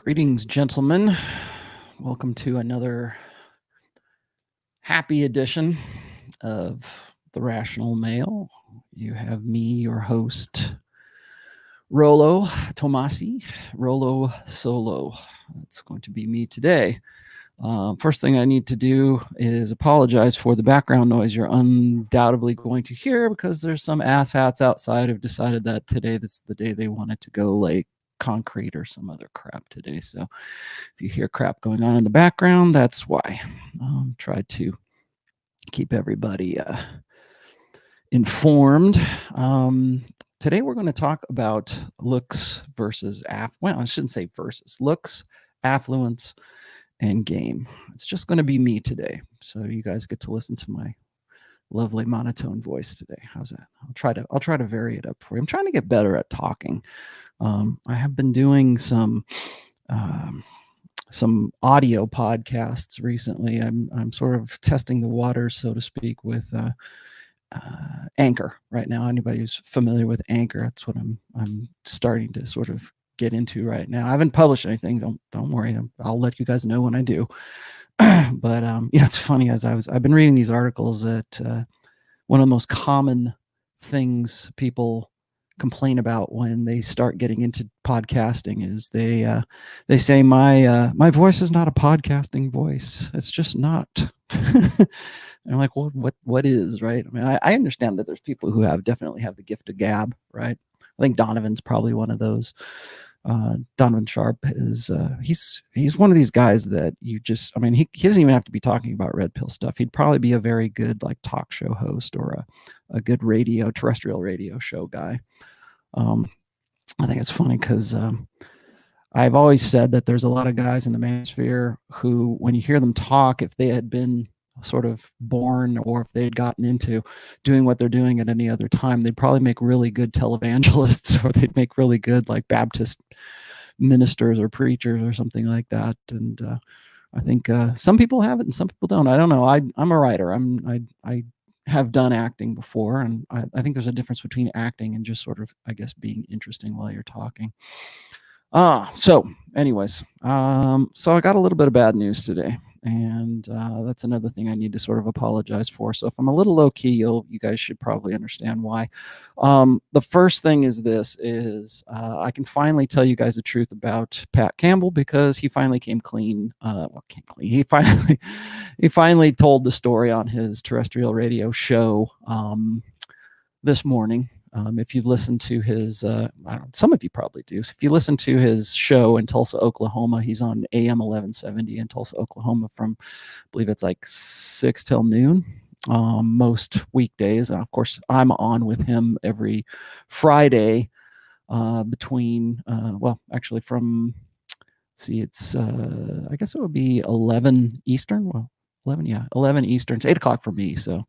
Greetings, gentlemen. Welcome to another happy edition of The Rational Male. You have me, your host, Rollo Tomassi, Rollo Solo. That's going to be me today. First thing I need to do is apologize for the background noise you're undoubtedly going to hear because there's some asshats outside who've decided that today this is the day they wanted to go like concrete or some other crap today. So if you hear crap going on in the background, that's why. Try to keep everybody informed. Today we're going to talk about looks versus well, I shouldn't say versus, looks, affluence, and game. It's just going to be me today, so you guys get to listen to my lovely monotone voice today. How's that? I'll try to vary it up for you. I'm trying to get better at talking. I have been doing some audio podcasts recently. I'm sort of testing the waters, so to speak, with Anchor right now. Anybody who's familiar with Anchor, that's what I'm starting to sort of get into right now. I haven't published anything. Don't worry. I'll let you guys know when I do. But it's funny, I've been reading these articles that one of the most common things people complain about when they start getting into podcasting is they say my voice is not a podcasting voice. It's just not. And I'm like, well, what is, right? I mean, I understand that there's people who definitely have the gift of gab, right? I think Donovan's probably one of those. Donovan Sharp is he's one of these guys that you just, I mean, he doesn't even have to be talking about red pill stuff. He'd probably be a very good like talk show host or a good terrestrial radio show guy. I think it's funny because I've always said that there's a lot of guys in the manosphere who, when you hear them talk, if they had been sort of born or if they had gotten into doing what they're doing at any other time, they'd probably make really good televangelists, or they'd make really good like Baptist ministers or preachers or something like that. And I think some people have it and some people don't. I don't know. I'm a writer. I have done acting before, and I think there's a difference between acting and just sort of, I guess, being interesting while you're talking. So anyways, so I got a little bit of bad news today, and that's another thing I need to sort of apologize for. So if I'm a little low key, you guys should probably understand why. The first thing is I can finally tell you guys the truth about Pat Campbell, because he finally came clean. He finally told the story on his terrestrial radio show this morning. If you listen to his, I don't know, some of you probably do. If you listen to his show in Tulsa, Oklahoma, he's on AM 1170 in Tulsa, Oklahoma from, I believe it's like 6 till noon most weekdays. And of course, I'm on with him every Friday between, actually from, it's, I guess it would be 11 Eastern. Well, 11 Eastern. It's 8 o'clock for me. So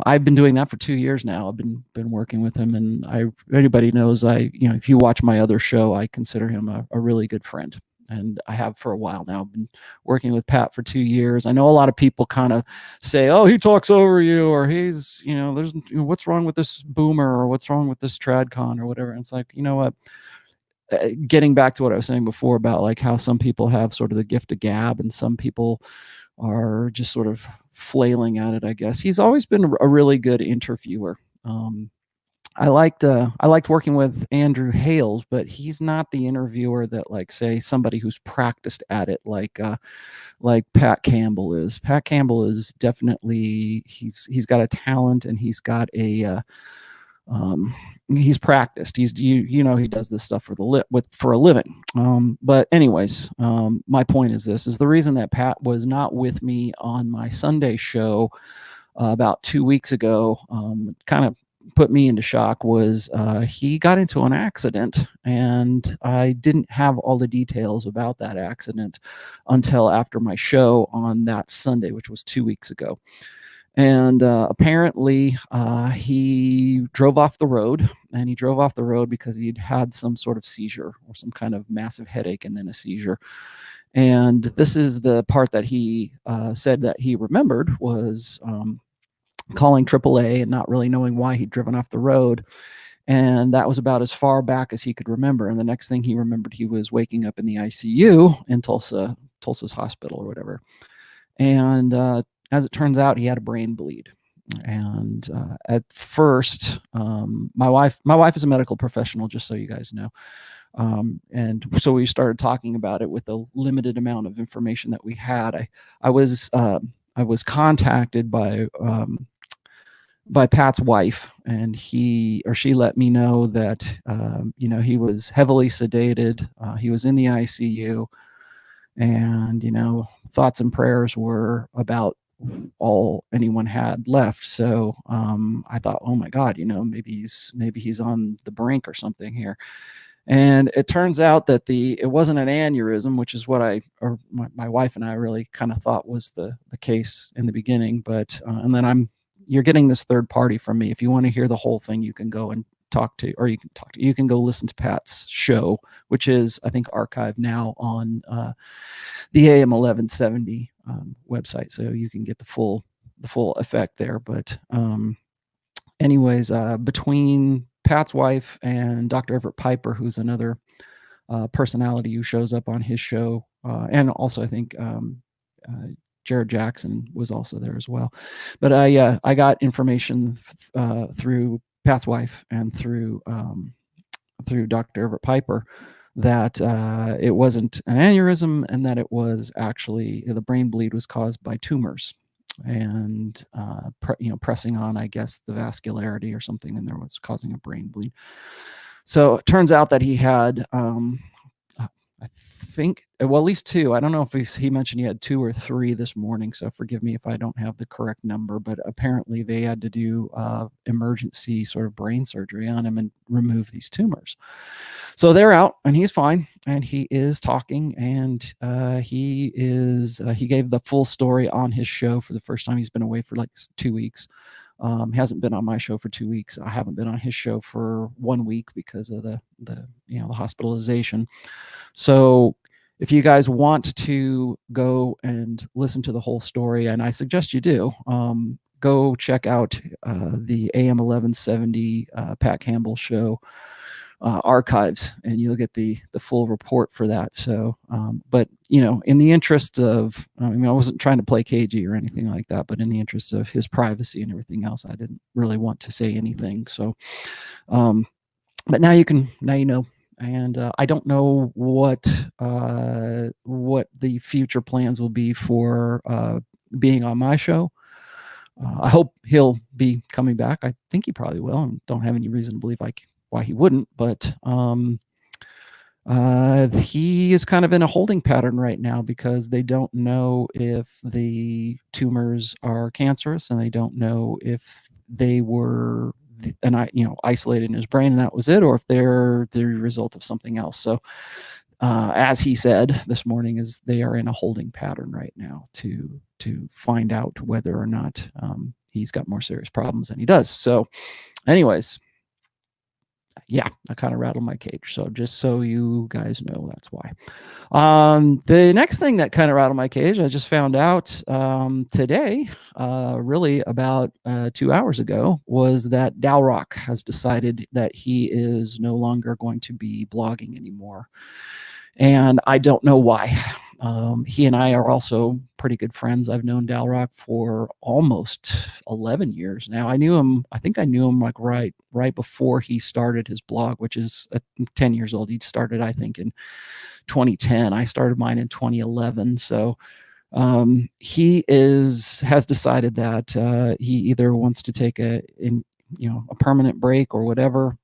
I've been doing that for 2 years now. I've been working with him, and anybody knows if you watch my other show, I consider him a really good friend, and I have for a while now. I've been working with Pat for 2 years. I know a lot of people kind of say, oh, he talks over you, or he's, there's, what's wrong with this boomer, or what's wrong with this tradcon, or whatever. And it's like, you know what? Getting back to what I was saying before about like how some people have sort of the gift of gab and some people are just sort of flailing at it, I guess. He's always been a really good interviewer. I liked working with Andrew Hales, but he's not the interviewer that, like, say, somebody who's practiced at it like Pat Campbell is. Pat Campbell is definitely, he's got a talent, and he's got a he's practiced. He does this stuff for a living. But anyways, my point is the reason that Pat was not with me on my Sunday show about 2 weeks ago, kind of put me into shock, was he got into an accident, and I didn't have all the details about that accident until after my show on that Sunday, which was 2 weeks ago. And apparently he drove off the road, and he drove off the road because he'd had some sort of seizure or some kind of massive headache and then a seizure. And this is the part that he said that he remembered was calling AAA and not really knowing why he'd driven off the road. And that was about as far back as he could remember. And the next thing he remembered, he was waking up in the ICU in Tulsa's hospital or whatever. And as it turns out, he had a brain bleed. And at first, my wife is a medical professional, just so you guys know. And so we started talking about it with the limited amount of information that we had. I was contacted by Pat's wife, and she let me know that he was heavily sedated. He was in the ICU, and thoughts and prayers were about all anyone had left. So I thought, oh my God, maybe he's on the brink or something here. And it turns out that it wasn't an aneurysm, which is what my wife and I really kind of thought was the case in the beginning. But and then you're getting this third party from me. If you want to hear the whole thing, you can go and you can go listen to Pat's show, which is, I think, archived now on the AM 1170 website, so you can get the full effect there. But anyways, between Pat's wife and Dr. Everett Piper, who's another personality who shows up on his show, and also I think Jared Jackson was also there as well. But I got information through Pat's wife and through Dr. Everett Piper that it wasn't an aneurysm, and that it was actually, the brain bleed was caused by tumors, and pressing on, I guess, the vascularity or something, and there was causing a brain bleed. So it turns out that he had I think, well, at least two. I don't know if he mentioned he had 2 or 3 this morning, so forgive me if I don't have the correct number, but apparently they had to do emergency sort of brain surgery on him and remove these tumors. So they're out, and he's fine, and he is talking, and he gave the full story on his show for the first time. He's been away for like 2 weeks. Hasn't been on my show for 2 weeks. I haven't been on his show for 1 week because of the hospitalization. So if you guys want to go and listen to the whole story, and I suggest you do, go check out the AM 1170 Pat Campbell show archives, and you'll get the full report for that. So, but in the interest of, I wasn't trying to play cagey or anything like that, but in the interest of his privacy and everything else, I didn't really want to say anything. So, but now you know. And I don't know what the future plans will be for being on my show. I hope he'll be coming back. I think he probably will, and don't have any reason to believe why he wouldn't. But he is kind of in a holding pattern right now, because they don't know if the tumors are cancerous, and they don't know if they were isolated in his brain and that was it, or if they're the result of something else. So as he said this morning, is they are in a holding pattern right now to find out whether or not he's got more serious problems than he does. So anyways, yeah, I kind of rattled my cage. So just so you guys know, that's why. The next thing that kind of rattled my cage, I just found out today, really about 2 hours ago, was that Dal'rok has decided that he is no longer going to be blogging anymore. And I don't know why. He and I are also pretty good friends. I've known Dal'rok for almost 11 years now. I think I knew him like right before he started his blog, which is 10 years old. He'd started, I think, in 2010. I started mine in 2011. So he has decided that he either wants to take a permanent break or whatever.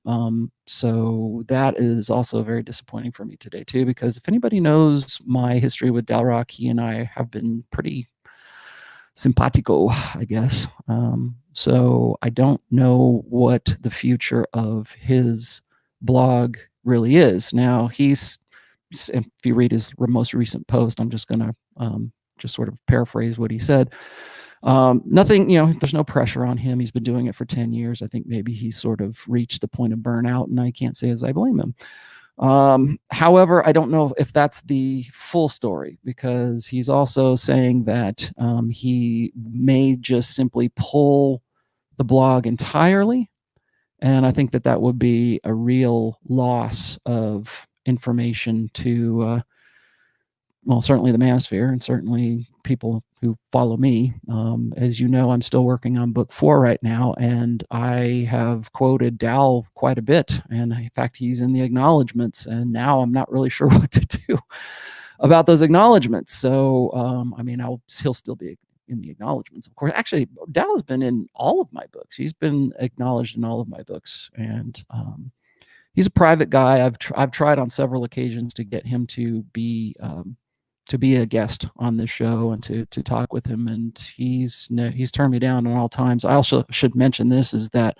So that is also very disappointing for me today too, because if anybody knows my history with Dal'rok, he and I have been pretty simpatico, I guess. So I don't know what the future of his blog really is. Now, if you read his most recent post, I'm just going to just sort of paraphrase what he said. Nothing, there's no pressure on him. He's been doing it for 10 years. I think maybe he's sort of reached the point of burnout, and I can't say as I blame him. However, I don't know if that's the full story, because he's also saying that he may just simply pull the blog entirely And I think that that would be a real loss of information to, well, certainly the manosphere and certainly people who follow me. As you know, I'm still working on book 4 right now, and I have quoted Dal quite a bit. And in fact, he's in the acknowledgments, and now I'm not really sure what to do about those acknowledgments. So, I mean, he'll still be in the acknowledgments, of course. Actually, Dal has been in all of my books. He's been acknowledged in all of my books, and he's a private guy. I've tried on several occasions to get him to be a guest on this show and to talk with him, and he's turned me down on all times. I also should mention this is that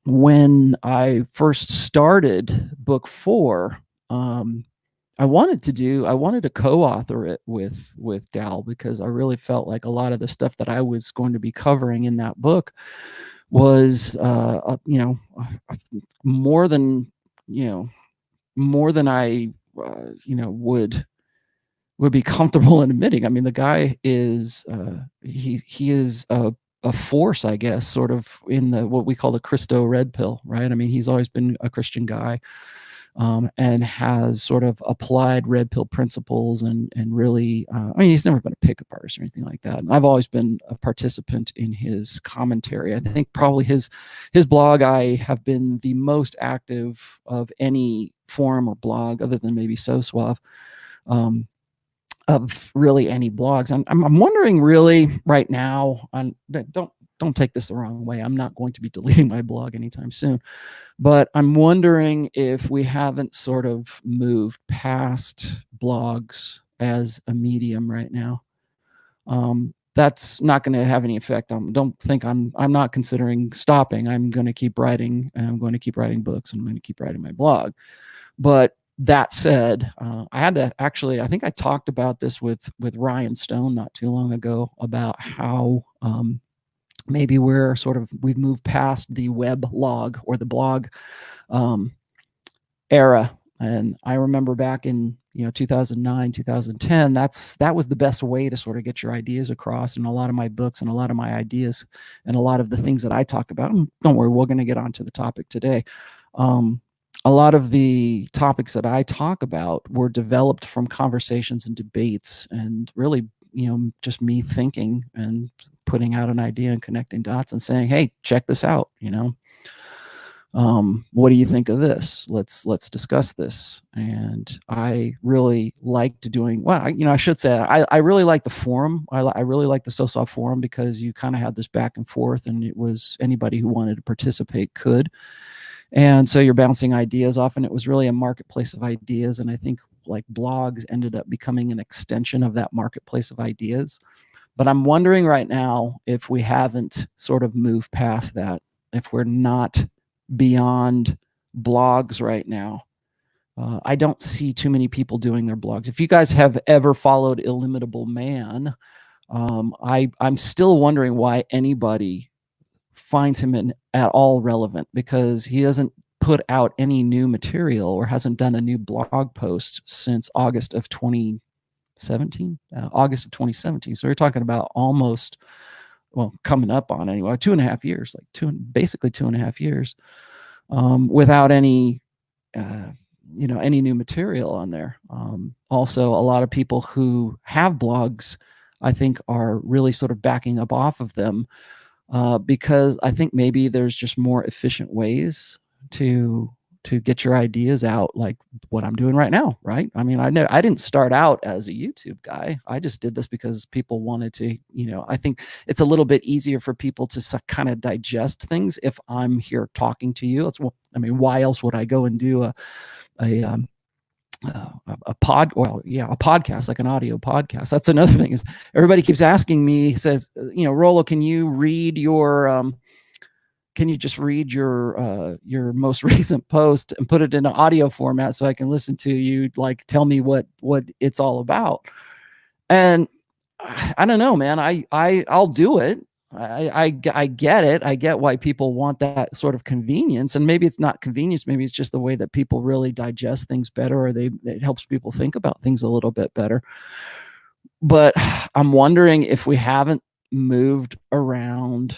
when I first started book 4, I wanted to co-author it with Dal, because I really felt like a lot of the stuff that I was going to be covering in that book was more than I would be comfortable in admitting. I mean, the guy is he is a force, I guess, sort of in the what we call the Christo red pill, right? I mean, he's always been a Christian guy, and has sort of applied red pill principles and really, I mean, he's never been a pickup artist or anything like that. And I've always been a participant in his commentary. I think probably his blog, I have been the most active of any forum or blog other than maybe So Suave, of really any blogs. I'm wondering really right now, don't take this the wrong way. I'm not going to be deleting my blog anytime soon, but I'm wondering if we haven't sort of moved past blogs as a medium right now. That's not going to have any effect. Don't think I'm not considering stopping. I'm going to keep writing, and I'm going to keep writing books, and I'm going to keep writing my blog. But that said, I had to actually, I think I talked about this with Ryan Stone not too long ago about how maybe we've moved past the web log or the blog era. And I remember back in 2009, 2010, that was the best way to sort of get your ideas across. And a lot of my books and a lot of my ideas and a lot of the things that I talk about, and don't worry, we're going to get onto the topic today. A lot of the topics that I talk about were developed from conversations and debates, and really, just me thinking and putting out an idea and connecting dots and saying, hey, check this out. What do you think of this? Let's discuss this. And I really liked doing, I should say, I really like the forum. I really like the SOSOF forum, because you kind of had this back and forth, and it was anybody who wanted to participate could. And so you're bouncing ideas off, and it was really a marketplace of ideas. And I think like blogs ended up becoming an extension of that marketplace of ideas. But I'm wondering right now if we haven't sort of moved past that, if we're not beyond blogs right now. I don't see too many people doing their blogs. If you guys have ever followed Illimitable Man, I'm still wondering why anybody finds him at all relevant, because he hasn't put out any new material or hasn't done a new blog post since August of 2017. So we're talking about almost, coming up on anyway, 2.5 years, basically 2.5 years, without any any new material on there. Also, a lot of people who have blogs, I think, are really sort of backing up off of them, because I think maybe there's just more efficient ways to get your ideas out, like what I'm doing right now, right? I mean, I didn't start out as a YouTube guy. I just did this because people wanted to, I think it's a little bit easier for people to kind of digest things if I'm here talking to you. Why else would I go and do a podcast, like an audio podcast? That's another thing, is everybody keeps asking me, says, Rollo, can you just read your most recent post and put it in an audio format so I can listen to you, like, tell me what it's all about? And I don't know, man. I'll do it. I get it. I get why people want that sort of convenience, and maybe it's not convenience. Maybe it's just the way that people really digest things better, or it helps people think about things a little bit better. But I'm wondering if we haven't moved around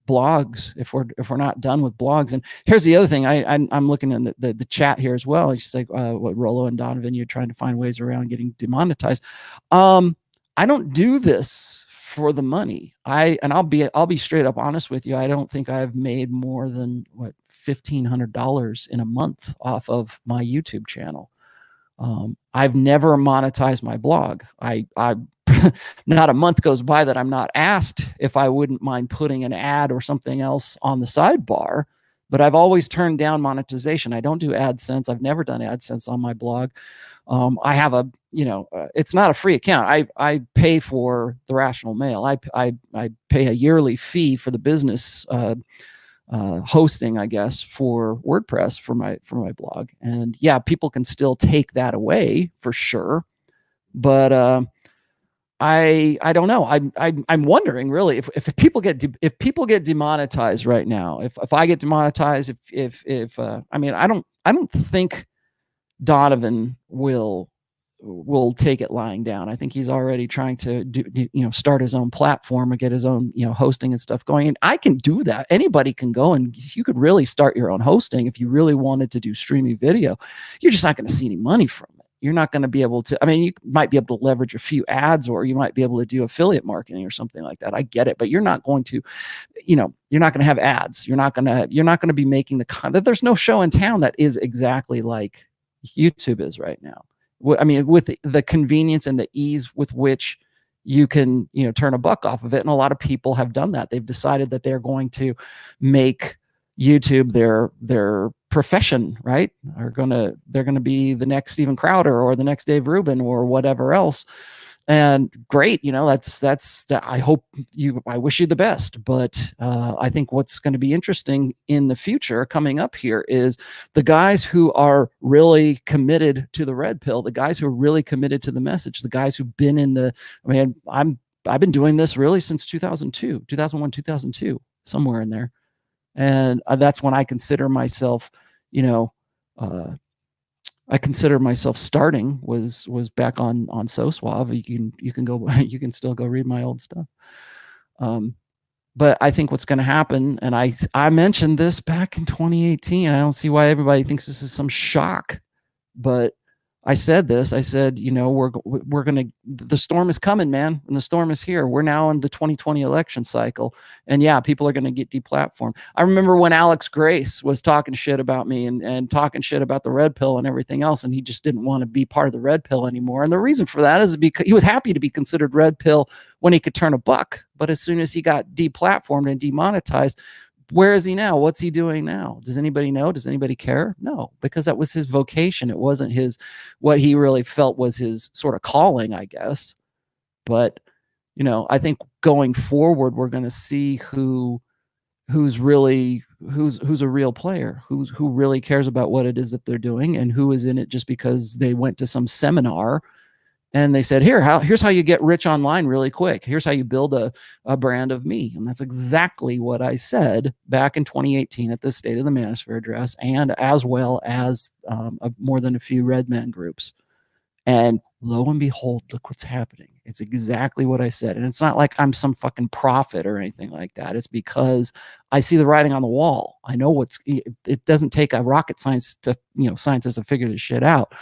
blogs, if we're not done with blogs. And here's the other thing. I'm looking in the chat here as well. It's just like what Rollo and Donovan, you're trying to find ways around getting demonetized. I don't do this for the money. I'll be straight up honest with you. I don't think I've made more than what $1,500 in a month off of my YouTube channel. I've never monetized my blog. I not a month goes by that I'm not asked if I wouldn't mind putting an ad or something else on the sidebar, but I've always turned down monetization. I don't do AdSense. I've never done AdSense on my blog. I have a, it's not a free account. I pay for the Rational Mail. I pay a yearly fee for the business hosting, I guess, for WordPress for my blog. And yeah, people can still take that away for sure, but I don't know. I'm wondering really if people get demonetized right now, if I get demonetized, I mean, I don't think Donovan will take it lying down. I think he's already trying to start his own platform and get his own, hosting and stuff going. And I can do that. Anybody can go, and you could really start your own hosting if you really wanted to do streaming video. You're just not going to see any money from it. You're not going to be able to, I mean, you might be able to leverage a few ads, or you might be able to do affiliate marketing or something like that. I get it, but you're not going to, you're not going to have ads. You're not going to be making the content. There's no show in town that is exactly like YouTube is right now. I mean, with the convenience and the ease with which you can, turn a buck off of it. And a lot of people have done that. They've decided that they're going to make YouTube their profession, right? They're gonna be the next Steven Crowder or the next Dave Rubin or whatever else. And great, that's I wish you the best. But I think what's going to be interesting in the future coming up here is the guys who are really committed to the red pill, the guys who are really committed to the message, the guys who've been in the, I've been doing this really since 2002, 2001, 2002, somewhere in there. And that's when I consider myself, I consider myself starting was back on SoSuave. You can go, you can still go read my old stuff. But I think what's going to happen, and I mentioned this back in 2018. I don't see why everybody thinks this is some shock, but I said this. I said, we're going to, the storm is coming, man, and the storm is here. We're now in the 2020 election cycle, and yeah, people are going to get deplatformed. I remember when Alex Grace was talking shit about me and talking shit about the red pill and everything else, and he just didn't want to be part of the red pill anymore. And the reason for that is because he was happy to be considered red pill when he could turn a buck, but as soon as he got deplatformed and demonetized, where is he now? What's he doing now? Does anybody know? Does anybody care? No, because that was his vocation. It wasn't what he really felt was his sort of calling, I guess. But, I think going forward, we're going to see who's a real player, who really cares about what it is that they're doing, and who is in it just because they went to some seminar and they said, here's how you get rich online really quick. Here's how you build a brand of me. And that's exactly what I said back in 2018 at the State of the Manosphere address, and as well as more than a few Red Men groups. And lo and behold, look what's happening. It's exactly what I said. And it's not like I'm some fucking prophet or anything like that. It's because I see the writing on the wall. I know it doesn't take a rocket scientist to figure this shit out.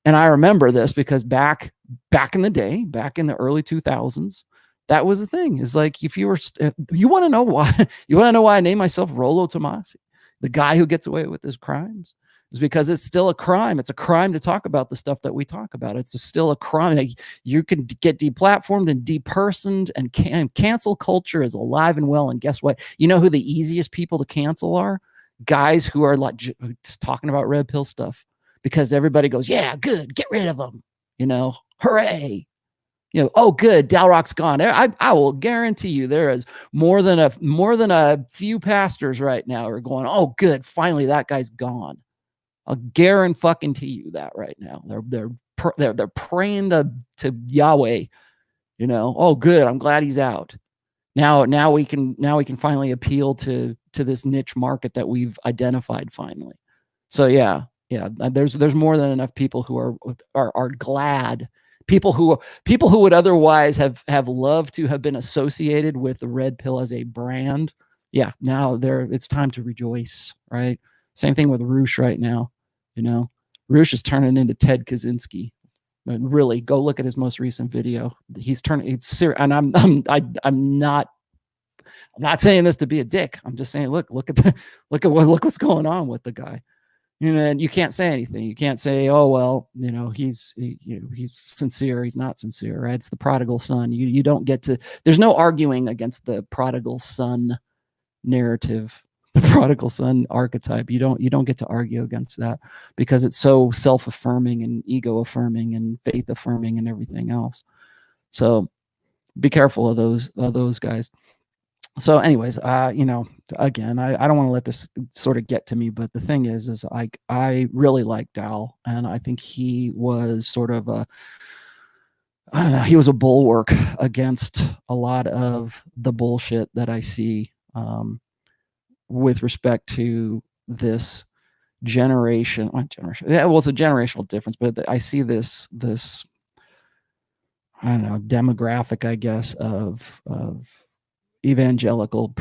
And I remember this because back in the day, back in the early 2000s, that was the thing. Is like, if you want to know why I named myself Rollo Tomassi, the guy who gets away with his crimes, is because it's still a crime. It's a crime to talk about the stuff that we talk about. It's still a crime. Like, you can get deplatformed and depersoned, and cancel culture is alive and well. And guess what? You know who the easiest people to cancel are? Guys who are like talking about red pill stuff. Because everybody goes, yeah, good, get rid of them, hooray. Oh, good, Dal'rok's gone. I will guarantee you there is more than a few pastors right now are going, oh, good, finally that guy's gone. I'll guarantee you that right now. They're praying to Yahweh, oh, good, I'm glad he's out. Now we can finally appeal to this niche market that we've identified finally. So yeah, there's more than enough people who are glad. People who would otherwise have loved to have been associated with the red pill as a brand yeah, now it's time to rejoice, right? Same thing with Roosh right now. Roosh is turning into Ted Kaczynski. Really, go look at his most recent video. He's turning and I'm not saying this to be a dick. I'm just saying, look at what's going on with the guy. And you can't say anything. You can't say, oh well, he's sincere. He's not sincere, right? It's the prodigal son. You don't get to. There's no arguing against the prodigal son narrative, the prodigal son archetype. You don't get to argue against that because it's so self-affirming and ego affirming and faith affirming and everything else. So be careful of those guys. So anyways, again, I don't want to let this sort of get to me, but the thing is I really like Dal, and I think he was sort of he was a bulwark against a lot of the bullshit that I see with respect to this generation. Yeah, well, it's a generational difference, but I see this I don't know, demographic, I guess, of evangelical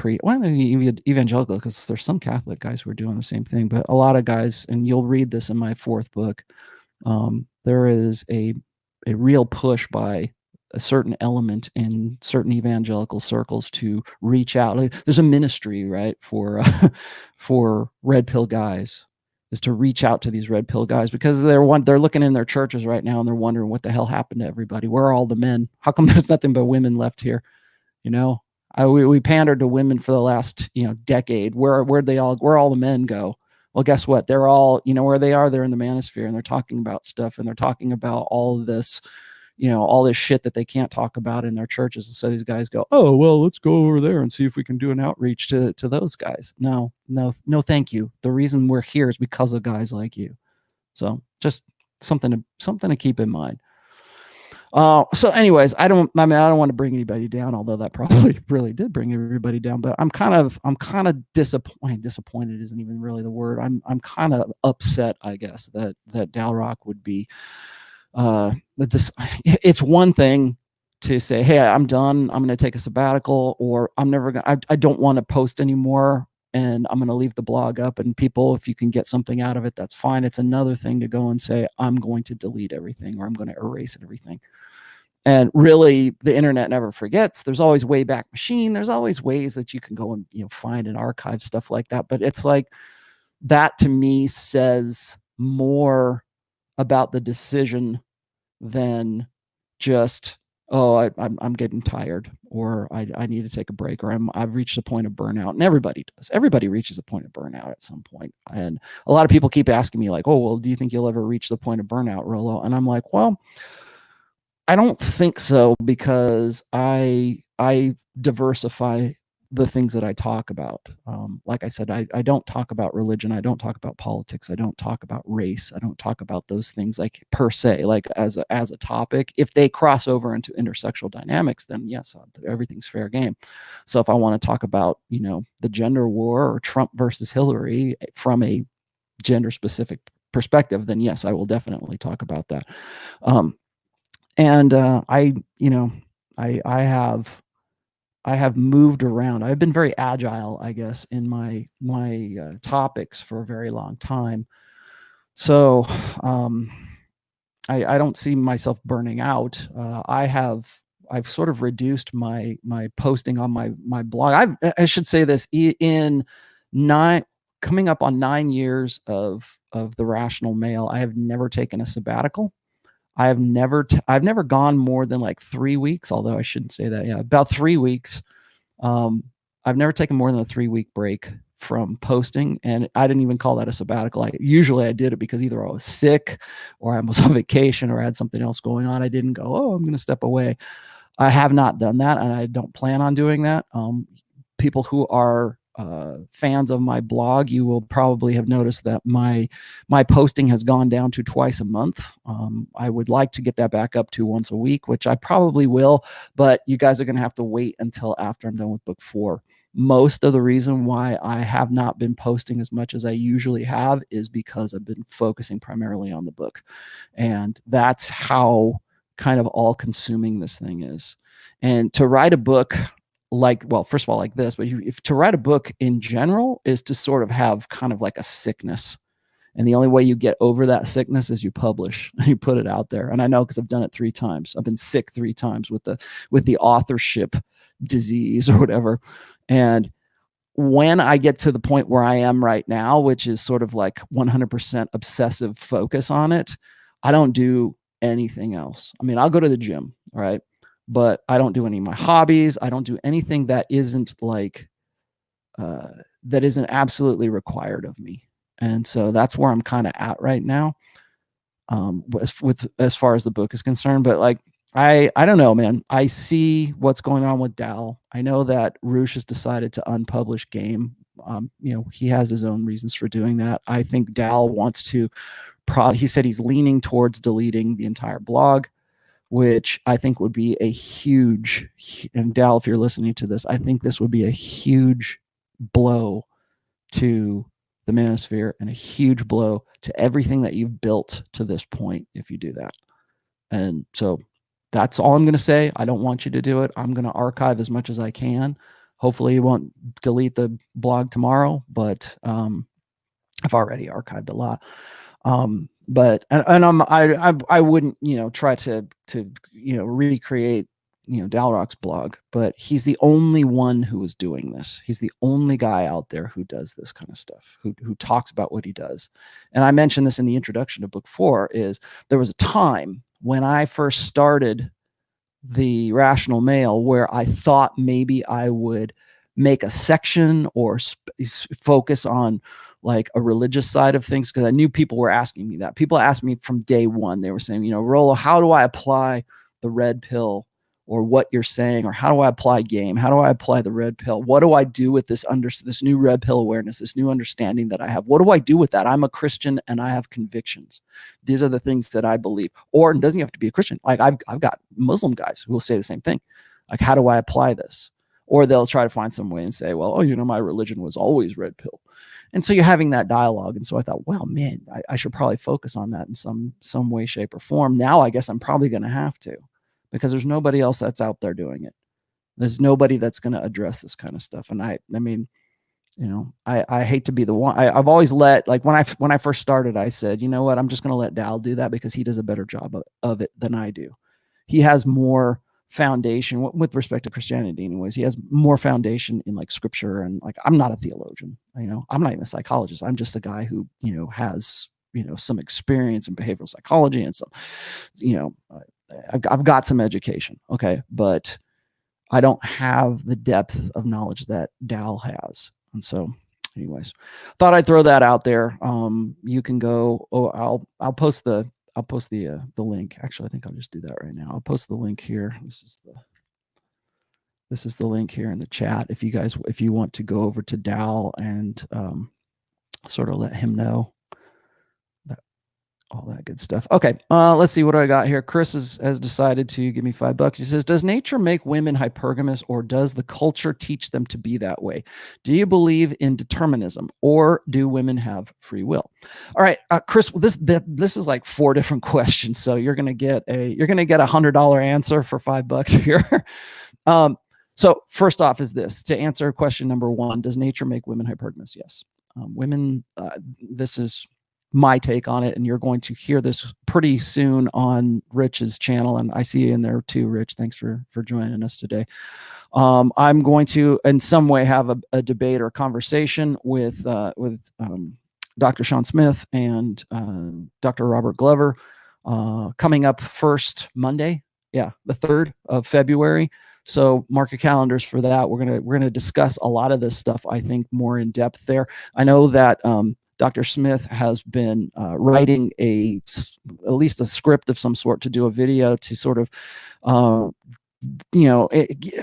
evangelical, because there's some Catholic guys who are doing the same thing, but a lot of guys, and you'll read this in my fourth book, there is a real push by a certain element in certain evangelical circles to reach out. There's a ministry, right, for red pill guys, is to reach out to these red pill guys, because they're looking in their churches right now and they're wondering what the hell happened to everybody. Where are all the men? How come there's nothing but women left here? We pandered to women for the last decade. Where'd all the men go? Well, guess what? They're all, where they are. They're in the manosphere, and they're talking about stuff, and they're talking about all of this, all this shit that they can't talk about in their churches. And so these guys go, oh well, let's go over there and see if we can do an outreach to those guys. No, thank you. The reason we're here is because of guys like you. So just something to keep in mind. So anyways, I don't want to bring anybody down, although that probably really did bring everybody down, but I'm kind of disappointed. Disappointed isn't even really the word. I'm kind of upset, I guess, that Dal'rok would be, it's one thing to say, hey, I'm done, I'm going to take a sabbatical, or I don't want to post anymore, and I'm going to leave the blog up, and people, if you can get something out of it, that's fine. It's another thing to go and say, I'm going to delete everything, or I'm going to erase everything. And really, the internet never forgets. There's always Wayback Machine. There's always ways that you can go and find and archive stuff like that. But it's like, that to me says more about the decision than just, oh, I'm getting tired, or I need to take a break, or I've reached a point of burnout. And everybody does. Everybody reaches a point of burnout at some point. And a lot of people keep asking me like, oh, well, do you think you'll ever reach the point of burnout, Rollo? And I'm like, well, I don't think so, because I diversify the things that I talk about. Like I said, I don't talk about religion. I don't talk about politics. I don't talk about race. I don't talk about those things like per se, like as a topic. If they cross over into intersexual dynamics, then yes, everything's fair game. So if I want to talk about, the gender war or Trump versus Hillary from a gender specific perspective, then yes, I will definitely talk about that. And I have moved around. I've been very agile, I guess, in my topics for a very long time. So I don't see myself burning out. I've sort of reduced my posting on my blog. I should say this, coming up on 9 years of the Rational Male, I have never taken a sabbatical. I've never gone more than like 3 weeks, although I shouldn't say that. Yeah, about 3 weeks. I've never taken more than a 3-week break from posting, and I didn't even call that a sabbatical. Usually I did it because either I was sick, or I was on vacation, or I had something else going on. I didn't go, oh, I'm going to step away. I have not done that, and I don't plan on doing that. People who are fans of my blog, you will probably have noticed that my posting has gone down to twice a month. I would like to get that back up to once a week, which I probably will, but you guys are going to have to wait until after I'm done with book 4. Most of the reason why I have not been posting as much as I usually have is because I've been focusing primarily on the book, and that's how kind of all consuming this thing is. And to write a book, like, well, first of all, like this, but if to write a book in general is to sort of have kind of like a sickness. And the only way you get over that sickness is you publish, you put it out there. And I know, because I've done it 3 times. I've been sick 3 times with the authorship disease or whatever. And when I get to the point where I am right now, which is sort of like 100% obsessive focus on it, I don't do anything else. I mean, I'll go to the gym, right? But I don't do any of my hobbies. I don't do anything that isn't like, that isn't absolutely required of me. And so that's where I'm kind of at right now, with as far as the book is concerned. But like, I don't know, man. I see what's going on with Dal. I know that Roosh has decided to unpublish Game. He has his own reasons for doing that. I think Dal wants to. He said he's leaning towards deleting the entire blog, which I think would be a huge. And Dal, if you're listening to this, I think this would be a huge blow to the manosphere and a huge blow to everything that you've built to this point if you do that. And so that's all I'm going to say. I don't want you to do it. I'm going to archive as much as I can. Hopefully you won't delete the blog tomorrow, but I've already archived a lot. But I wouldn't, try to recreate, Dal'rok's blog, but he's the only one who is doing this. He's the only guy out there who does this kind of stuff, who talks about what he does. And I mentioned this in the introduction to book 4, is there was a time when I first started the Rational Male where I thought maybe I would make a section or focus on like a religious side of things, because I knew people were asking me that. People asked me from day one. They were saying, Rollo, how do I apply the red pill, or what you're saying, or how do I apply Game? How do I apply the red pill? What do I do with this new red pill awareness, this new understanding that I have? What do I do with that? I'm a Christian and I have convictions. These are the things that I believe. Or it doesn't have to be a Christian. Like I've got Muslim guys who will say the same thing. Like, how do I apply this? Or they'll try to find some way and say, well, my religion was always red pill. And so you're having that dialogue. And so I thought, well, man, I should probably focus on that in some way, shape, or form. Now I guess I'm probably going to have to, because there's nobody else that's out there doing it. There's nobody that's going to address this kind of stuff. And I hate to be the one. I've always let, like, when I first started, I said, you know what, I'm just going to let Dal do that because he does a better job of it than I do. He has more foundation with respect to Christianity anyways. He has more foundation in like scripture, and like, I'm not a theologian, I'm not even a psychologist. I'm just a guy who, has, some experience in behavioral psychology and some, I've got some education. Okay. But I don't have the depth of knowledge that Dal has. And so anyways, thought I'd throw that out there. You can go, I'll post the link. Actually, I think I'll just do that right now. I'll post the link here. This is the link here in the chat. If you want to go over to Dal and sort of let him know that, all that good stuff. Okay, let's see what I got here. Chris has decided to give me $5. He says, does nature make women hypergamous, or does the culture teach them to be that way? Do you believe in determinism, or do women have free will? All right, Chris, this is like 4 different questions, so you're gonna get a $100 answer for $5 here. So first off is this: to answer question number 1, does nature make women hypergamous? Yes. Women, this is my take on it, and you're going to hear this pretty soon on Rich's channel, and I see you in there too, Rich. Thanks for joining us today. I'm going to in some way have a debate or a conversation with Dr. Sean Smith and Dr. Robert Glover coming up first Monday, the 3rd of February. So mark your calendars for that. We're gonna discuss a lot of this stuff, I think, more in depth there. I know that Dr. Smith has been writing at least a script of some sort to do a video to sort of,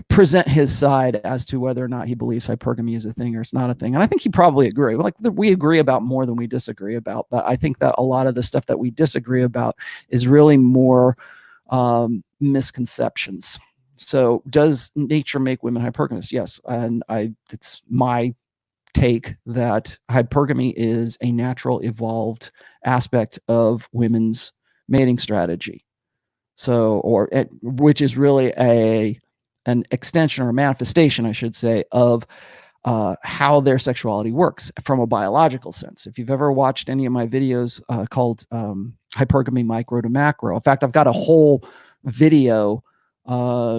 present his side as to whether or not he believes hypergamy is a thing or it's not a thing. And I think he probably agree. Like, we agree about more than we disagree about. But I think that a lot of the stuff that we disagree about is really more misconceptions. So does nature make women hypergamous? Yes. And it's my take that hypergamy is a natural evolved aspect of women's mating strategy. So, which is really an extension or a manifestation, I should say, of how their sexuality works from a biological sense. If you've ever watched any of my videos called Hypergamy Micro to Macro, in fact, I've got a whole video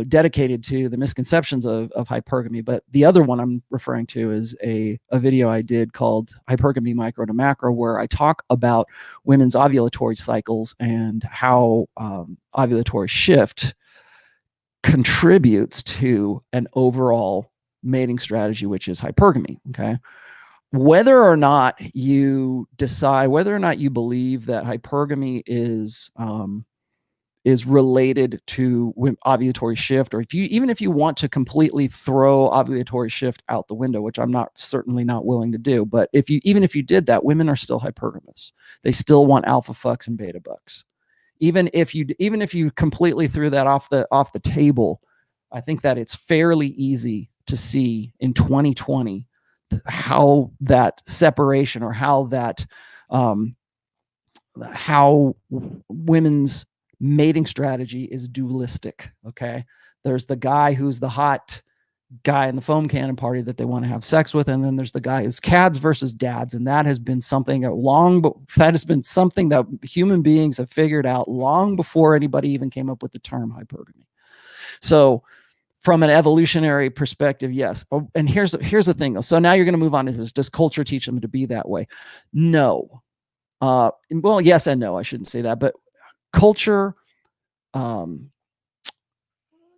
dedicated to the misconceptions of hypergamy, but the other one I'm referring to is a video I did called Hypergamy Micro to Macro, where I talk about women's ovulatory cycles and how ovulatory shift contributes to an overall mating strategy, which is hypergamy. Okay. Whether or not you decide, whether or not you believe that hypergamy is related to ovulatory shift, or even if you want to completely throw ovulatory shift out the window, which I'm certainly not willing to do, but even if you did that, women are still hypergamous. They still want alpha fucks and beta bucks. Even if you completely threw that off the table, I think that it's fairly easy to see in 2020 how that separation, or how that how women's mating strategy is dualistic. Okay, there's the guy who's the hot guy in the foam cannon party that they want to have sex with, and then there's the guy who's cads versus dads, and that has been something that human beings have figured out long before anybody even came up with the term hypergamy. So from an evolutionary perspective, yes. Oh, and here's the thing. So now you're going to move on to this. Does culture teach them to be that way? No. Well, yes and no. I shouldn't say that, but culture,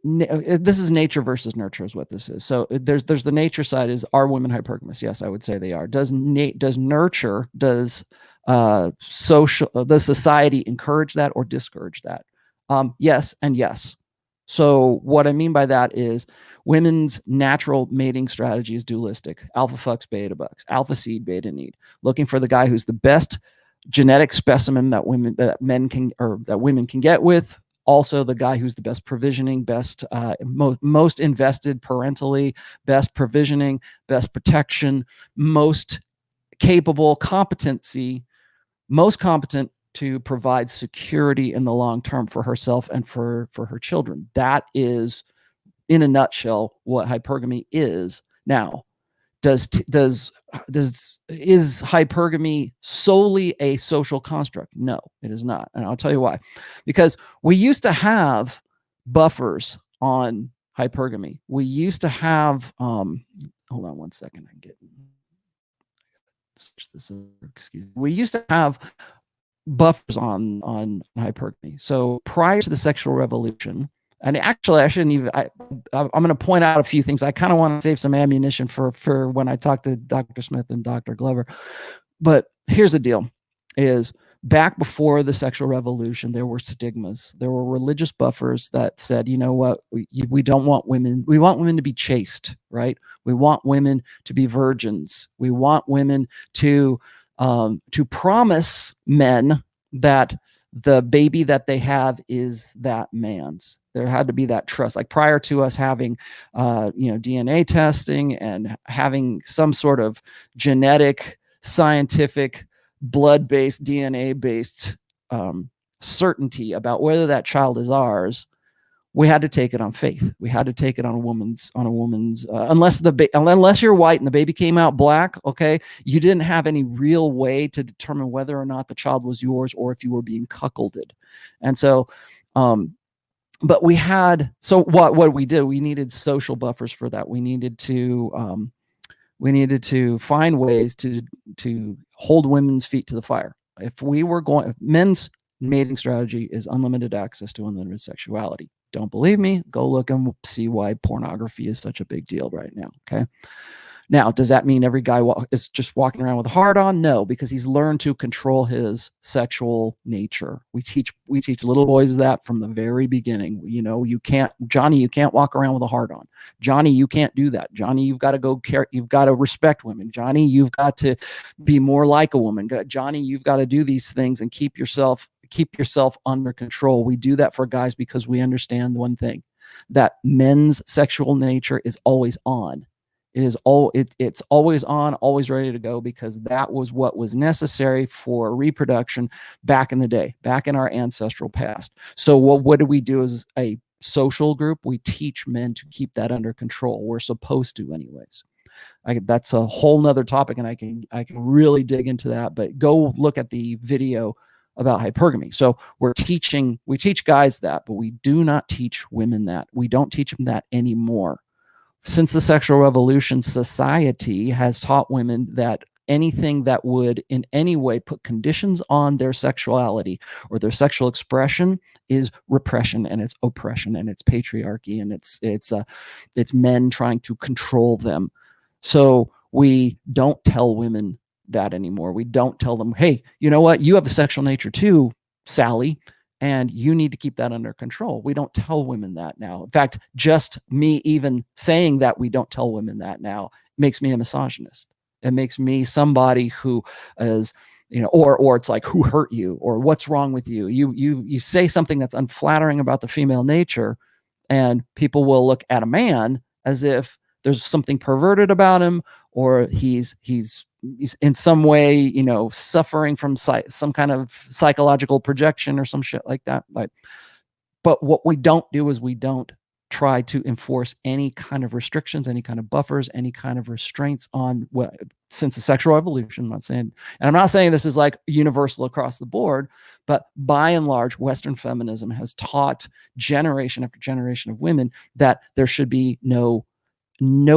this is nature versus nurture is what this is. So there's the nature side. Is, are women hypergamous? Yes, I would say they are. Does nurture, does society encourage that or discourage that? Yes and yes. So what I mean by that is women's natural mating strategy is dualistic. Alpha fucks, beta bucks, alpha seed, beta need. Looking for the guy who's the best genetic specimen that women can get with. Also the guy who's the best provisioning, best most invested parentally, best provisioning, best protection, most capable, most competent to provide security in the long term for herself and for her children. That is, in a nutshell, what hypergamy is. Now, is hypergamy solely a social construct? No, it is not. And I'll tell you why. Because we used to have buffers on hypergamy. We used to have hold on one second. I'm getting this. Excuse me. We used to have buffers on hypergamy. So prior to the sexual revolution, and actually I shouldn't even, I'm going to point out a few things. I kind of want to save some ammunition for when I talk to Dr. Smith and Dr. Glover. But here's the deal, is back before the sexual revolution, there were stigmas. There were religious buffers that said, you know what, we don't want women, we want women to be chaste, right? We want women to be virgins. We want women to promise men that the baby that they have is that man's. There had to be that trust. Like prior to us having, DNA testing and having some sort of genetic, scientific, blood-based, DNA-based certainty about whether that child is ours, we had to take it on faith. We had to take it on a woman's unless you're white and the baby came out black, okay, you didn't have any real way to determine whether or not the child was yours or if you were being cuckolded. And so but we had, so what we did, we needed social buffers for that. We needed to find ways to hold women's feet to the fire. If men's mating strategy is unlimited access to unlimited sexuality. Don't believe me? Go look and see why pornography is such a big deal right now. Okay. Now, does that mean every guy is just walking around with a hard on? No, because he's learned to control his sexual nature. We teach little boys that from the very beginning. You know, Johnny, you can't walk around with a hard on. Johnny, you can't do that. Johnny, you've got to respect women. Johnny, you've got to be more like a woman. Johnny, you've got to do these things and keep yourself under control. We do that for guys because we understand one thing, that men's sexual nature is always on. It's always on, always ready to go, because that was what was necessary for reproduction back in the day, back in our ancestral past. So what do we do as a social group, we teach men to keep that under control. We're supposed to anyways. That's a whole nother topic, and I can really dig into that, but go look at the video about hypergamy. So we teach guys that, but we do not teach women that. We don't teach them that anymore. Since the sexual revolution, society has taught women that anything that would in any way put conditions on their sexuality or their sexual expression is repression, and it's oppression, and it's patriarchy, and it's men trying to control them. So we don't tell women that anymore. We don't tell them, hey, you know what? You have a sexual nature too, Sally, and you need to keep that under control. We don't tell women that now. In fact, just me even saying that we don't tell women that now makes me a misogynist. It makes me somebody who is, or it's like, who hurt you, or what's wrong with you? You say something that's unflattering about the female nature, and people will look at a man as if there's something perverted about him, or he's in some way, suffering from some kind of psychological projection or some shit like that. But what we don't do is we don't try to enforce any kind of restrictions, any kind of buffers, any kind of restraints on since the sexual revolution. And I'm not saying this is like universal across the board, but by and large, Western feminism has taught generation after generation of women that there should be no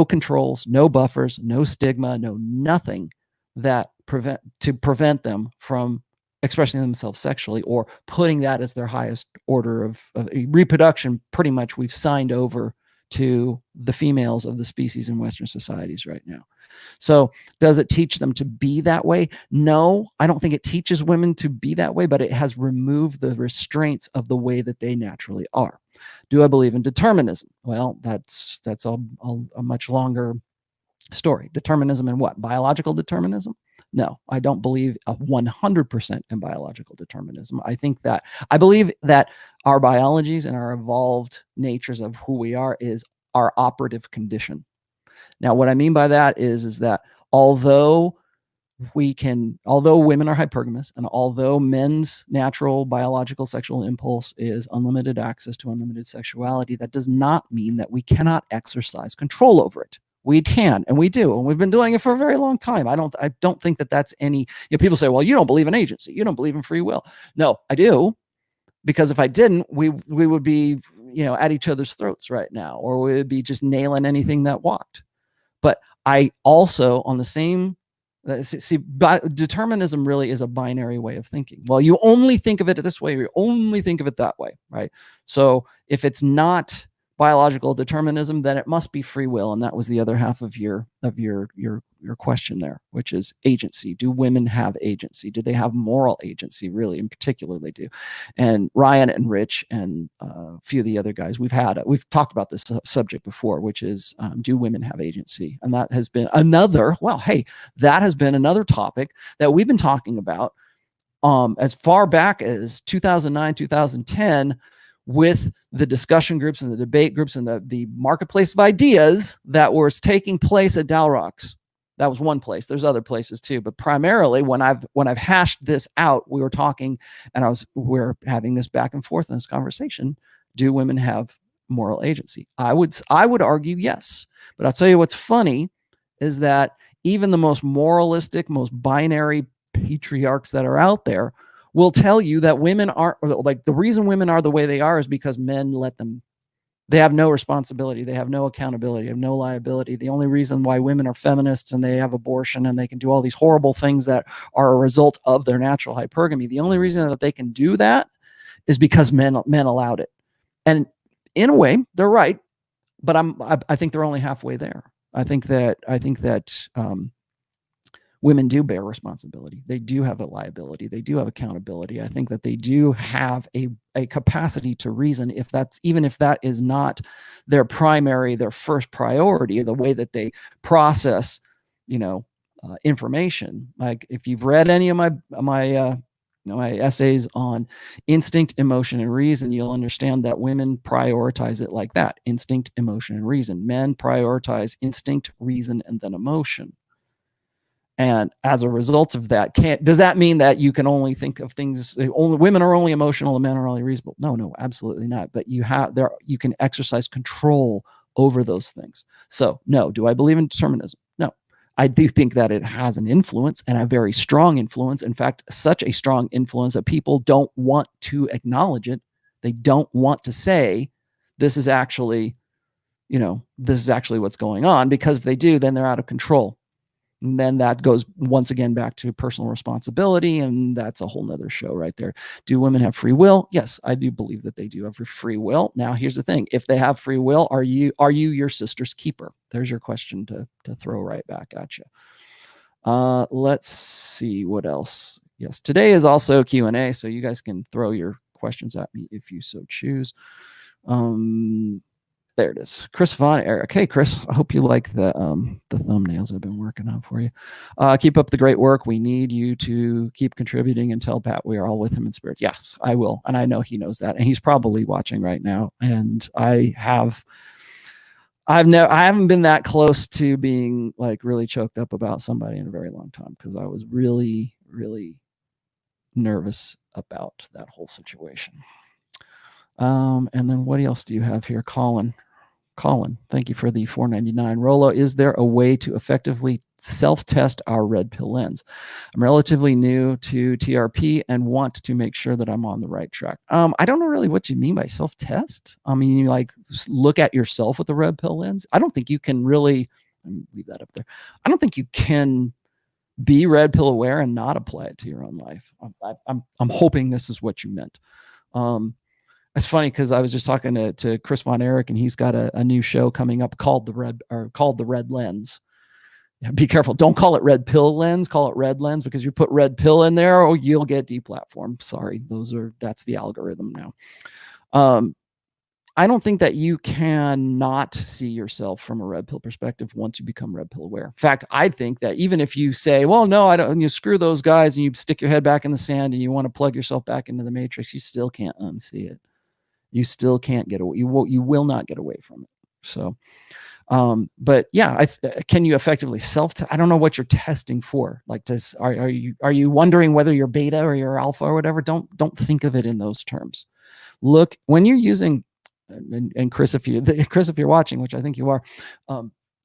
controls, no buffers, no stigma, no nothing that prevent them from expressing themselves sexually or putting that as their highest order of reproduction. Pretty much we've signed over to the females of the species in Western societies right now. So does it teach them to be that way? No, I don't think it teaches women to be that way, but it has removed the restraints of the way that they naturally are. Do I believe in determinism? Well, that's a much longer story. Determinism in what? Biological determinism? No, I don't believe 100% in biological determinism. I believe that our biologies and our evolved natures of who we are is our operative condition. Now, what I mean by that is that although women are hypergamous, and although men's natural biological sexual impulse is unlimited access to unlimited sexuality, that does not mean that we cannot exercise control over it. We can, and we do, and we've been doing it for a very long time. I don't think that that's any. People say, well, you don't believe in agency, you don't believe in free will. No, I do, because if I didn't, we would be at each other's throats right now, or we would be just nailing anything that walked. But I also, on the same, determinism really is a binary way of thinking. Well, you only think of it this way, or you only think of it that way, right? So if it's not biological determinism, then it must be free will, and that was the other half of your question there, which is agency. Do women have agency? Do they have moral agency? Really, in particular, they do. And Ryan and Rich and a few of the other guys we've talked about this subject before, which is do women have agency? And that has been another topic that we've been talking about as far back as 2009, 2010. With the discussion groups and the debate groups and the marketplace of ideas that was taking place at Dal'rok's. That was one place. There's other places too, but primarily when I've hashed this out, we were talking, and we're having this back and forth in this conversation. Do women have moral agency? I would argue yes, but I'll tell you what's funny is that even the most moralistic, most binary patriarchs that are out there will tell you that women aren't, like, the reason women are the way they are is because men let them. They have no responsibility. They have no accountability. They have no liability. The only reason why women are feminists and they have abortion and they can do all these horrible things that are a result of their natural hypergamy, the only reason that they can do that is because men allowed it. And in a way, they're right, but I think they're only halfway there. I think that women do bear responsibility. They do have a liability. They do have accountability. I think that they do have a capacity to reason, even if that is not their first priority, the way that they process, information. Like if you've read any of my essays on instinct, emotion, and reason, you'll understand that women prioritize it like that: instinct, emotion, and reason. Men prioritize instinct, reason, and then emotion. And as a result of that, does that mean that you can only think of things, only women are only emotional and men are only reasonable? No, absolutely not. But you can exercise control over those things. So no, do I believe in determinism? No. I do think that it has an influence, and a very strong influence. In fact, such a strong influence that people don't want to acknowledge it. They don't want to say, this is actually what's going on, because if they do, then they're out of control. And then that goes once again back to personal responsibility, and that's a whole nother show right there. Do women have free will? Yes, I do believe that they do have free will. Now, here's the thing: if they have free will, are you your sister's keeper? There's your question to throw right back at you. Let's see what else. Yes, today is also Q&A, so you guys can throw your questions at me if you so choose. There it is. Chris Von Eric. Hey, Chris, I hope you like the thumbnails I've been working on for you. Keep up the great work. We need you to keep contributing and tell Pat we are all with him in spirit. Yes, I will. And I know he knows that. And he's probably watching right now. And I haven't been that close to being like really choked up about somebody in a very long time, because I was really, really nervous about that whole situation. And then what else do you have here? Colin, thank you for the $4.99. Rollo, is there a way to effectively self-test our red pill lens? I'm relatively new to TRP and want to make sure that I'm on the right track. I don't know really what you mean by self-test. I mean, you like look at yourself with the red pill lens. I don't think you can really, let me leave that up there. I don't think you can be red pill aware and not apply it to your own life. I'm hoping this is what you meant. It's funny because I was just talking to Chris Von Eric, and he's got a new show coming up called the Red Lens. Yeah, be careful. Don't call it Red Pill Lens. Call it Red Lens, because you put red pill in there, or you'll get deplatformed. Sorry, that's the algorithm now. I don't think that you can not see yourself from a red pill perspective once you become red pill aware. In fact, I think that even if you say, well, no, I don't, and you screw those guys, and you stick your head back in the sand and you want to plug yourself back into the matrix, you still can't unsee it. You still can't get away. You will not get away from it. So, but yeah, can you effectively I don't know what you're testing for. Like, are you wondering whether you're beta or you're alpha or whatever? Don't think of it in those terms. Look, when you're using, and Chris, if you're watching, which I think you are,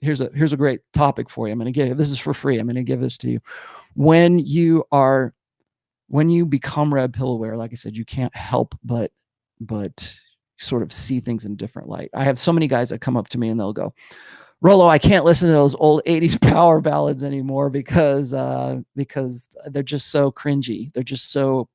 here's a great topic for you. I'm going to give this is for free. I'm going to give this to you. When you become red pill aware, like I said, you can't help but sort of see things in a different light. I have so many guys that come up to me and they'll go, Rollo, I can't listen to those old 80s power ballads anymore because they're just so cringy. They're just so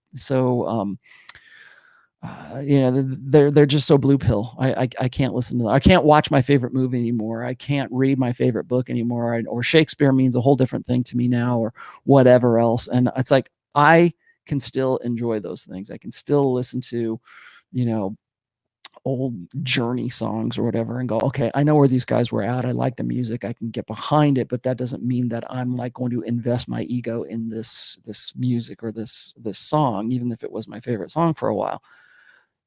they're just so blue pill. I can't listen to them. I can't watch my favorite movie anymore. I can't read my favorite book anymore. Or Shakespeare means a whole different thing to me now, or whatever else. And it's like, I can still enjoy those things. I can still listen to, old Journey songs or whatever and go, okay, I know where these guys were at. I like the music. I can get behind it, but that doesn't mean that I'm like going to invest my ego in this music or this song, even if it was my favorite song for a while.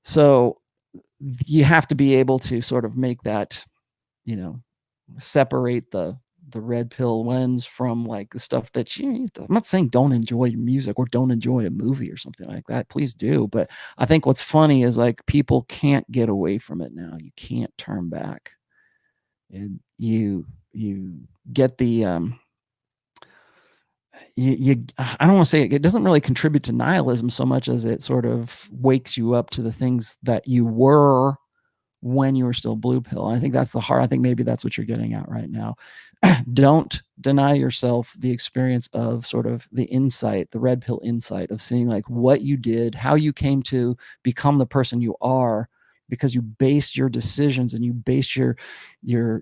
So you have to be able to sort of make that, separate the red pill lens from like the stuff that I'm not saying don't enjoy music or don't enjoy a movie or something like that. Please do. But I think what's funny is like people can't get away from it now. You can't turn back. And you get the I don't want to say it doesn't really contribute to nihilism so much as it sort of wakes you up to the things that you were when you were still blue pill. And I think that's I think maybe that's what you're getting at right now. Don't deny yourself the experience of sort of the insight, the red pill insight of seeing like what you did, how you came to become the person you are, because you based your decisions and you based your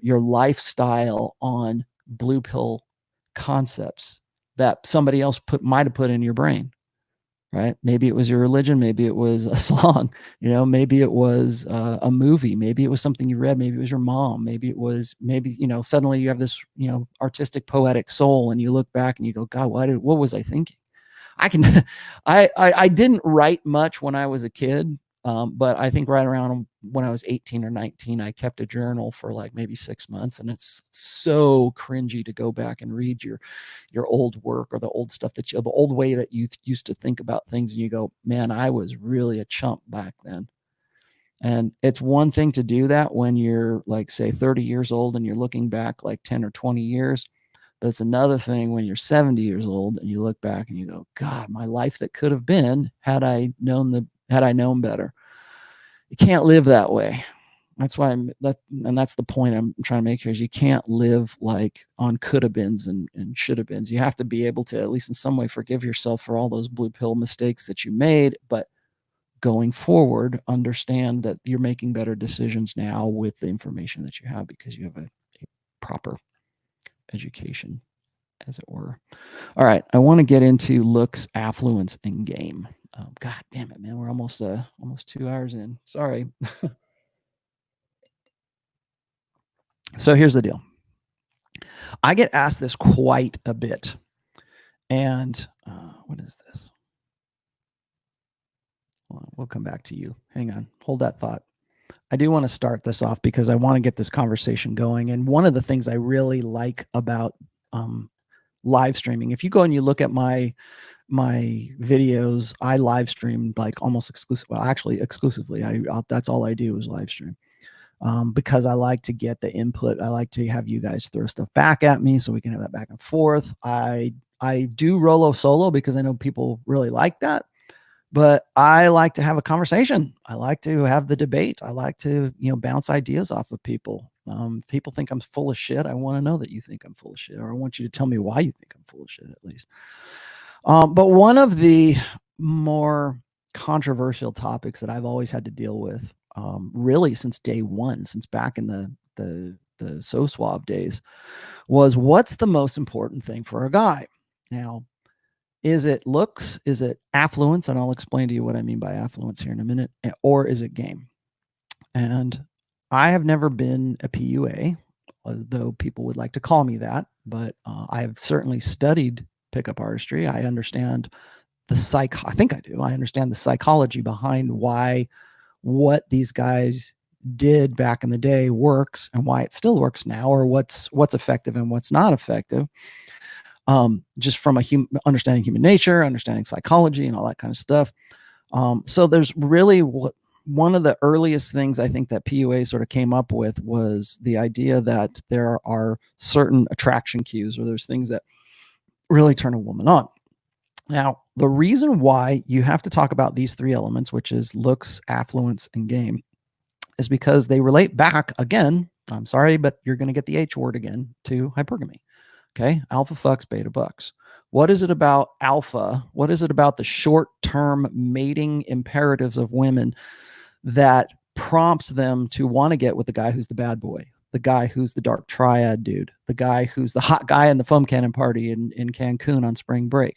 lifestyle on blue pill concepts that somebody else might have put in your brain. Right? Maybe it was your religion. Maybe it was a song, maybe it was a movie. Maybe it was something you read. Maybe it was your mom. Maybe it was, suddenly you have this, artistic, poetic soul, and you look back and you go, God, what was I thinking? I didn't write much when I was a kid. But I think right around when I was 18 or 19, I kept a journal for like maybe 6 months, and it's so cringy to go back and read your old work or the old stuff the old way that you used to think about things, and you go, man, I was really a chump back then. And it's one thing to do that when you're like, say, 30 years old and you're looking back like 10 or 20 years. But it's another thing when you're 70 years old and you look back and you go, God, my life that could have been had I known better. You can't live that way. That's why that's the point I'm trying to make here, is you can't live like on could have beens and should have beens. You have to be able to, at least in some way, forgive yourself for all those blue pill mistakes that you made, but going forward, understand that you're making better decisions now with the information that you have, because you have a proper education, as it were. All right, I want to get into looks, affluence, and game. God damn it, man, we're almost 2 hours in. Sorry. So here's the deal. I get asked this quite a bit, and what is this? We'll come back to you. Hang on, hold that thought. I do want to start this off because I want to get this conversation going. And one of the things I really like about live streaming, if you go and you look at my videos, I live stream like almost exclusively. Well, actually exclusively. That's all I do is live stream, because I like to get the input. I like to have you guys throw stuff back at me so we can have that back and forth. I do Rollo solo because I know people really like that. But I like to have a conversation. I like to have the debate. I like to, bounce ideas off of people. People think I'm full of shit. I want to know that you think I'm full of shit, or I want you to tell me why you think I'm full of shit, at least. But one of the more controversial topics that I've always had to deal with, really since day one, since back in the So Suave days, was what's the most important thing for a guy? Now, is it looks? Is it affluence? And I'll explain to you what I mean by affluence here in a minute. Or is it game? And I have never been a PUA, though people would like to call me that. But I have certainly studied pickup artistry. I understand I think I do. I understand the psychology behind why what these guys did back in the day works and why it still works now, or what's effective and what's not effective. Just from understanding human nature, understanding psychology, and all that kind of stuff. So there's really one of the earliest things I think that PUA sort of came up with was the idea that there are certain attraction cues, or there's things that really turn a woman on. Now, the reason why you have to talk about these three elements, which is looks, affluence, and game, is because they relate back again. I'm sorry, but you're going to get the H word again, to hypergamy. Okay, alpha fucks, beta bucks. What is it about alpha? What is it about the short-term mating imperatives of women that prompts them to want to get with the guy who's the bad boy, the guy who's the dark triad dude, the guy who's the hot guy in the foam cannon party in Cancun on spring break?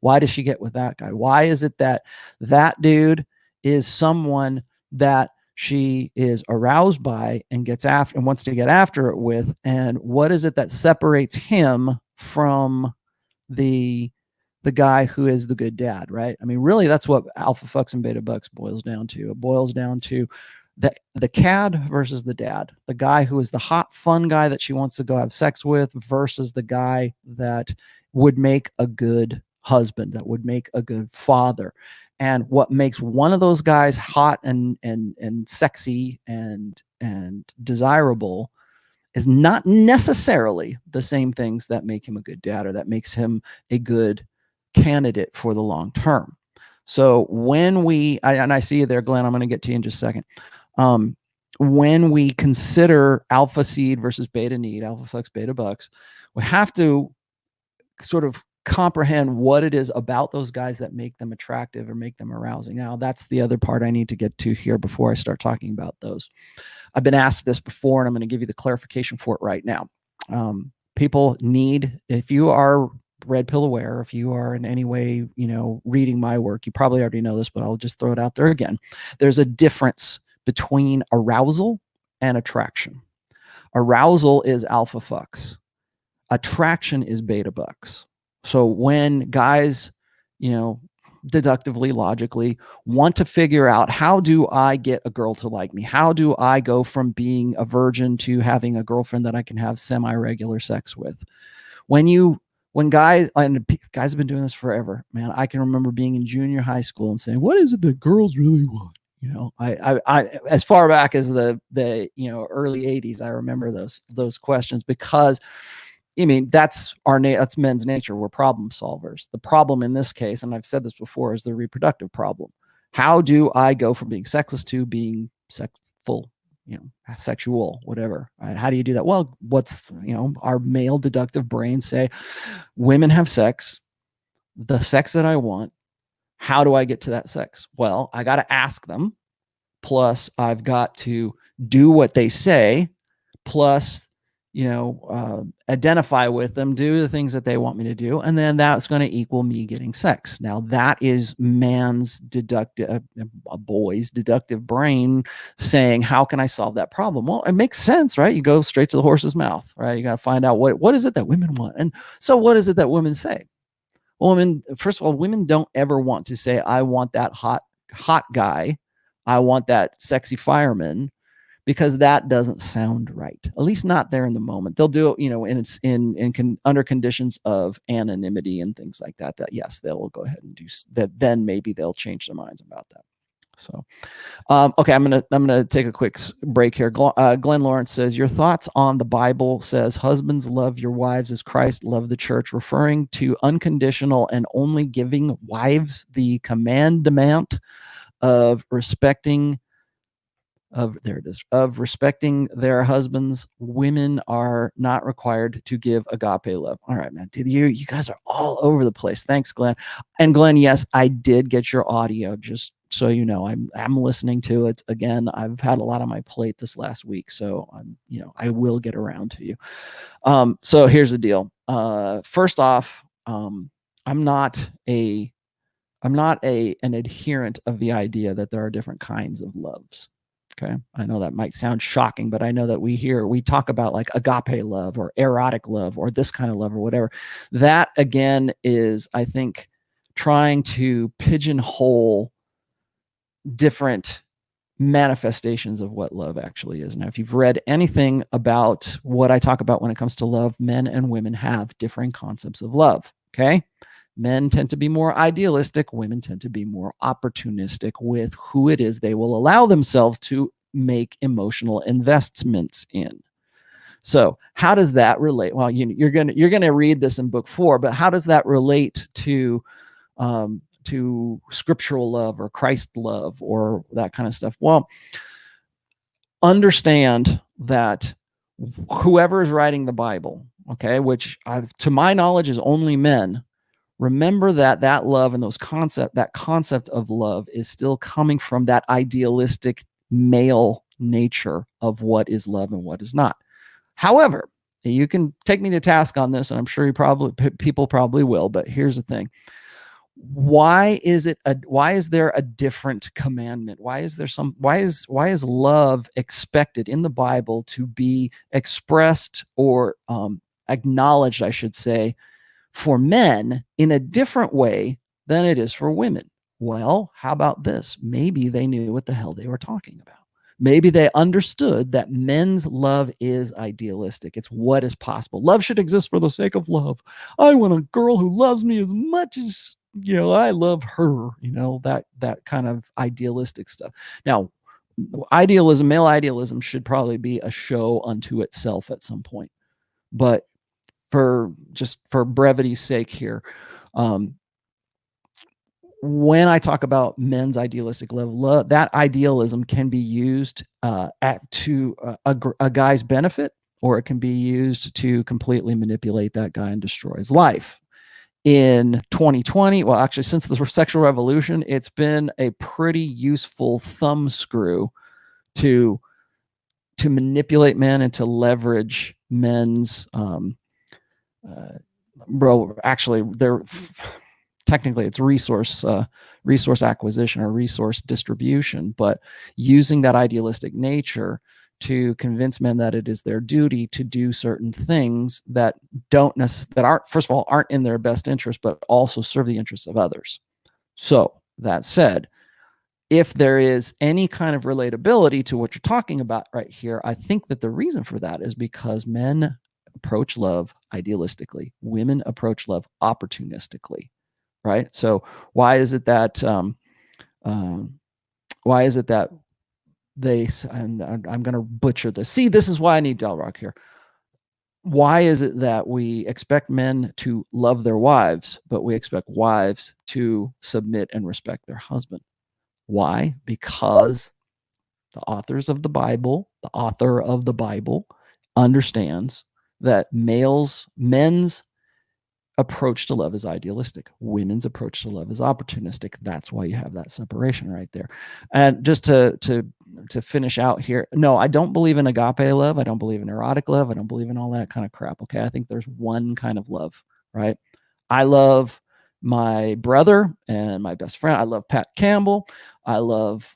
Why does she get with that guy? Why is it that that dude is someone that she is aroused by and gets after and wants to get after it with? And what is it that separates him from the guy who is the good dad, right? I mean, really, that's what alpha fucks and beta bucks boils down to. It boils down to the cad versus the dad, the guy who is the hot, fun guy that she wants to go have sex with versus the guy that would make a good husband, that would make a good father. And what makes one of those guys hot and sexy and desirable is not necessarily the same things that make him a good dad, or that makes him a good candidate for the long term. So when and I see you there, Glenn, I'm going to get to you in just a second. When we consider alpha seed versus beta need, alpha fucks, beta bucks, we have to sort of comprehend what it is about those guys that make them attractive or make them arousing. Now, that's the other part I need to get to here before I start talking about those. I've been asked this before, and I'm going to give you the clarification for it right now. People need, if you are red pill aware, if you are in any way, reading my work, you probably already know this, but I'll just throw it out there again. There's a difference between arousal and attraction. Arousal is alpha fucks. Attraction is beta bucks. So when guys, deductively, logically want to figure out, how do I get a girl to like me? How do I go from being a virgin to having a girlfriend that I can have semi-regular sex with? When guys have been doing this forever, man. I can remember being in junior high school and saying, what is it that girls really want? I as far back as the early 80s, I remember those questions, because that's that's men's nature. We're problem solvers. The problem in this case, and I've said this before, is the reproductive problem. How do I go from being sexless to being sexful, sexual, whatever? Right? How do you do that? Well, our male deductive brains say, women have sex, the sex that I want. How do I get to that sex? Well, I got to ask them. Plus, I've got to do what they say. Plus, identify with them, do the things that they want me to do, and then that's going to equal me getting sex. Now, that is man's a boy's deductive brain saying, how can I solve that problem? Well, it makes sense, right? You go straight to the horse's mouth, right? You got to find out what is it that women want. And so what is it that women say? Well, first of all, women don't ever want to say, I want that hot guy. I want that sexy fireman, because that doesn't sound right. At least not there in the moment. They'll do it, and it's under conditions of anonymity and things like that. That yes, they'll go ahead and do that. Then maybe they'll change their minds about that. So, okay, I'm gonna take a quick break here. Glenn Lawrence says, your thoughts on the Bible says, husbands, love your wives as Christ loved the church, referring to unconditional and only giving wives the commandment of respecting their husbands. Women are not required to give agape love. All right, man. Dude, you guys are all over the place. Thanks, Glenn. And Glenn, yes, I did get your audio, just so you know. I'm listening to it again. I've had a lot on my plate this last week, so I will get around to you. So here's the deal. First off, I'm not an adherent of the idea that there are different kinds of loves. Okay. I know that might sound shocking, but I know that we talk about like agape love or erotic love or this kind of love or whatever. That again is, I think, trying to pigeonhole different manifestations of what love actually is. Now, if you've read anything about what I talk about when it comes to love, men and women have differing concepts of love. Okay. Men tend to be more idealistic. Women tend to be more opportunistic with who it is they will allow themselves to make emotional investments in. So how does that relate? Well, you're gonna read this in book 4, but how does that relate to scriptural love or Christ love or that kind of stuff? Well, understand that whoever is writing the Bible, okay, which to my knowledge is only men, remember that love and that concept of love is still coming from that idealistic male nature of what is love and what is not. However, you can take me to task on this, and I'm sure people probably will, but here's the thing. Why is there a different commandment? Why is love expected in the Bible to be expressed or acknowledged, I should say, for men in a different way than it is for women? Well, how about this? Maybe they knew what the hell they were talking about. Maybe they understood that men's love is idealistic. It's what is possible. Love should exist for the sake of love. I want a girl who loves me as much as, I love her, that kind of idealistic stuff. Now, male idealism should probably be a show unto itself at some point. But for brevity's sake here, when I talk about men's idealistic love, that idealism can be used to a guy's benefit, or it can be used to completely manipulate that guy and destroy his life. In 2020, well, actually, since the sexual revolution, it's been a pretty useful thumbscrew to manipulate men and to leverage men's actually, they're technically it's resource acquisition or resource distribution, but using that idealistic nature to convince men that it is their duty to do certain things that aren't, first of all, aren't in their best interest, but also serve the interests of others. So that said, if there is any kind of relatability to what you're talking about right here, I think that the reason for that is because men approach love idealistically, women approach love opportunistically, right? So why is it that um, why is it that they, and I'm going to butcher this. See, this is why I need Dal'rok here. Why is it that we expect men to love their wives, but we expect wives to submit and respect their husband? Why? Because the author of the Bible understands that men's approach to love is idealistic. Women's approach to love is opportunistic. That's why you have that separation right there. And just to finish out here, no, I don't believe in agape love. I don't believe in erotic love. I don't believe in all that kind of crap. Okay. I think there's one kind of love, right? I love my brother and my best friend. I love Pat Campbell. I love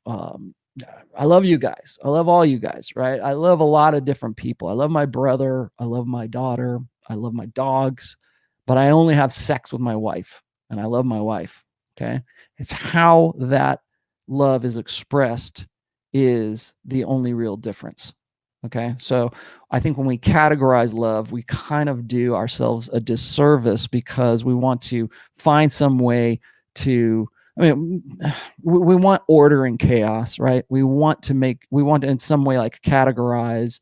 you guys. I love all you guys, right? I love a lot of different people. I love my brother. I love my daughter. I love my dogs, but I only have sex with my wife, and I love my wife. Okay. It's how that love is expressed is the only real difference. Okay. So I think when we categorize love, we kind of do ourselves a disservice because we want to find some way to, I mean, we want order and chaos, right? We want to in some way like categorize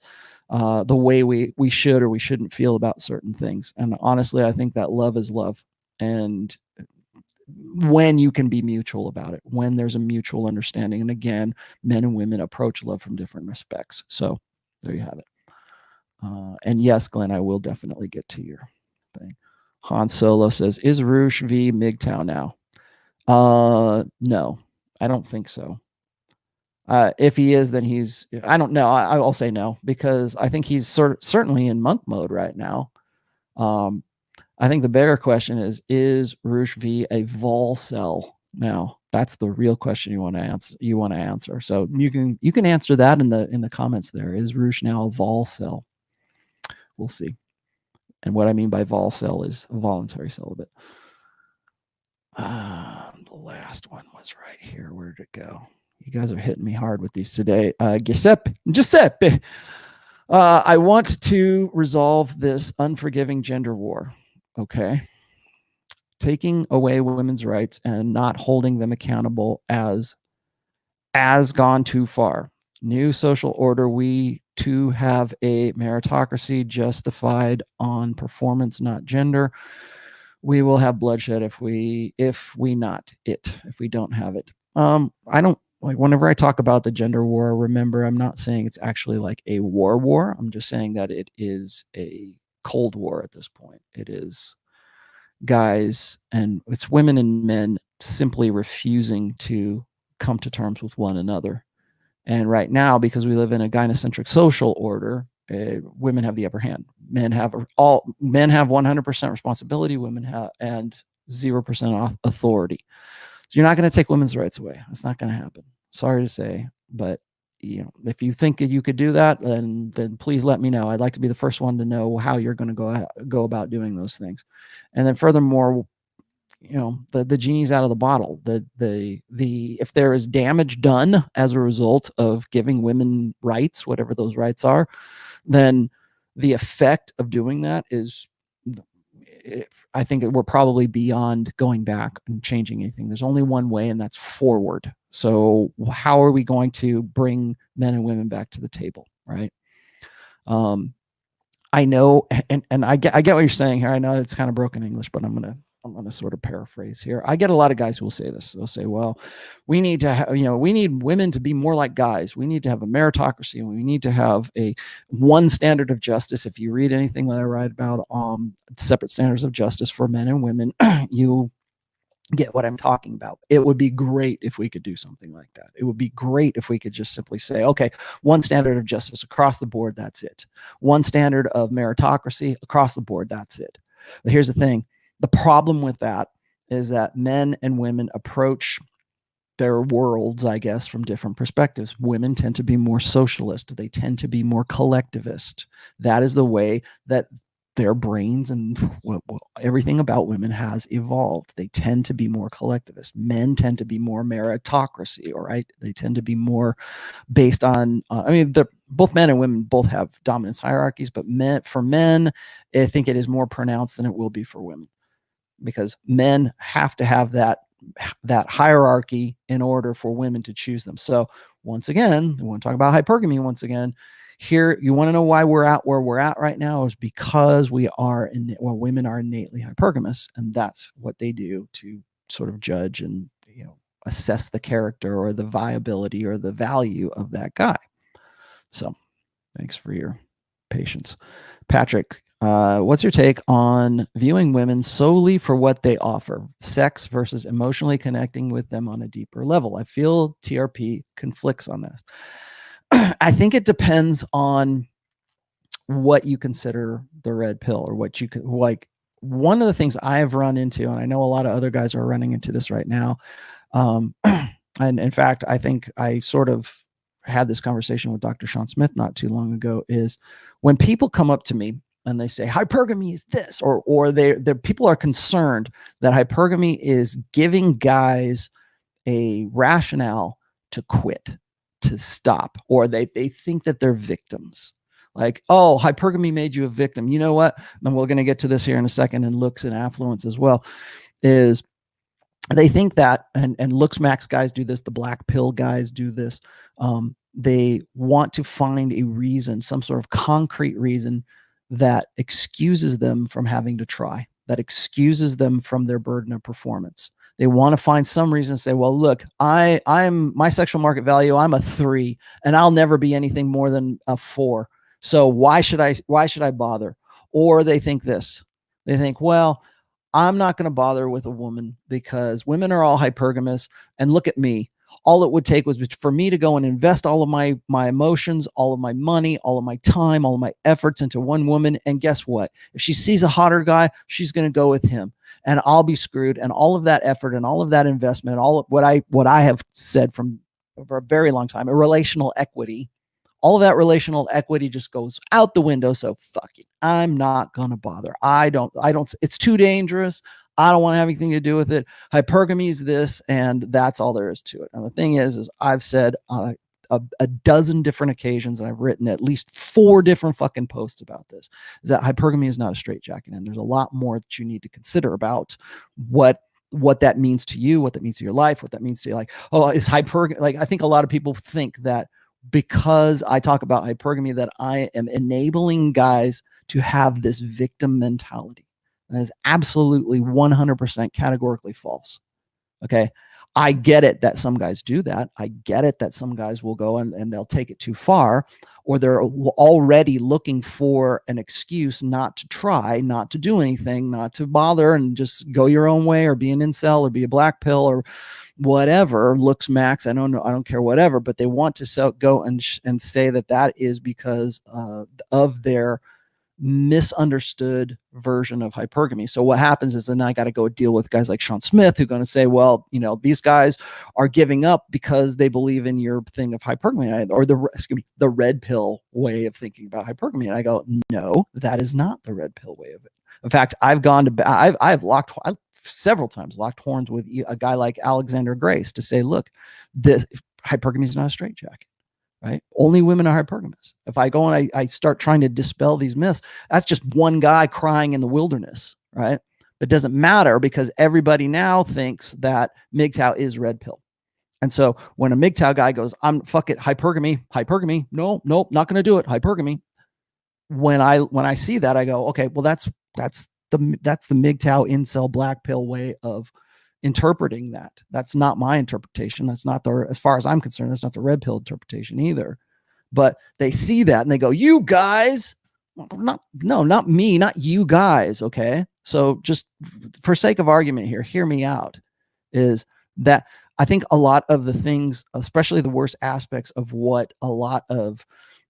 the way we should or we shouldn't feel about certain things. And honestly, I think that love is love. And when you can be mutual about it, when there's a mutual understanding. And again, men and women approach love from different respects. So there you have it. And yes, Glenn, I will definitely get to your thing. Han Solo says, is Roosh v. MGTOW now? No, I don't think so. If he is, then I don't know. I'll say no, because I think he's certainly in monk mode right now. I think the bigger question is Roosh V a vol cell now? That's the real question you want to answer. So you can answer that in the comments there. Is Roosh now a vol cell? We'll see. And what I mean by vol cell is voluntary celibate. The last one was right here. Where did it go? You guys are hitting me hard with these today. Giuseppe. I want to resolve this unforgiving gender war. Okay. Taking away women's rights and not holding them accountable as gone too far. New social order, we too have a meritocracy justified on performance, not gender. We will have bloodshed if we don't have it. I don't like, whenever I talk about the gender war, remember, I'm not saying it's actually like a war. I'm just saying that it is a Cold War at this point. It is guys, and it's women and men simply refusing to come to terms with one another. And right now, because we live in a gynocentric social order, women have the upper hand. Men have 100% responsibility. Women have and 0% authority. So you're not going to take women's rights away. That's not going to happen. Sorry to say, but if you think that you could do that, then please let me know. I'd like to be the first one to know how you're going to go about doing those things. And then furthermore, the genie's out of the bottle. If there is damage done as a result of giving women rights, whatever those rights are, then the effect of doing that is, I think we're probably beyond going back and changing anything. There's only one way, and that's forward. So how are we going to bring men and women back to the table, right? I know, and I get what you're saying here. I know it's kind of broken English, but I'm gonna sort of paraphrase here. I get a lot of guys who will say this. They'll say, "Well, we need to we need women to be more like guys. We need to have a meritocracy, and we need to have a one standard of justice." If you read anything that I write about separate standards of justice for men and women, you get what I'm talking about. It would be great if we could do something like that. It would be great if we could just simply say, okay, one standard of justice across the board, that's it. One standard of meritocracy across the board, that's it. But here's the thing. The problem with that is that men and women approach their worlds, I guess, from different perspectives. Women tend to be more socialist. They tend to be more collectivist. That is the way that their brains and everything about women has evolved. They tend to be more collectivist. Men tend to be more meritocracy, all right? They tend to be more based on, I mean, both men and women both have dominance hierarchies, but for men, I think it is more pronounced than it will be for women, because men have to have that hierarchy in order for women to choose them. So once again, we want to talk about hypergamy once again. Here, you want to know why we're at where we're at right now is because women are innately hypergamous, and that's what they do to sort of judge and, assess the character or the viability or the value of that guy. So thanks for your patience. Patrick, what's your take on viewing women solely for what they offer, sex versus emotionally connecting with them on a deeper level? I feel TRP conflicts on this. I think it depends on what you consider the red pill, or what you could like. One of the things I have run into, and I know a lot of other guys are running into this right now. And in fact, I think I sort of had this conversation with Dr. Sean Smith not too long ago, is when people come up to me and they say hypergamy is this, or the people are concerned that hypergamy is giving guys a rationale to quit, to stop, or they think that they're victims. Like, oh, hypergamy made you a victim. You know what? And we're going to get to this here in a second, and looks and affluence as well, is they think that, and looks max guys do this, the black pill guys do this. They want to find a reason, some sort of concrete reason that excuses them from having to try, that excuses them from their burden of performance. They want to find some reason to say, well, look, I'm my sexual market value, I'm a 3, and I'll never be anything more than a 4. So why should I bother? Or they think this. They think, well, I'm not going to bother with a woman because women are all hypergamous, and look at me. All it would take was for me to go and invest all of my emotions, all of my money, all of my time, all of my efforts into one woman. And guess what? If she sees a hotter guy, she's going to go with him, and I'll be screwed. And all of that effort and all of that investment, all of what I have said for a very long time, a relational equity, all of that relational equity just goes out the window. So fuck it. I'm not going to bother. I don't, it's too dangerous. I don't want to have anything to do with it. Hypergamy is this, and that's all there is to it. And the thing is I've said on a dozen different occasions, and I've written at least 4 different fucking posts about this, is that hypergamy is not a straitjacket. And there's a lot more that you need to consider about what that means to you, what that means to your life, what that means to you. Like, oh, is hypergamy, like, I think a lot of people think that because I talk about hypergamy that I am enabling guys to have this victim mentality. And that is absolutely 100% categorically false. Okay. I get it that some guys do that. I get it that some guys will go and they'll take it too far, or they're already looking for an excuse not to try, not to do anything, not to bother, and just go your own way, or be an incel, or be a black pill, or whatever, looks max. I don't know. I don't care, whatever, but they want to go and say that is because of their misunderstood version of hypergamy. So what happens is then I got to go deal with guys like Sean Smith, who are going to say, well, these guys are giving up because they believe in your thing of hypergamy, or the red pill way of thinking about hypergamy. And I go, no, that is not the red pill way of it. In fact, I've several times locked horns with a guy like Alexander Grace to say, look, this hypergamy is not a straitjacket. Right? Only women are hypergamous. If I go and I start trying to dispel these myths, that's just one guy crying in the wilderness, right? It doesn't matter, because everybody now thinks that MGTOW is red pill. And so when a MGTOW guy goes, fuck it, hypergamy, nope, not going to do it, hypergamy. When I see that, I go, okay, well, that's the MGTOW incel black pill way of interpreting that. That's not my interpretation. That's not as far as I'm concerned, that's not the red pill interpretation either. But they see that and they go, you guys, not me, not you guys. Okay. So just for sake of argument here, hear me out, is that I think a lot of the things, especially the worst aspects of what a lot of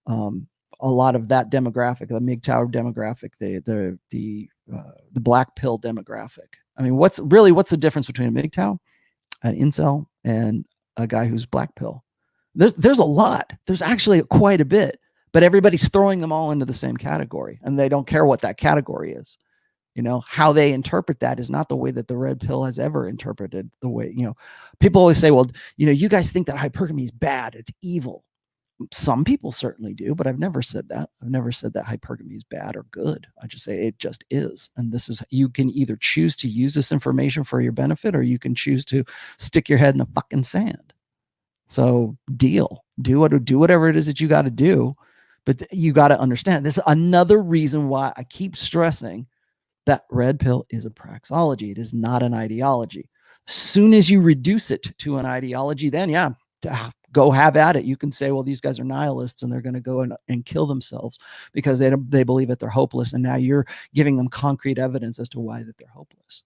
that demographic, the MGTOW demographic, the black pill demographic. I mean, what's the difference between a MGTOW, an incel, and a guy who's black pill? There's a lot. There's actually quite a bit. but everybody's throwing them all into the same category, and they don't care what that category is. How they interpret that is not the way that the red pill has ever interpreted the way, people always say, well, you guys think that hypergamy is bad, it's evil. Some people certainly do, but I've never said that. I've never said that hypergamy is bad or good. I just say it just is. And you can either choose to use this information for your benefit, or you can choose to stick your head in the fucking sand. So do whatever it is that you got to do, but you got to understand, this is another reason why I keep stressing that red pill is a praxeology. It is not an ideology. As soon as you reduce it to an ideology, then go have at it. You can say, well, these guys are nihilists and they're going to go and kill themselves because they believe that they're hopeless. And now you're giving them concrete evidence as to why that they're hopeless.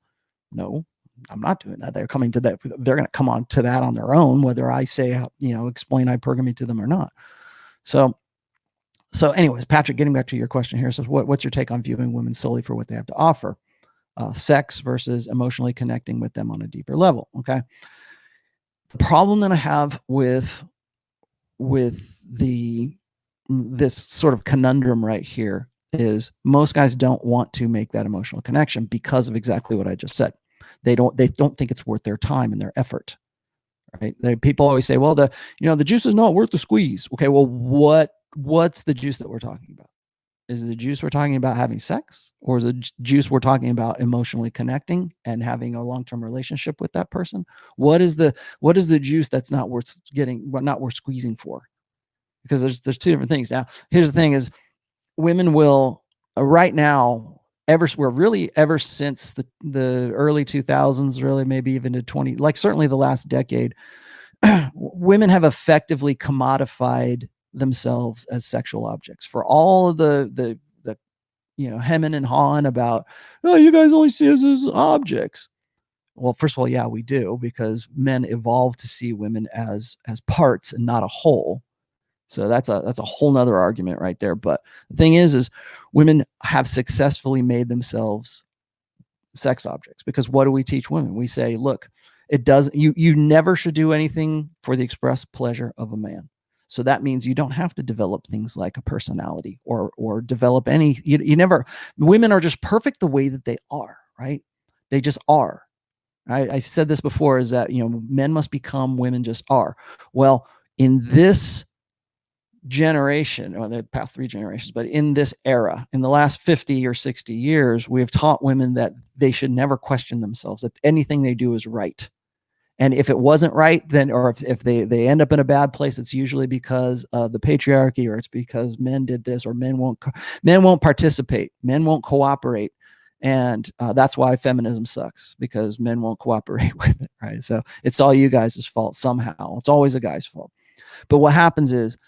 No, I'm not doing that. They're coming to that. They're going to come on to that on their own, whether I say, explain hypergamy to them or not. So anyways, Patrick, getting back to your question here, says, what's your take on viewing women solely for what they have to offer? Sex versus emotionally connecting with them on a deeper level. Okay. The problem that I have with this sort of conundrum right here is most guys don't want to make that emotional connection because of exactly what I just said. They don't think it's worth their time and their effort. Right? People always say, well, the juice is not worth the squeeze. Okay, well, what's the juice that we're talking about? Is the juice we're talking about having sex, or is the juice we're talking about emotionally connecting and having a long-term relationship with that person? What is the juice that's not worth squeezing for? Because there's two different things. Now, here's the thing: is women will right now ever since the early 2000s, really maybe even to certainly the last decade, women have effectively commodified themselves as sexual objects for all of the hemming and hawing about, oh, you guys only see us as objects. Well, first of all, yeah, we do, because men evolved to see women as parts and not a whole. So that's a whole nother argument right there. But the thing is women have successfully made themselves sex objects, because what do we teach women? We say, look, you never should do anything for the express pleasure of a man. So that means you don't have to develop things like a personality or develop any, women are just perfect the way that they are, right? They just are. I've said this before, is that, men must become, women just are. Well, in this generation, or the past 3 generations, but in this era, in the last 50 or 60 years, we have taught women that they should never question themselves, that anything they do is right. And if it wasn't right, then, or if they end up in a bad place, it's usually because of the patriarchy, or it's because men did this, or men won't participate, men won't cooperate. And that's why feminism sucks, because men won't cooperate with it, right? So it's all you guys' fault somehow. It's always a guy's fault. But what happens is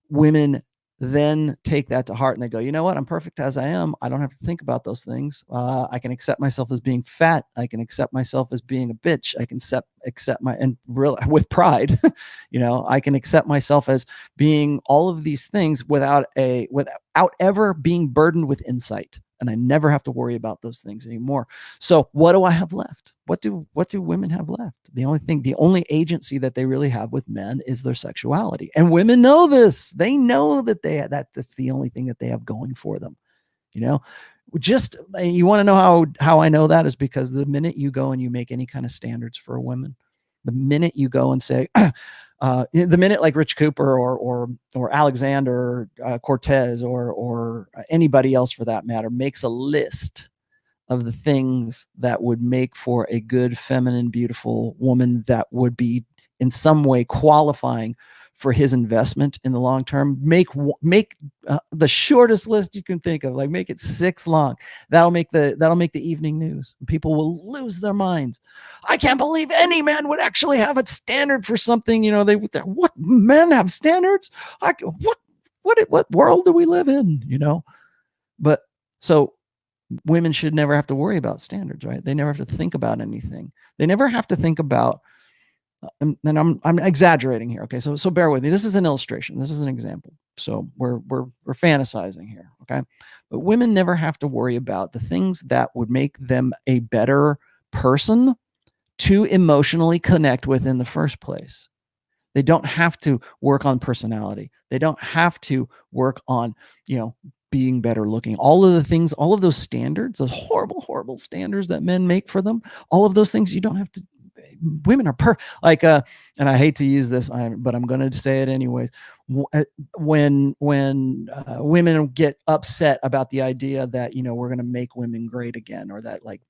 women then take that to heart and they go, you know what? I'm perfect as I am. I don't have to think about those things. I can accept myself as being fat. I can accept myself as being a bitch. I can accept and really with pride, I can accept myself as being all of these things without ever being burdened with insight. And I never have to worry about those things anymore. So what do I have left? What do women have left? The only agency that they really have with men is their sexuality. And women know this. They know that that's the only thing that they have going for them. You want to know how I know that is because the minute you go and you make any kind of standards for a woman, the minute you go and say, the minute like Rich Cooper or Alexander Cortez or anybody else for that matter makes a list of the things that would make for a good, feminine, beautiful woman that would be in some way qualifying for his investment in the long term, make the shortest list you can think of, like make it 6 long. That'll make the evening news. People will lose their minds. I can't believe any man would actually have a standard for something. What men have standards? What world do we live in? But so women should never have to worry about standards, right? They never have to think about anything. They never have to think about. And I'm exaggerating here. Okay. So bear with me. This is an illustration. This is an example. So we're fantasizing here. Okay. But women never have to worry about the things that would make them a better person to emotionally connect with in the first place. They don't have to work on personality. They don't have to work on, being better looking. All of the things, all of those standards, those horrible, horrible standards that men make for them, all of those things you don't have to. Women are and I hate to use this, but I'm going to say it anyways. When women get upset about the idea that we're going to make women great again, or that like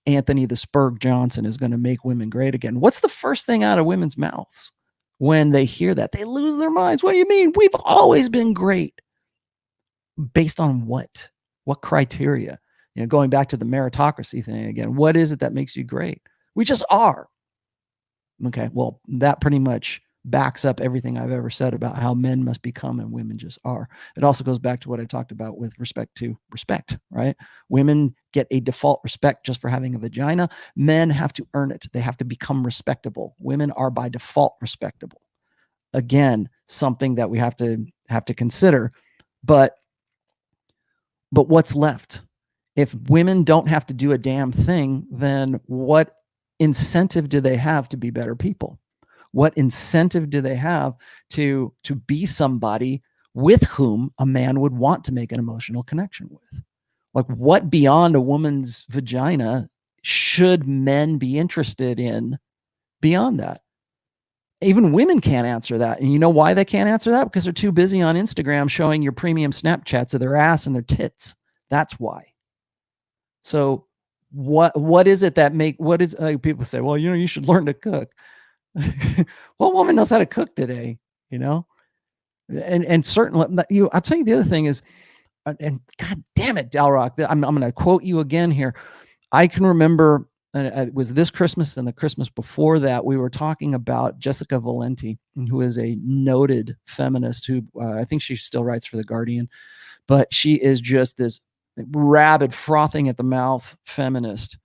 Anthony the Spurg Johnson is going to make women great again, what's the first thing out of women's mouths when they hear that? They lose their minds. What do you mean? We've always been great. Based on what criteria? Going back to the meritocracy thing again, what is it that makes you great? We just are. Okay, well, that pretty much backs up everything I've ever said about how men must become and women just are. It also goes back to what I talked about with respect to respect, right? Women get a default respect just for having a vagina. Men have to earn it. They have to become respectable. Women are by default respectable. Again, something that we have to consider. But what's left? If women don't have to do a damn thing, then what incentive do they have to be better people? What incentive do they have to be somebody with whom a man would want to make an emotional connection with? Like, what beyond a woman's vagina should men be interested in beyond that? Even women can't answer that. And you know why they can't answer that? Because they're too busy on Instagram showing your premium Snapchats of their ass and their tits. That's why. So what is it that people say, well, you should learn to cook. What woman knows how to cook today? And certainly, I'll tell you the other thing is, and God damn it, Dal'rok, I'm going to quote you again here. I can remember, it was this Christmas and the Christmas before that, we were talking about Jessica Valenti, who is a noted feminist who I think she still writes for The Guardian, but she is just this rabid, frothing at the mouth feminist.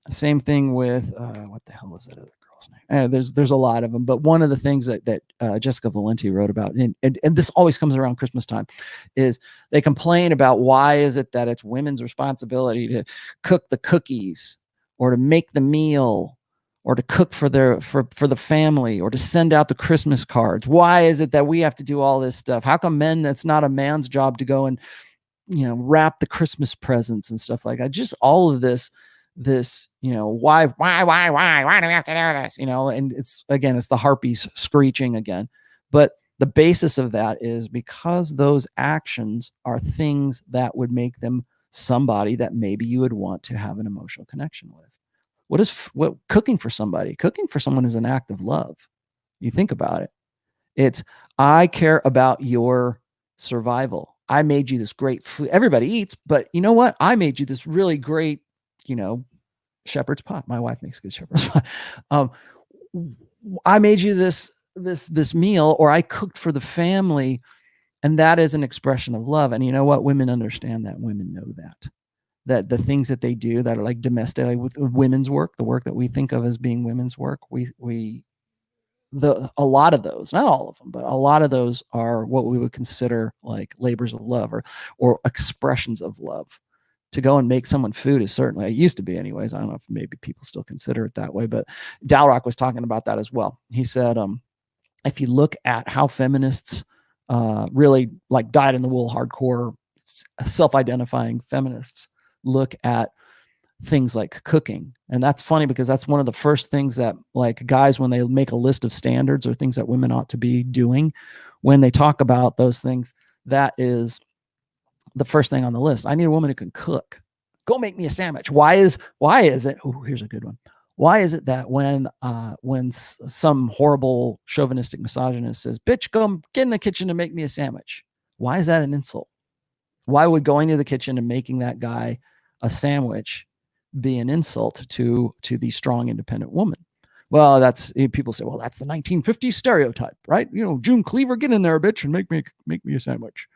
Same thing with what the hell was that other girl's name? There's a lot of them, but one of the things that Jessica Valenti wrote about, and this always comes around Christmas time, is they complain about why is it that it's women's responsibility to cook the cookies or to make the meal or to cook for the family or to send out the Christmas cards. Why is it that we have to do all this stuff? How come that's not a man's job to go and wrap the Christmas presents and stuff like that? Just all of this, why do we have to do this? And it's the harpies screeching again. But the basis of that is because those actions are things that would make them somebody that maybe you would want to have an emotional connection with. What cooking for somebody? Cooking for someone is an act of love. You think about it. It's, I care about your survival. I made you this great food. Everybody eats, but you know what? I made you this really great, shepherd's pie. My wife makes good shepherd's pie. I made you this meal, or I cooked for the family, and that is an expression of love. And you know what? Women understand that. Women know that the things that they do that are like domestic, like with women's work, the work that we think of as being women's work, a lot of those, not all of them, but a lot of those are what we would consider like labors of love or expressions of love. To go and make someone food is certainly, it used to be anyways. I don't know if maybe people still consider it that way, but Dal'rok was talking about that as well. He said, if you look at how feminists really like dyed in the wool, hardcore, self-identifying feminists look at things like cooking. And that's funny because that's one of the first things that like guys, when they make a list of standards or things that women ought to be doing, when they talk about those things, that is the first thing on the list. I need a woman who can cook. Go make me a sandwich. Why is it? Oh, here's a good one. Why is it that when some horrible chauvinistic misogynist says, bitch, go get in the kitchen and make me a sandwich? Why is that an insult? Why would going to the kitchen and making that guy a sandwich be an insult to the strong, independent woman? Well, people say, well, that's the 1950s stereotype, right? June Cleaver, get in there, bitch, and make me a sandwich.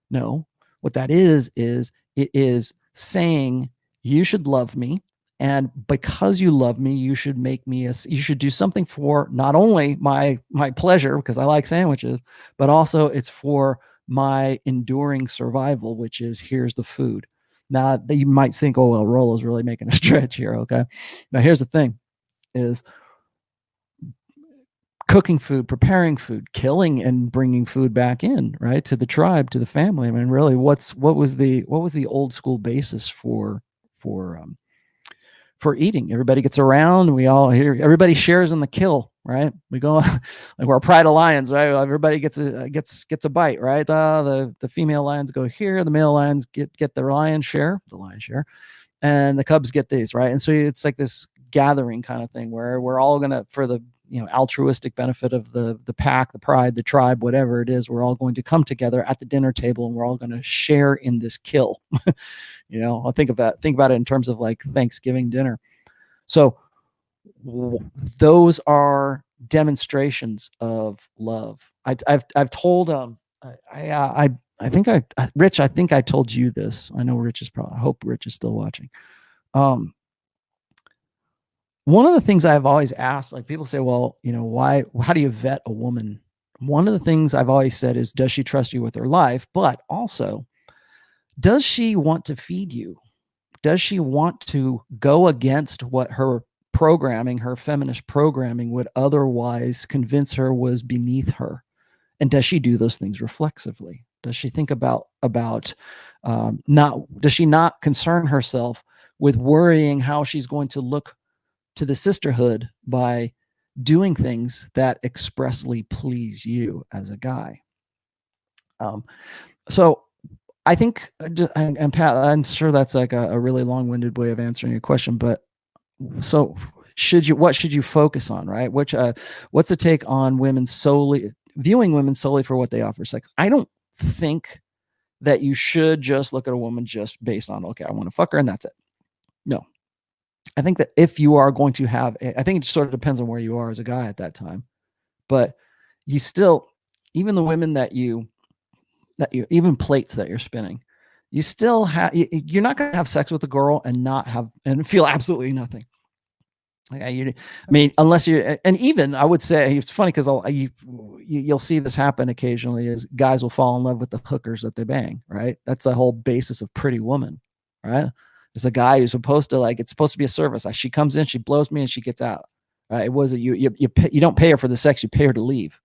No, what that is it is saying you should love me, and because you love me, you should you should do something for not only my pleasure, because I like sandwiches, but also it's for my enduring survival, which is here's the food. Now you might think, oh, well, Rollo's really making a stretch here. Okay. Now here's the thing is cooking food, preparing food, killing and bringing food back in, right, to the tribe, to the family. I mean, really, what was the old school basis for for eating? Everybody gets around. We all here. Everybody shares in the kill, right? We go like we're a pride of lions, right? Everybody gets a bite, right? The female lions go here. The male lions get the lion's share, and the cubs get these, right? And so it's like this gathering kind of thing where we're all gonna, for the altruistic benefit of the pack, the pride, the tribe, whatever it is, we're all going to come together at the dinner table and we're all going to share in this kill. I'll think about it in terms of like Thanksgiving dinner. So those are demonstrations of love. I've told I think Rich, I think I told you this. I know Rich is I hope Rich is still watching. One of the things I've always asked, like people say, well, how do you vet a woman? One of the things I've always said is, does she trust you with her life? But also, does she want to feed you? Does she want to go against what her programming, her feminist programming, would otherwise convince her was beneath her? And does she do those things reflexively? Does she think about does she not concern herself with worrying how she's going to look to the sisterhood by doing things that expressly please you as a guy? So I think, and Pat, I'm sure that's like a really long-winded way of answering your question, but so what should you focus on, right? What's the take on viewing women solely for what they offer sex? I don't think that you should just look at a woman just based on, okay, I want to fuck her and that's it. No. I think that if you are going to have, I think it sort of depends on where you are as a guy at that time, but you still, even the women that you even plates that you're spinning, you still have, you're not going to have sex with a girl and feel absolutely nothing. I mean, unless you're, and even I would say it's funny because you'll see this happen occasionally, is guys will fall in love with the hookers that they bang, right? That's the whole basis of Pretty Woman, right? It's a guy who's supposed to, like, it's supposed to be a service. Like, she comes in, she blows me, and she gets out, right? It wasn't you don't pay her for the sex, you pay her to leave.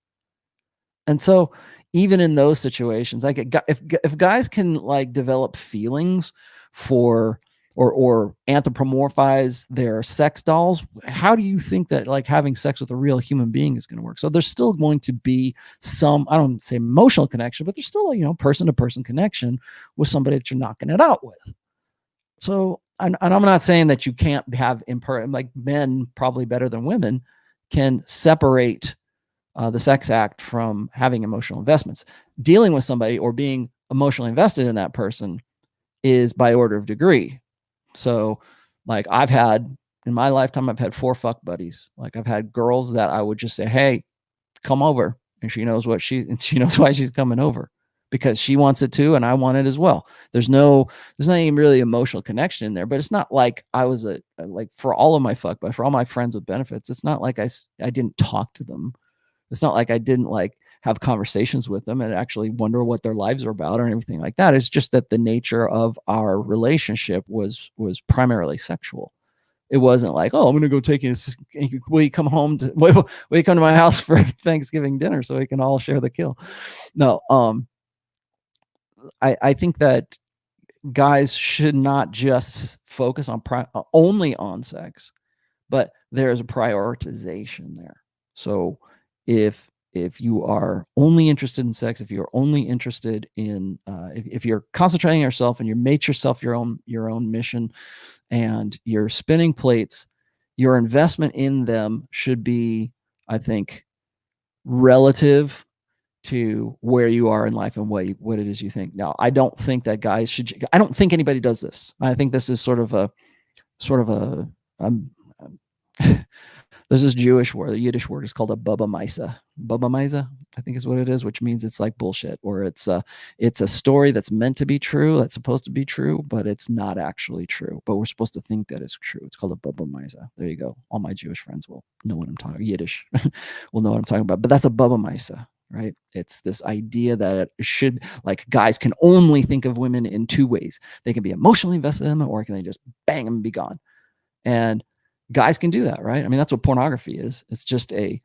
And so even in those situations, like if guys can like develop feelings for or anthropomorphize their sex dolls, how do you think that like having sex with a real human being is going to work? So there's still going to be some, I don't say emotional connection, but there's still a person to person connection with somebody that you're knocking it out with. So, and I'm not saying that you can't have like men, probably better than women, can separate the sex act from having emotional investments. Dealing with somebody or being emotionally invested in that person is by order of degree. So like in my lifetime, I've had 4 fuck buddies. Like I've had girls that I would just say, hey, come over. And she knows she knows why she's coming over, because she wants it too. And I want it as well. There's not even really emotional connection in there, but it's not like I was like for all of my fuck, but for all my friends with benefits, it's not like I didn't talk to them. It's not like I didn't like have conversations with them and actually wonder what their lives are about or anything like that. It's just that the nature of our relationship was primarily sexual. It wasn't like, oh, I'm going to go take you. Will you come home? Will you come to my house for Thanksgiving dinner so we can all share the kill? No. I think that guys should not just focus on only on sex, but there's a prioritization there. So if you are only interested in sex, if you're only interested in, if you're concentrating on yourself and you make yourself your own mission and you're spinning plates, your investment in them should be, I think, relative to where you are in life and what it is you think. Now, I don't think that guys should, I don't think anybody does this. I think this is sort of a there's this Jewish word, the Yiddish word is called a Baba Misa. Baba Misa, I think is what it is, which means it's like bullshit, or it's a story that's meant to be true, that's supposed to be true, but it's not actually true. But we're supposed to think that it's true. It's called a Baba Misa. There you go. All my Jewish friends will know what I'm talking about. Yiddish will know what I'm talking about. But that's a Baba Misa, right? It's this idea that it should, like, guys can only think of women in 2 ways. They can be emotionally invested in them, or can they just bang them and be gone? And guys can do that, right? I mean, that's what pornography is. It's just a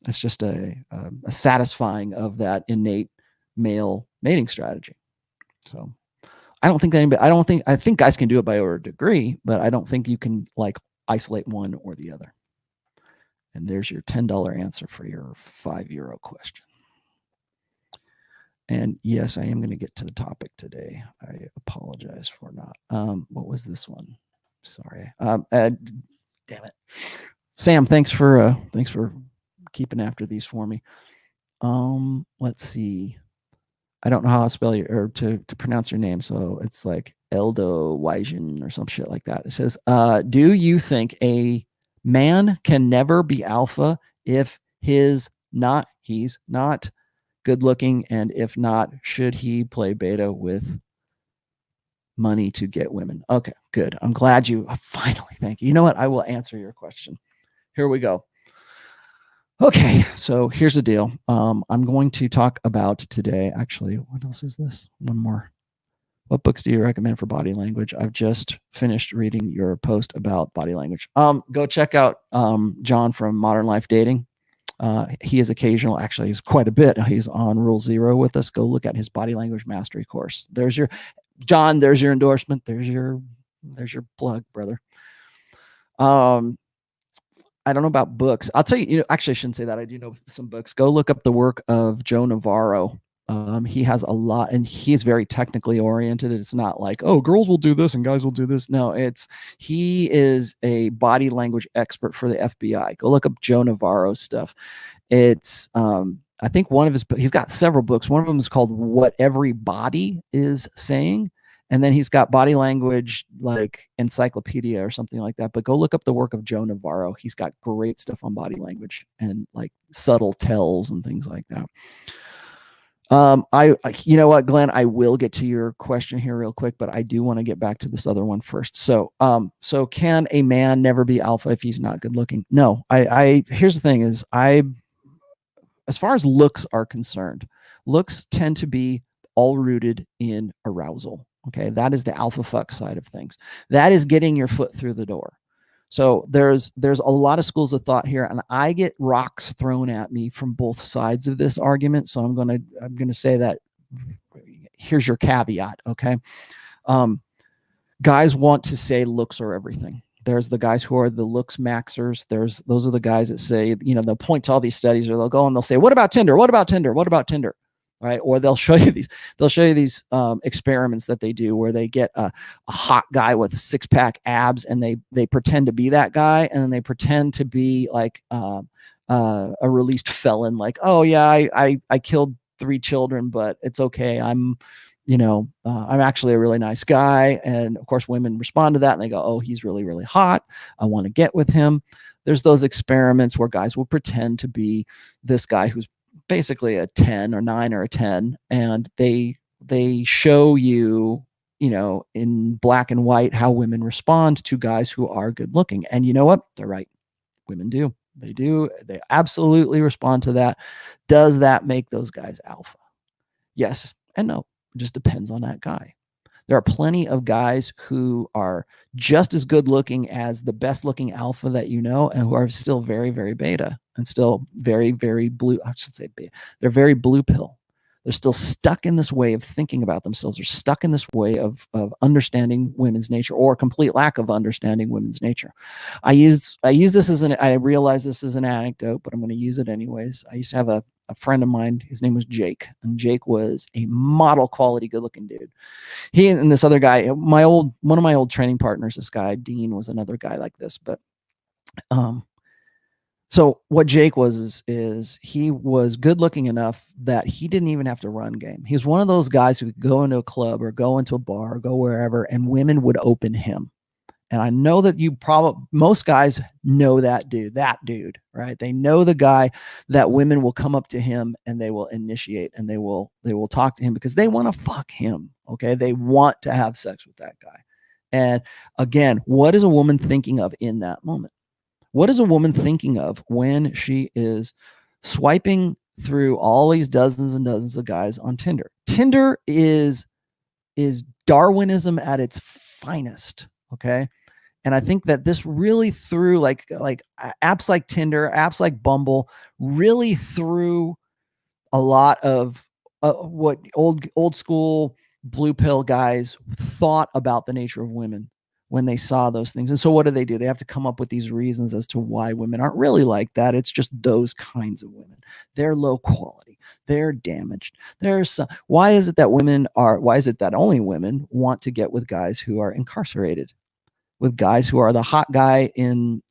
It's just a satisfying of that innate male mating strategy. So I don't think that anybody, I think guys can do it by a degree, but I don't think you can like isolate one or the other. And there's your $10 answer for your €5 question. And yes, I am going to get to the topic today. I apologize for not. What was this one? Sorry. Damn it, Sam. Thanks for keeping after these for me. Let's see. I don't know how to spell your or to pronounce your name, so it's like Eldo Wygen or some shit like that. It says, "Do you think a man can never be alpha if he's not good looking, and if not, should he play beta with money to get women?" Okay, good. I'm glad you finally. Thank you. You know what? I will answer your question. Here we go. Okay, so here's the deal. I'm going to talk about today. Actually, what else is this? One more. What books do you recommend for body language? I've just finished reading your post about body language. Go check out John from Modern Life Dating. He is occasional, actually he's quite a bit. He's on Rule Zero with us. Go look at his body language mastery course. There's your John, there's your endorsement. There's your plug, brother. I don't know about books. I'll tell you, actually I shouldn't say that. I do know some books. Go look up the work of Joe Navarro. He has a lot, and he's very technically oriented. It's not like, oh, girls will do this and guys will do this. No, he is a body language expert for the FBI. Go look up Joe Navarro's stuff. It's, I think he's got several books. One of them is called What Every Body Is Saying. And then he's got body language like encyclopedia or something like that. But go look up the work of Joe Navarro. He's got great stuff on body language and like subtle tells and things like that. You know what, Glenn, I will get to your question here real quick, but I do want to get back to this other one first. So, so can a man never be alpha if he's not good looking? No, here's the thing is as far as looks are concerned, looks tend to be all rooted in arousal. Okay, that is the alpha fuck side of things. That is getting your foot through the door. So there's a lot of schools of thought here, and I get rocks thrown at me from both sides of this argument. So I'm gonna say that here's your caveat. Okay, guys want to say looks are everything. There's the guys who are the looks maxers. Those are the guys that say, they'll point to all these studies, or they'll go and they'll say, what about Tinder? What about Tinder? What about Tinder? Right? Or they'll show you these experiments that they do where they get a hot guy with a 6-pack abs, and they pretend to be that guy, and then they pretend to be like a released felon, like, oh yeah, I killed 3 children, but it's okay. I'm actually a really nice guy. And of course women respond to that and they go, oh, he's really, really hot. I want to get with him. There's those experiments where guys will pretend to be this guy who's basically a 10 or 9 or a 10, and they show you, in black and white how women respond to guys who are good looking. And you know what? They're right. Women do. They absolutely respond to that. Does that make those guys alpha? Yes and no. It just depends on that guy. There are plenty of guys who are just as good looking as the best looking alpha that you know, and who are still very, very beta and still very, very blue. I should say beta. They're very blue pill. They're still stuck in this way of thinking about themselves. They're stuck in this way of understanding women's nature, or complete lack of understanding women's nature. I use this I realize this is an anecdote, but I'm going to use it anyways. I used to have a friend of mine. His name was Jake, and Jake was a model quality, good looking dude. He and this other guy, one of my old training partners, this guy, Dean, was another guy like this. But, so what Jake was is he was good looking enough that he didn't even have to run game. He was one of those guys who could go into a club or go into a bar or go wherever, and women would open him. And I know that most guys know that dude, right? They know the guy that women will come up to him and they will initiate, and they will talk to him because they want to fuck him. Okay. They want to have sex with that guy. And again, what is a woman thinking of in that moment? What is a woman thinking of when she is swiping through all these dozens and dozens of guys on Tinder? Tinder is Darwinism at its finest. Okay. And I think that this really threw like apps like Tinder, apps like Bumble really threw a lot of what old school blue pill guys thought about the nature of women when they saw those things. And so what do? They have to come up with these reasons as to why women aren't really like that. It's just those kinds of women. They're low quality. They're damaged. Why is it that only women want to get with guys who are incarcerated? With guys who are the hot guy in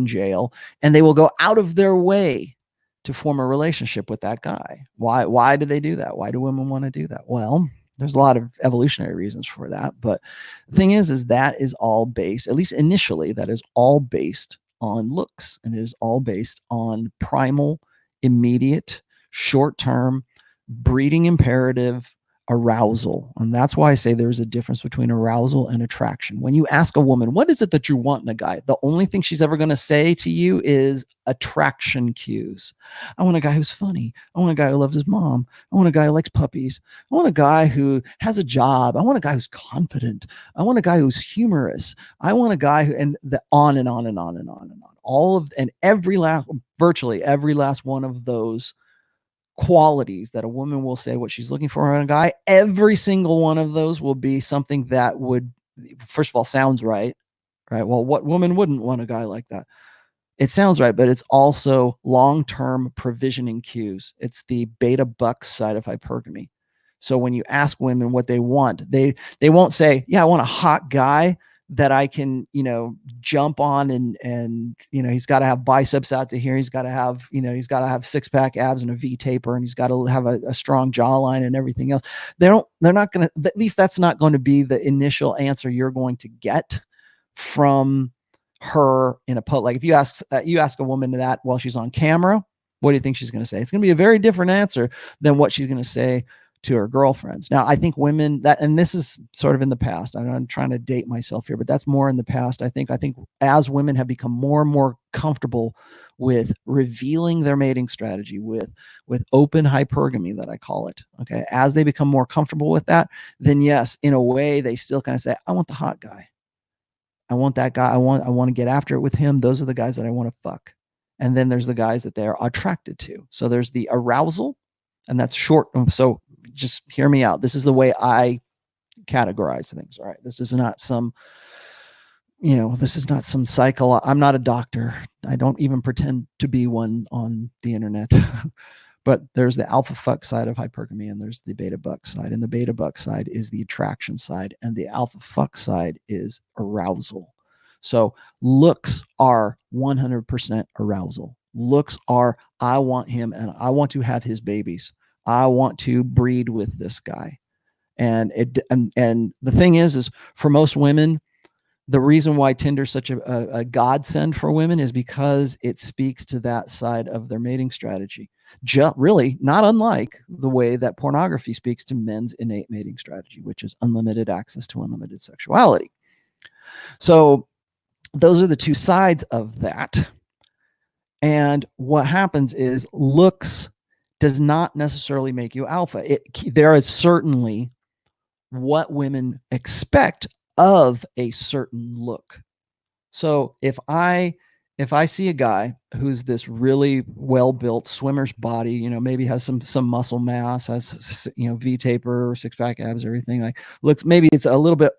jail, and they will go out of their way to form a relationship with that guy. Why do they do that? Why do women want to do that? Well, there's a lot of evolutionary reasons for that, but the thing is that is all based, at least initially, that is all based on looks, and it is all based on primal, immediate, short-term, breeding imperative arousal. And that's why I say there's a difference between arousal and attraction. When you ask a woman, what is it that you want in a guy? The only thing she's ever going to say to you is attraction cues. I want a guy who's funny. I want a guy who loves his mom. I want a guy who likes puppies. I want a guy who has a job. I want a guy who's confident. I want a guy who's humorous. I want a guy who, and the on and on and on and on and on. Virtually every last one of those qualities that a woman will say what she's looking for in a guy, every single one of those will be something that would, first of all, sounds right? Well, what woman wouldn't want a guy like that? It sounds right, but it's also long-term provisioning cues. It's the beta buck side of hypergamy. So when you ask women what they want, they won't say, yeah, I want a hot guy that I can, jump on and he's got to have biceps out to here. He's got to have, he's got to have 6-pack abs and a V taper, and he's got to have a strong jawline and everything else. They're not going to, at least that's not going to be the initial answer you're going to get from her in a like if you ask a woman that while she's on camera, what do you think she's going to say? It's going to be a very different answer than what she's going to say to her girlfriends. Now, I think women and this is sort of in the past. I'm trying to date myself here, but that's more in the past. I think as women have become more and more comfortable with revealing their mating strategy, with open hypergamy, that I call it. Okay. As they become more comfortable with that, then yes, in a way, they still kind of say, I want the hot guy. I want that guy. I want to get after it with him. Those are the guys that I want to fuck. And then there's the guys that they're attracted to. So there's the arousal, and that's short. So just hear me out. This is the way I categorize things. All right. This is not some cycle. I'm not a doctor. I don't even pretend to be one on the internet. But there's the alpha fuck side of hypergamy, and there's the beta buck side. And the beta buck side is the attraction side, and the alpha fuck side is arousal. So looks are 100% arousal. Looks are, I want him and I want to have his babies. I want to breed with this guy. And the thing is for most women, the reason why Tinder's such a godsend for women is because it speaks to that side of their mating strategy. Really not unlike the way that pornography speaks to men's innate mating strategy, which is unlimited access to unlimited sexuality. So those are the two sides of that. And what happens is looks does not necessarily make you alpha. There is certainly what women expect of a certain look. So if I see a guy who's this really well-built swimmer's body, maybe has some muscle mass, has, V taper, 6-pack abs, everything, like looks, maybe it's a little bit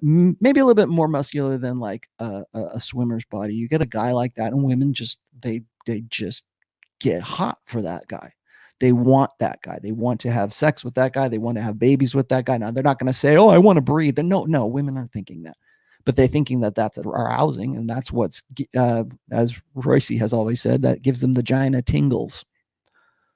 more muscular than like a swimmer's body. You get a guy like that, and women just, they just get hot for that guy. They want that guy. They want to have sex with that guy. They want to have babies with that guy. Now, they're not going to say, oh, I want to breathe. No, women aren't thinking that. But they're thinking that that's arousing, and that's what's, as Royce has always said, that gives them the vagina tingles.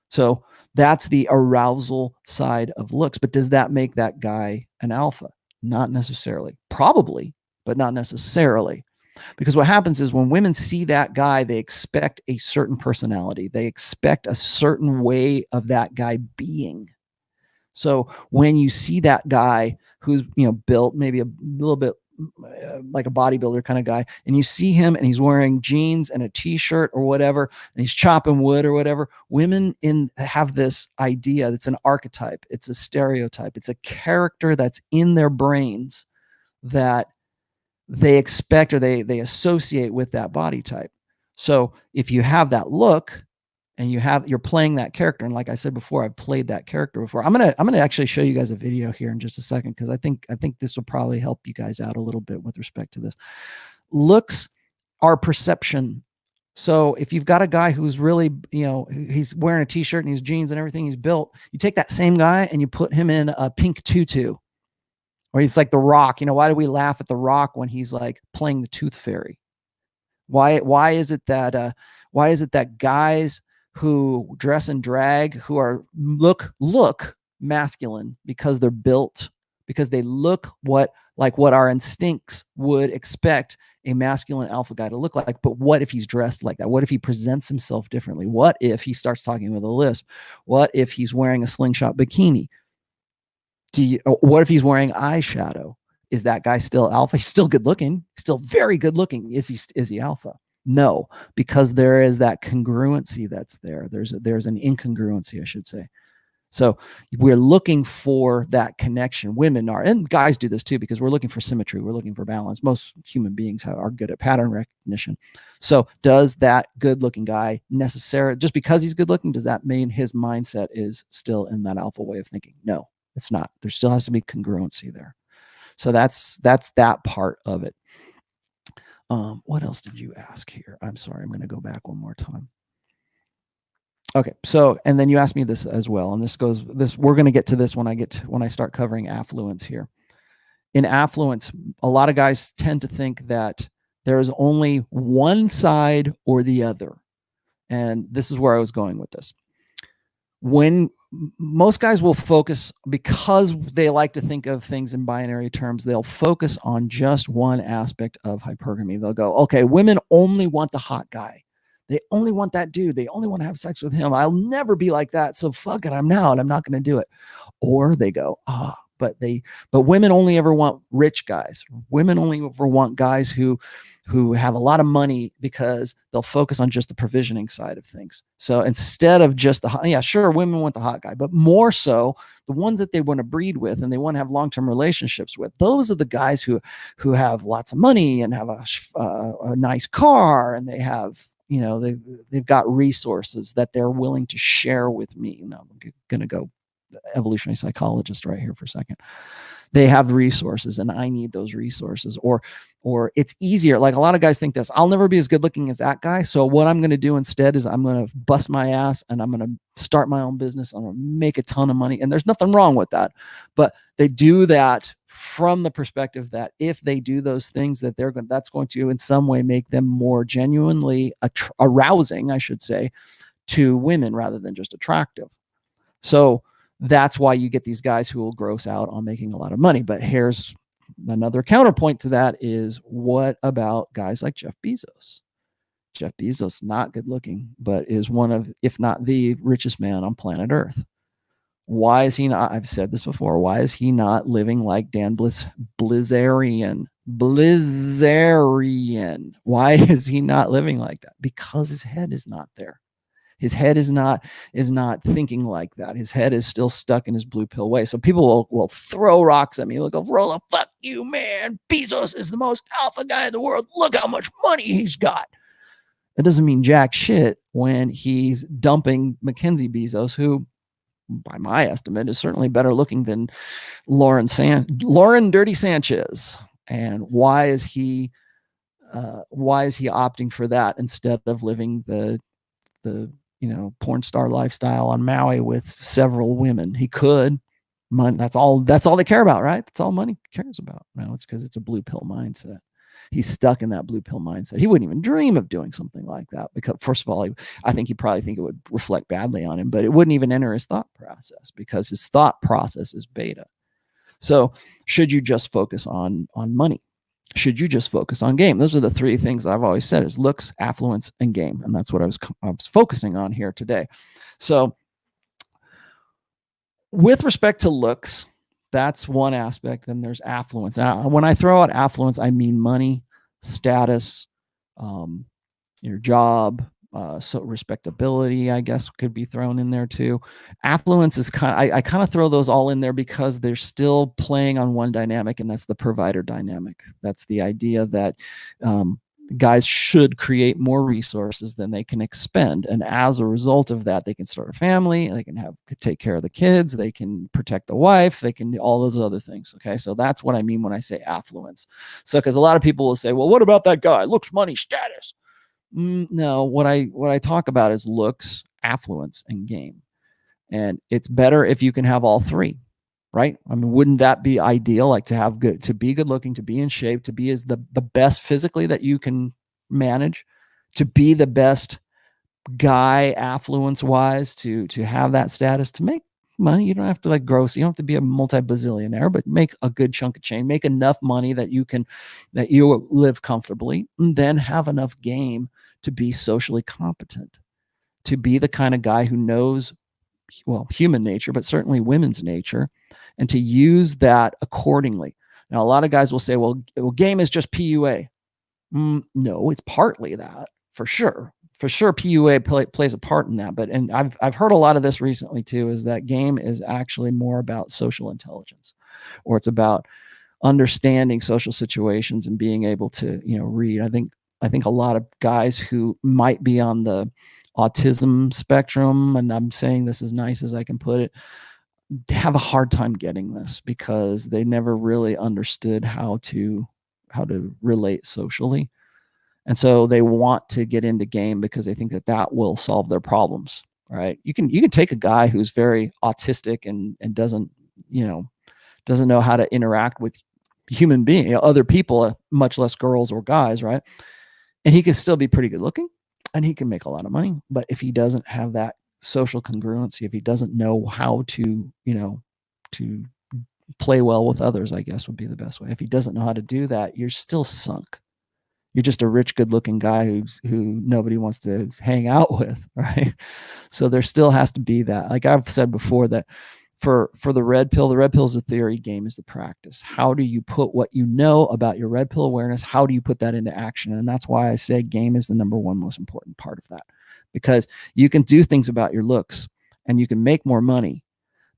So that's the arousal side of looks. But does that make that guy an alpha? Not necessarily. Probably, but not necessarily. Because what happens is when women see that guy, they expect a certain personality. They expect a certain way of that guy being. So when you see that guy who's, built maybe a little bit like a bodybuilder kind of guy, and you see him and he's wearing jeans and a t-shirt or whatever, and he's chopping wood or whatever, women have this idea that's an archetype. It's a stereotype. It's a character that's in their brains that they expect or they associate with that body type. So if you have that look and you're playing that character, and like I said before, I've played that character before. I'm gonna actually show you guys a video here in just a second, because I think this will probably help you guys out a little bit with respect to this. Looks are perception. So if you've got a guy who's really, he's wearing a t-shirt and his jeans and everything, he's built, you take that same guy and you put him in a pink tutu, or he's like The Rock. Why do we laugh at The Rock when he's like playing the Tooth Fairy? Why is it that guys who dress in drag, who are look masculine because they're built, because they look like what our instincts would expect a masculine alpha guy to look like? But what if he's dressed like that? What if he presents himself differently? What if he starts talking with a lisp? What if he's wearing a slingshot bikini? What if he's wearing eyeshadow? Is that guy still alpha? He's still good looking, still very good looking. Is he alpha? No, because there is that congruency that's there. There's an incongruency, I should say. So we're looking for that connection. Women are, and guys do this too, because we're looking for symmetry. We're looking for balance. Most human beings are good at pattern recognition. So does that good looking guy necessarily, just because he's good looking, does that mean his mindset is still in that alpha way of thinking? No, it's not. There still has to be congruency there. So that's that part of it. What else did you ask here? I'm sorry, I'm going to go back one more time. Okay, so, and then you asked me this as well, and we're going to get to this when I start covering affluence here. In affluence, a lot of guys tend to think that there is only one side or the other. And this is where I was going with this. When most guys will focus, because they like to think of things in binary terms, they'll focus on just one aspect of hypergamy. They'll go, okay, women only want the hot guy. They only want that dude. They only want to have sex with him. I'll never be like that. So fuck it, I'm out. I'm not going to do it. Or they go, but women only ever want rich guys. Women only ever want guys who have a lot of money, because they'll focus on just the provisioning side of things. So instead of just women want the hot guy, but more so the ones that they want to breed with and they want to have long-term relationships with. Those are the guys who have lots of money and have a nice car, and they have, they've got resources that they're willing to share with me. Now I'm going to go evolutionary psychologist right here for a second. They have resources and I need those resources, or it's easier. Like a lot of guys think this, I'll never be as good looking as that guy. So what I'm going to do instead is I'm going to bust my ass and I'm going to start my own business. I'm going to make a ton of money. And there's nothing wrong with that, but they do that from the perspective that if they do those things, that's going to in some way make them more genuinely arousing, I should say, to women rather than just attractive. So that's why you get these guys who will gross out on making a lot of money. But here's another counterpoint to that is, what about guys like Jeff Bezos? Jeff Bezos, not good looking, but is one of, if not the richest man on planet Earth. Why is he not? I've said this before. Why is he not living like Dan Blizzarian? Why is he not living like that? Because his head is not there. His head is not thinking like that. His head is still stuck in his blue pill way. So people will throw rocks at me. They'll go, Rollo, fuck you, man. Bezos is the most alpha guy in the world. Look how much money he's got. That doesn't mean jack shit when he's dumping Mackenzie Bezos, who, by my estimate, is certainly better looking than Lauren Dirty Sanchez. And why is he opting for that instead of living the porn star lifestyle on Maui with several women? He could. Money, that's all they care about, right? That's all money cares about. No, it's because it's a blue pill mindset. He's stuck in that blue pill mindset. He wouldn't even dream of doing something like that, because first of all, I think he'd probably think it would reflect badly on him, but it wouldn't even enter his thought process, because his thought process is beta. So should you just focus on money? Should you just focus on game? Those are the three things that I've always said, is looks, affluence, and game. And that's what I was focusing on here today. So with respect to looks, that's one aspect. Then there's affluence. Now, when I throw out affluence, I mean money, status, your job, So respectability, I guess, could be thrown in there too. Affluence is I kind of throw those all in there because they're still playing on one dynamic, and that's the provider dynamic. That's the idea that guys should create more resources than they can expend, and as a result of that, they can start a family, they can take care of the kids, they can protect the wife, they can do all those other things. Okay, so that's what I mean when I say affluence. So because a lot of people will say, well, what about that guy? Looks, money, status. No, what I talk about is looks, affluence, and game. And it's better if you can have all three, right? I mean, wouldn't that be ideal? Like to be good looking, to be in shape, to be as the best physically that you can manage, to be the best guy affluence wise, to have that status, to make money. You don't have to you don't have to be a multi-bazillionaire, but make a good chunk of change, make enough money that you live comfortably, and then have enough game to be socially competent, to be the kind of guy who knows, well, human nature, but certainly women's nature, and to use that accordingly. Now, a lot of guys will say, well, game is just PUA. No, it's partly that, for sure. For sure, PUA plays a part in that. But I've heard a lot of this recently too, is that game is actually more about social intelligence, or it's about understanding social situations and being able to read. I think a lot of guys who might be on the autism spectrum, and I'm saying this as nice as I can put it, have a hard time getting this because they never really understood how to relate socially. And so they want to get into game because they think that will solve their problems, right? You can take a guy who's very autistic and doesn't know how to interact with human beings, other people, much less girls or guys, right? And he can still be pretty good looking and he can make a lot of money. But if he doesn't have that social congruency, if he doesn't know how to play well with others, I guess would be the best way. If he doesn't know how to do that, you're still sunk. You're just a rich, good-looking guy who nobody wants to hang out with, right? So there still has to be that. Like I've said before, that for the red pill is the theory, game is the practice. How do you put what you know about your red pill awareness, how do you put that into action? And that's why I say game is the number one most important part of that, because you can do things about your looks and you can make more money.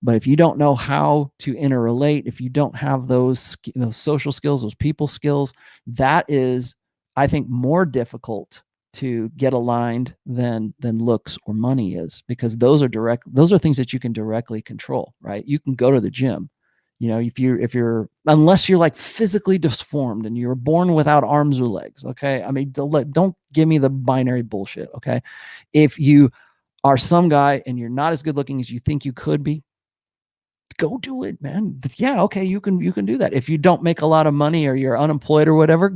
But if you don't know how to interrelate, if you don't have those social skills, those people skills, that is, I think, more difficult to get aligned than looks or money is, because those are things that you can directly control, right? You can go to the gym, if you're unless you're like physically deformed and you're born without arms or legs, okay? I mean, don't give me the binary bullshit, okay? If you are some guy and you're not as good looking as you think you could be, go do it, man. Yeah, okay, you can do that. If you don't make a lot of money or you're unemployed or whatever,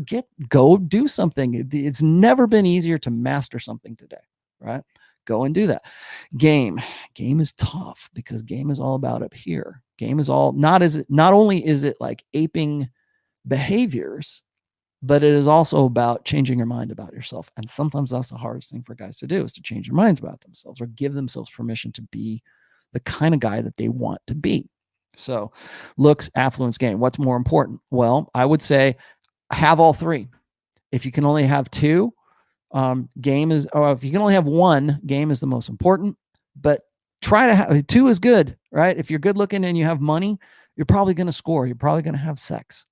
go do something. It's never been easier to master something today, right? Go and do that. Game is tough because game is all about up here. Game is all not only is it like aping behaviors, but it is also about changing your mind about yourself. And sometimes that's the hardest thing for guys to do, is to change their minds about themselves or give themselves permission to be the kind of guy that they want to be. So looks, affluence, game. What's more important? Well, I would say have all three. If you can only have two, game is, or if you can only have one, game is the most important, but try to have two is good, right? If you're good looking and you have money, you're probably going to score. You're probably going to have sex.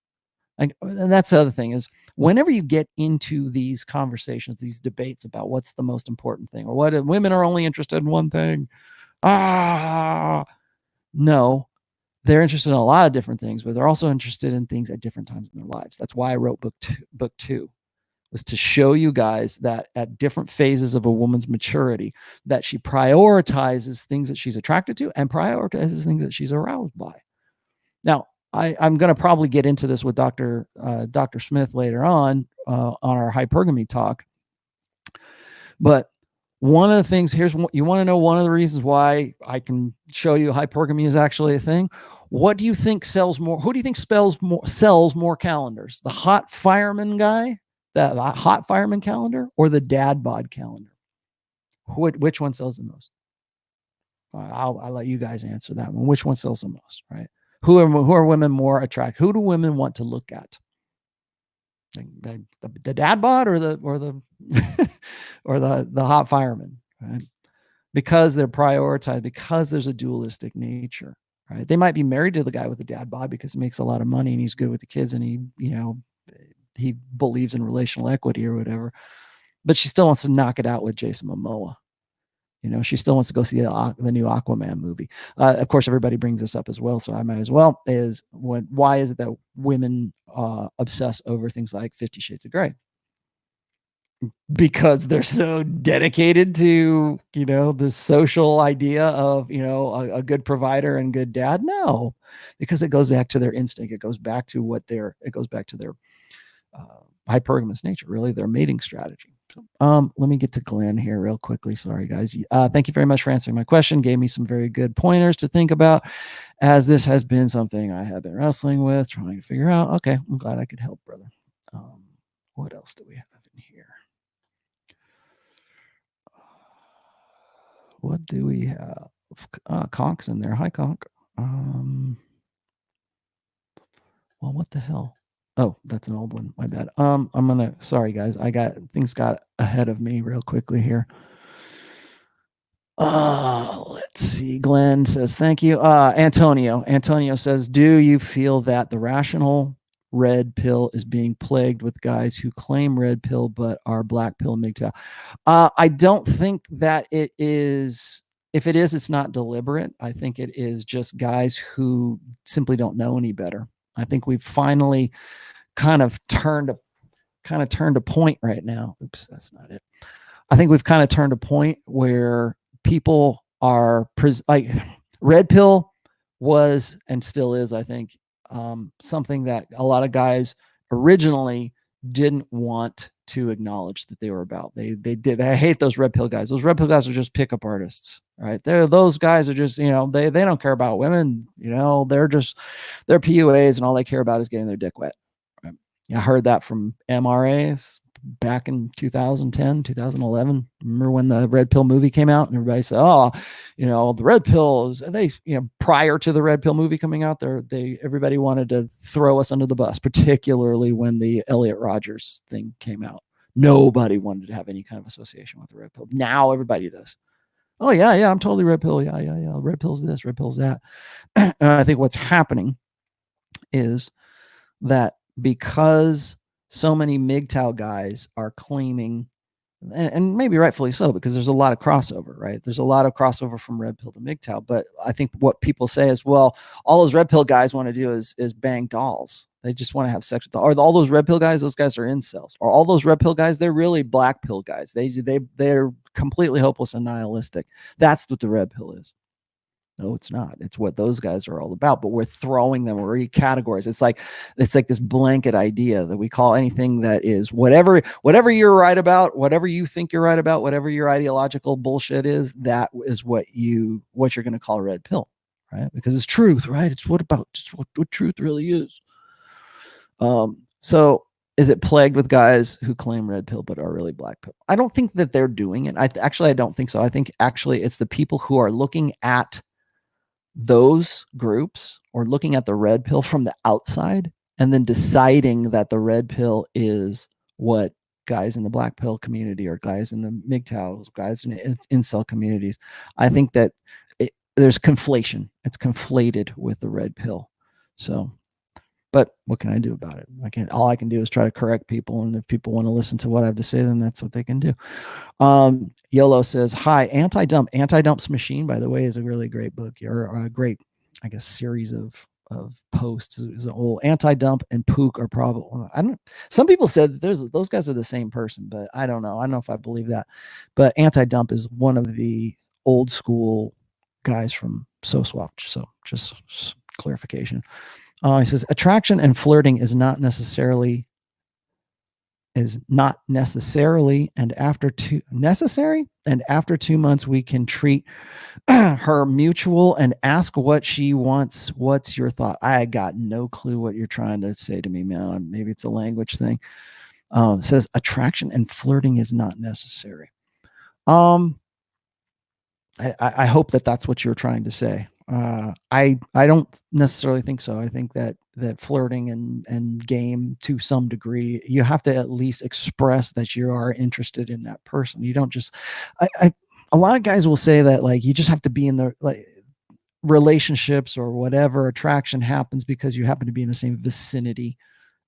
And that's the other thing, is whenever you get into these conversations, these debates about what's the most important thing, or what women are only interested in one thing. No, they're interested in a lot of different things, but they're also interested in things at different times in their lives. That's why I wrote book two, was to show you guys that at different phases of a woman's maturity, that she prioritizes things that she's attracted to and prioritizes things that she's aroused by. Now, I'm going to probably get into this with Dr. Smith later on our hypergamy talk, but one of the things, you want to know one of the reasons why I can show you hypergamy is actually a thing. What do you think sells more? Who do you think sells more calendars? The hot fireman guy, the hot fireman calendar, or the dad bod calendar? Which one sells the most? I'll let you guys answer that one. Which one sells the most, right? Who are women more attracted? Who do women want to look at? The dad bod or the or the hot fireman, right? Because they're prioritized, because there's a dualistic nature, right? They might be married to the guy with the dad bod because he makes a lot of money and he's good with the kids and he believes in relational equity or whatever, but she still wants to knock it out with Jason Momoa. She still wants to go see the new Aquaman movie. Of course, everybody brings this up as well, so I might as well. Why is it that women obsess over things like 50 Shades of Grey? Because they're so dedicated to, this social idea of, a good provider and good dad? No, because it goes back to their instinct. It goes back to their hypergamous nature, really their mating strategy. Let me get to Glenn here real quickly. Sorry, guys. Thank you very much for answering my question. Gave me some very good pointers to think about, as this has been something I have been wrestling with, trying to figure out. Okay, I'm glad I could help, brother. What else do we have in here? What do we have? Conk's in there. Hi, Conk. Well, what the hell? Oh, that's an old one. My bad. Sorry, guys. Things got ahead of me real quickly here. Let's see. Glenn says, thank you. Antonio says, do you feel that the rational red pill is being plagued with guys who claim red pill but are black pill MGTOW? I don't think that it is. If it is, it's not deliberate. I think it is just guys who simply don't know any better. I think we've finally kind of turned a point right now. Oops, that's not it. I think we've kind of turned a point where people are like, red pill was and still is, I think, something that a lot of guys originally didn't want to acknowledge that they were about. They hate those red pill guys. Those red pill guys are just pickup artists, right? Those guys are just, they don't care about women. They're PUAs and all they care about is getting their dick wet. Right? I heard that from MRAs back in 2010, 2011. Remember when the red pill movie came out and everybody said, the red pills, they, prior to the red pill movie coming out there, everybody wanted to throw us under the bus, particularly when the Elliot Rodgers thing came out. Nobody wanted to have any kind of association with the red pill. Now everybody does. Oh yeah. I'm totally red pill. Yeah. Red pill's this, red pill's that. And I think what's happening is that because so many MGTOW guys are claiming, and maybe rightfully so, because there's a lot of crossover, right? There's a lot of crossover from red pill to MGTOW. But I think what people say is, well, all those red pill guys want to do is bang dolls. They just want to have sex with dolls. Or all those red pill guys, those guys are incels. Or all those red pill guys, they're really black pill guys. They're completely hopeless and nihilistic. That's what the red pill is. No, it's not. It's what those guys are all about. But we're throwing them, we're categories. It's like this blanket idea that we call anything that is whatever you're right about, whatever you think you're right about, whatever your ideological bullshit is, that is what you're going to call red pill, right? Because it's truth, right? It's what truth really is. So is it plagued with guys who claim red pill but are really black pill? I don't think that they're doing it. I don't think so. I think actually it's the people who are looking at those groups or looking at the red pill from the outside and then deciding that the red pill is what guys in the black pill community or guys in the MGTOWs, guys in incel communities. I think that there's conflation. It's conflated with the red pill. So, but what can I do about it? All I can do is try to correct people. And if people want to listen to what I have to say, then that's what they can do. YOLO says, hi, Anti-Dump's Machine, by the way, is a really great book, or a great, I guess, series of posts. It's an old Anti-Dump and Pook are probably, some people said that those guys are the same person, but I don't know. I don't know if I believe that, but Anti-Dump is one of the old school guys from SOSWAP. So just clarification. He says, attraction and flirting is not necessarily and after 2 months we can treat her mutual and ask what she wants. What's your thought? I got no clue what you're trying to say to me, man. Maybe it's a language thing. It says attraction and flirting is not necessary. I hope that that's what you're trying to say. I don't necessarily think so. I think that that flirting and game to some degree, you have to at least express that you are interested in that person. You don't just, a lot of guys will say that like you just have to be in the like relationships or whatever attraction happens because you happen to be in the same vicinity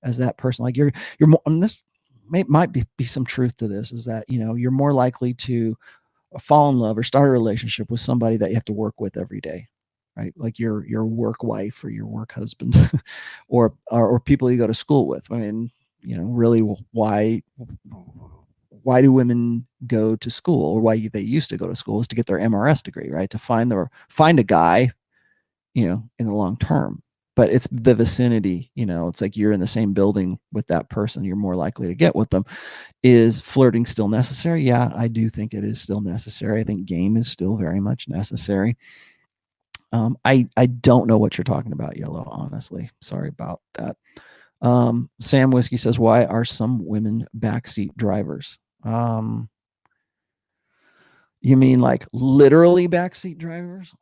as that person. Like you're more, and this might be some truth to this, is that, you know, you're more likely to fall in love or start a relationship with somebody that you have to work with every day, right? Like your work wife or your work husband, or people you go to school with. I mean, you know, really, why do women go to school, or why they used to go to school, is to get their MRS degree, right? To find a guy, you know, in the long term. But it's the vicinity, you know, it's like you're in the same building with that person, you're more likely to get with them. Is flirting still necessary? Yeah, I do think it is still necessary. I think game is still very much necessary. I don't know what you're talking about, Yellow, honestly. Sorry about that. Sam Whiskey says, why are some women backseat drivers? You mean like literally backseat drivers?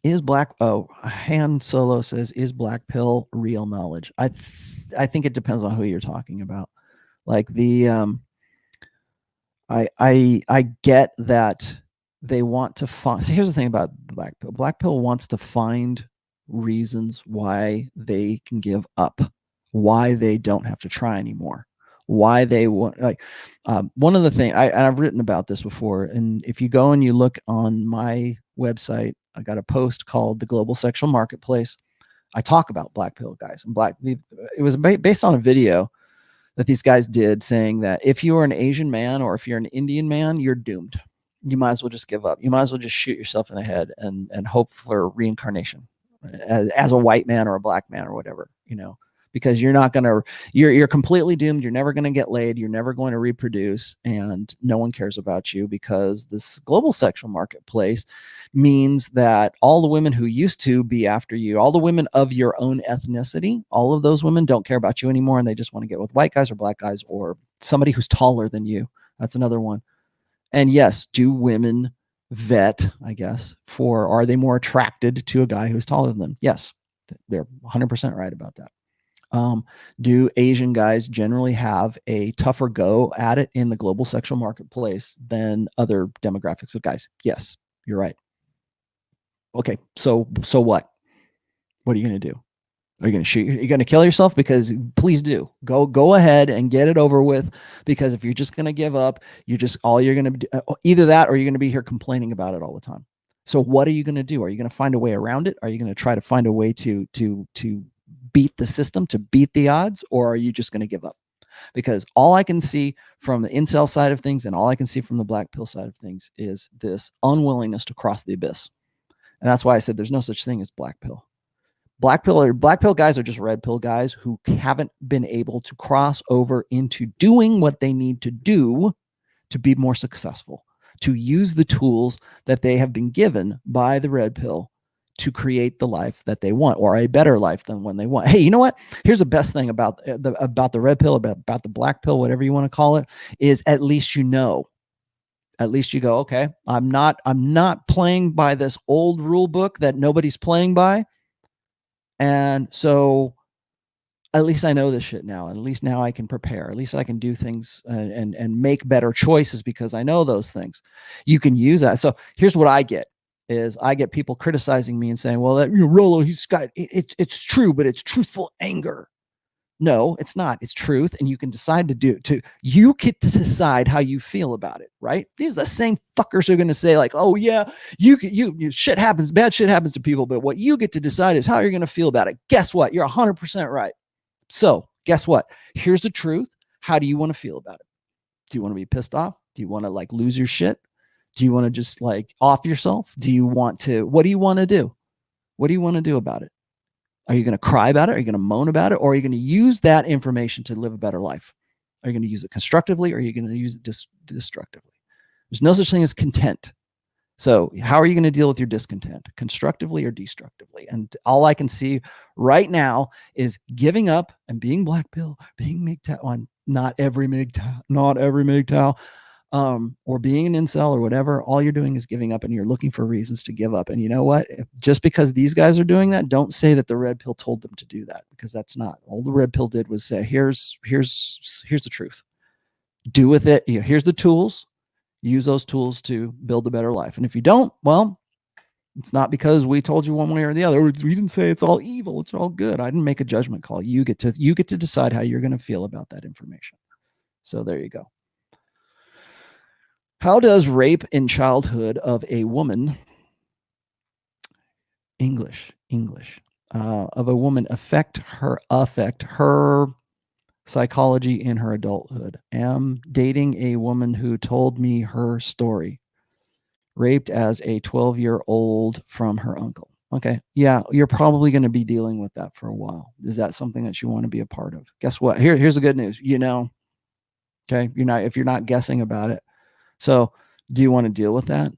Is Han Solo says, is black pill real knowledge? I think it depends on who you're talking about. Like I get that they want to find. So here's the thing about the black pill. Black pill wants to find reasons why they can give up, why they don't have to try anymore, why they want, like, one of the things I've written about this before, and if you go and you look on my website, I got a post called The Global Sexual Marketplace. I talk about black pill guys and it was based on a video that these guys did, saying that if you are an Asian man or if you're an Indian man, you're doomed. You might as well just give up. You might as well just shoot yourself in the head and hope for reincarnation as a white man or a black man or whatever, you know, because you're not going to, you're completely doomed. You're never going to get laid. You're never going to reproduce, and no one cares about you, because this global sexual marketplace means that all the women who used to be after you, all the women of your own ethnicity, all of those women don't care about you anymore, and they just want to get with white guys or black guys or somebody who's taller than you. That's another one. And yes, do women vet, I guess, for, are they more attracted to a guy who's taller than them? Yes, they're 100% right about that. Do Asian guys generally have a tougher go at it in the global sexual marketplace than other demographics of guys? Yes, you're right. Okay, so what? What are you going to do? Are you going to shoot? You're going to kill yourself? Because please do. Go ahead and get it over with. Because if you're just going to give up, all you're going to do, either that or you're going to be here complaining about it all the time. So what are you going to do? Are you going to find a way around it? Are you going to try to find a way to beat the system, to beat the odds, or are you just going to give up? Because all I can see from the incel side of things and all I can see from the black pill side of things is this unwillingness to cross the abyss. And that's why I said there's no such thing as black pill. Black pill guys are just red pill guys who haven't been able to cross over into doing what they need to do to be more successful, to use the tools that they have been given by the red pill to create the life that they want, or a better life than when they want. Hey, you know what? Here's the best thing about the red pill, about the black pill, whatever you want to call it, is at least you know. At least you go, okay, I'm not playing by this old rule book that nobody's playing by. And so at least I know this shit now. At least now I can prepare. At least I can do things and make better choices because I know those things. You can use that. So here's what I get is I get people criticizing me and saying, well, that, you know, Rollo, he's got, it's true, but it's truthful anger. No, it's not. It's truth. And you can decide you get to decide how you feel about it, right? These are the same fuckers who are going to say like, oh yeah, you shit happens, bad shit happens to people. But what you get to decide is how you're going to feel about it. Guess what? You're 100% right. So guess what? Here's the truth. How do you want to feel about it? Do you want to be pissed off? Do you want to like lose your shit? Do you want to just like off yourself? What do you want to do? What do you want to do about it? Are you going to cry about it? Are you going to moan about it? Or are you going to use that information to live a better life? Are you going to use it constructively, or are you going to use it destructively? There's no such thing as content. So how are you going to deal with your discontent? Constructively or destructively? And all I can see right now is giving up and being black pill, being MGTOW. Not every MGTOW. or being an incel or whatever, all you're doing is giving up, and you're looking for reasons to give up. And you know what? Just because these guys are doing that, don't say that the red pill told them to do that, because that's not. All the red pill did was say, here's the truth. Do with it. Here's the tools. Use those tools to build a better life. And if you don't, well, it's not because we told you one way or the other. We didn't say it's all evil. It's all good. I didn't make a judgment call. You get to decide how you're going to feel about that information. So there you go. How does rape in childhood of a woman, English, of a woman affect her psychology in her adulthood? Am dating a woman who told me her story. Raped as a 12-year-old from her uncle. Okay. Yeah, you're probably going to be dealing with that for a while. Is that something that you want to be a part of? Guess what? Here's the good news. Okay. If you're not guessing about it. So do you want to deal with that?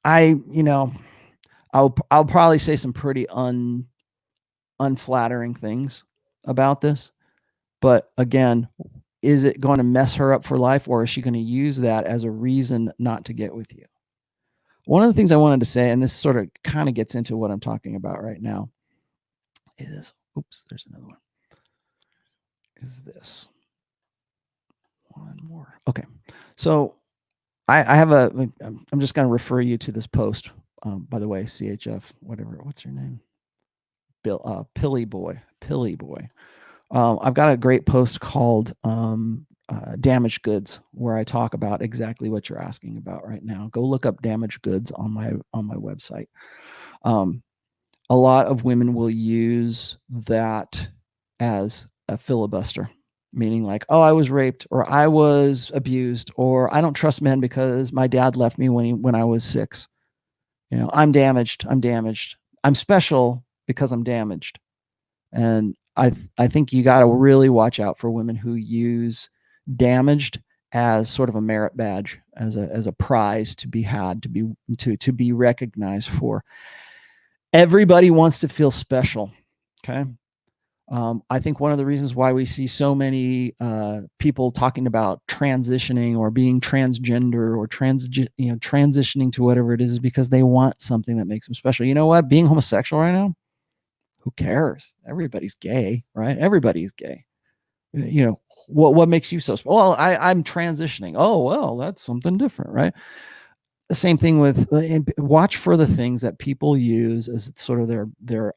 I'll probably say some pretty unflattering things about this. But again, is it going to mess her up for life, or is she going to use that as a reason not to get with you? One of the things I wanted to say, and this sort of kind of gets into what I'm talking about right now, is, there's another one. Is this one more? Okay. So I have I'm just going to refer you to this post, by the way, CHF, whatever, what's your name? Pilly Boy. I've got a great post called damaged goods, where I talk about exactly what you're asking about right now. Go look up damaged goods on my website. A lot of women will use that as a filibuster, meaning like, oh, I was raped, or I was abused, or I don't trust men because my dad left me when I was 6. I'm damaged. I'm special because I'm damaged. And I think you got to really watch out for women who use damaged as sort of a merit badge, as a prize to be had, to be recognized for. Everybody wants to feel special. Okay. I think one of the reasons why we see so many people talking about transitioning or being transgender or transitioning to whatever it is because they want something that makes them special. You know what? Being homosexual right now, who cares? Everybody's gay, right? Everybody's gay. What makes you so special? Well, I'm transitioning. Oh, well, that's something different, right? The same thing with watch for the things that people use as sort of their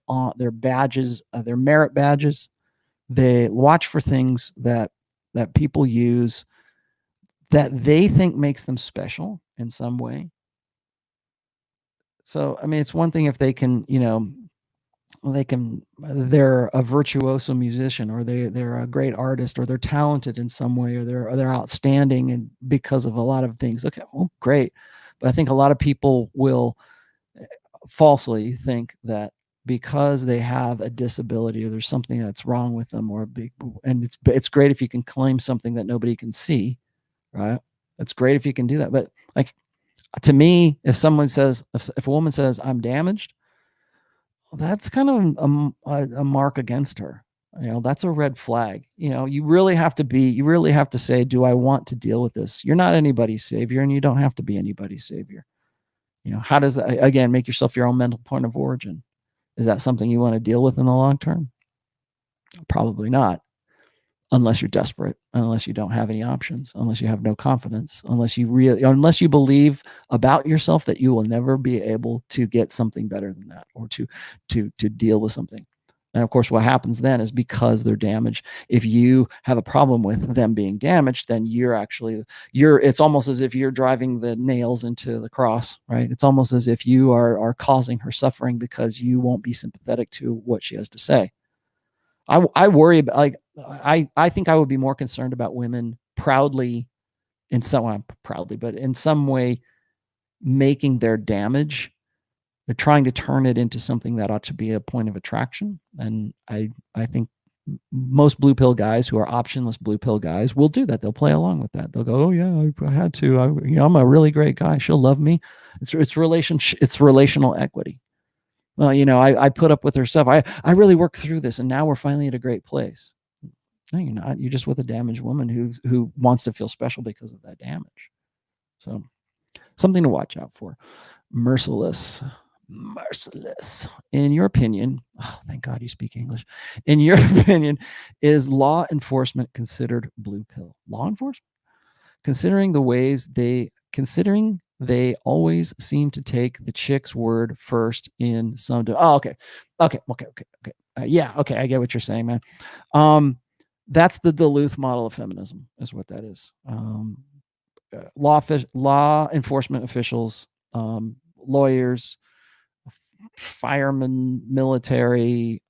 badges, their merit badges. They watch for things that people use that they think makes them special in some way. So, I mean, it's one thing if they can, they're a virtuoso musician, or they're a great artist, or they're talented in some way, or they're outstanding and because of a lot of things. Okay, well, great. But I think a lot of people will falsely think that because they have a disability or there's something that's wrong with them, and it's great if you can claim something that nobody can see, right? It's great if you can do that. But like, to me, if a woman says I'm damaged, well, that's kind of a mark against her. That's a red flag. You really have to say, do I want to deal with this? You're not anybody's savior, and you don't have to be anybody's savior. How does that, again, make yourself your own mental point of origin? Is that something you want to deal with in the long term? Probably not, unless you're desperate, unless you don't have any options, unless you have no confidence, unless you believe about yourself that you will never be able to get something better than that, or to deal with something. And of course, what happens then is, because they're damaged, if you have a problem with them being damaged, then it's almost as if you're driving the nails into the cross, right? It's almost as if you are causing her suffering because you won't be sympathetic to what she has to say. I worry about, like, I think I would be more concerned about women proudly, but in some way making their damage, they're trying to turn it into something that ought to be a point of attraction. And I think most blue pill guys who are optionless blue pill guys will do that. They'll play along with that. They'll go, oh yeah, I had to, I'm a really great guy. She'll love me. It's relational equity. Well, I put up with her stuff. I really worked through this, and now we're finally at a great place. No, you're not. You're just with a damaged woman who wants to feel special because of that damage. So something to watch out for. Merciless. Merciless. In your opinion, oh, thank God you speak English. In your opinion, is law enforcement considered blue pill? Law enforcement? Considering they always seem to take the chick's word first in some. Okay. Yeah. Okay. I get what you're saying, man. That's the Duluth model of feminism, is what that is. Law enforcement officials, lawyers, firemen, military,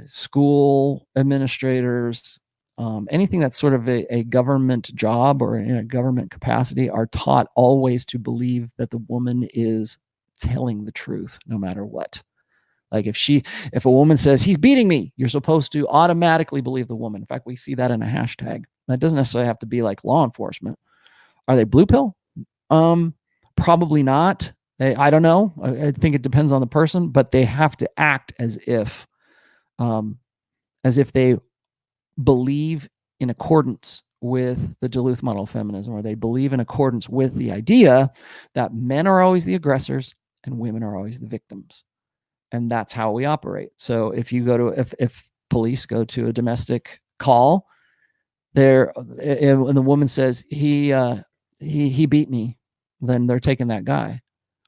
school administrators, anything that's sort of a government job or in a government capacity are taught always to believe that the woman is telling the truth no matter what. Like if a woman says he's beating me, you're supposed to automatically believe the woman. In fact, we see that in a hashtag. That doesn't necessarily have to be like law enforcement. Are they blue pill? Probably not. I don't know. I think it depends on the person, but they have to act as if they believe in accordance with the Duluth model of feminism, or they believe in accordance with the idea that men are always the aggressors and women are always the victims. And that's how we operate. So if you go to, if police go to a domestic call, and the woman says he beat me, then they're taking that guy.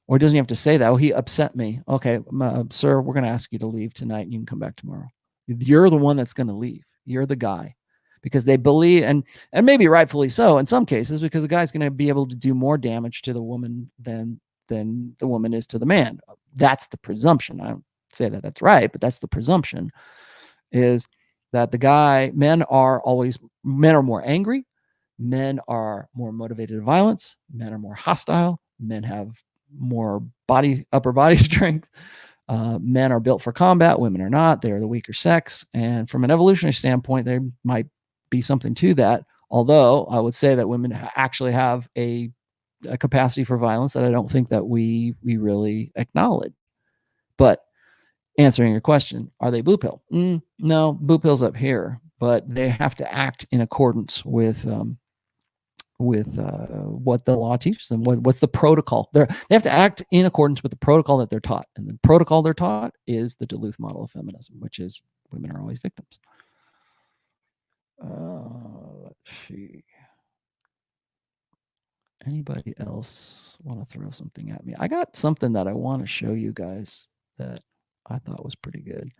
Or doesn't he have to say that? Oh, he upset me. Okay, sir, we're going to ask you to leave tonight and you can come back tomorrow. You're the one that's going to leave. You're the guy. Because they believe, and maybe rightfully so in some cases, because the guy's going to be able to do more damage to the woman than the woman is to the man. That's the presumption. I don't say that that's right, but that's the presumption, is that men are more angry. Men are more motivated to violence. Men are more hostile. Men have more upper body strength. Men are built for combat. Women are not. They are the weaker sex. And from an evolutionary standpoint, there might be something to that. Although I would say that women actually have a capacity for violence that I don't think that we really acknowledge. But answering your question, are they blue pill? No, blue pill's up here, but they have to act in accordance with what the law teaches them. What's the protocol? They have to act in accordance with the protocol that they're taught, and the protocol they're taught is the Duluth model of feminism, which is women are always victims. Let's see. Anybody else want to throw something at me? I got something that I want to show you guys that I thought was pretty good.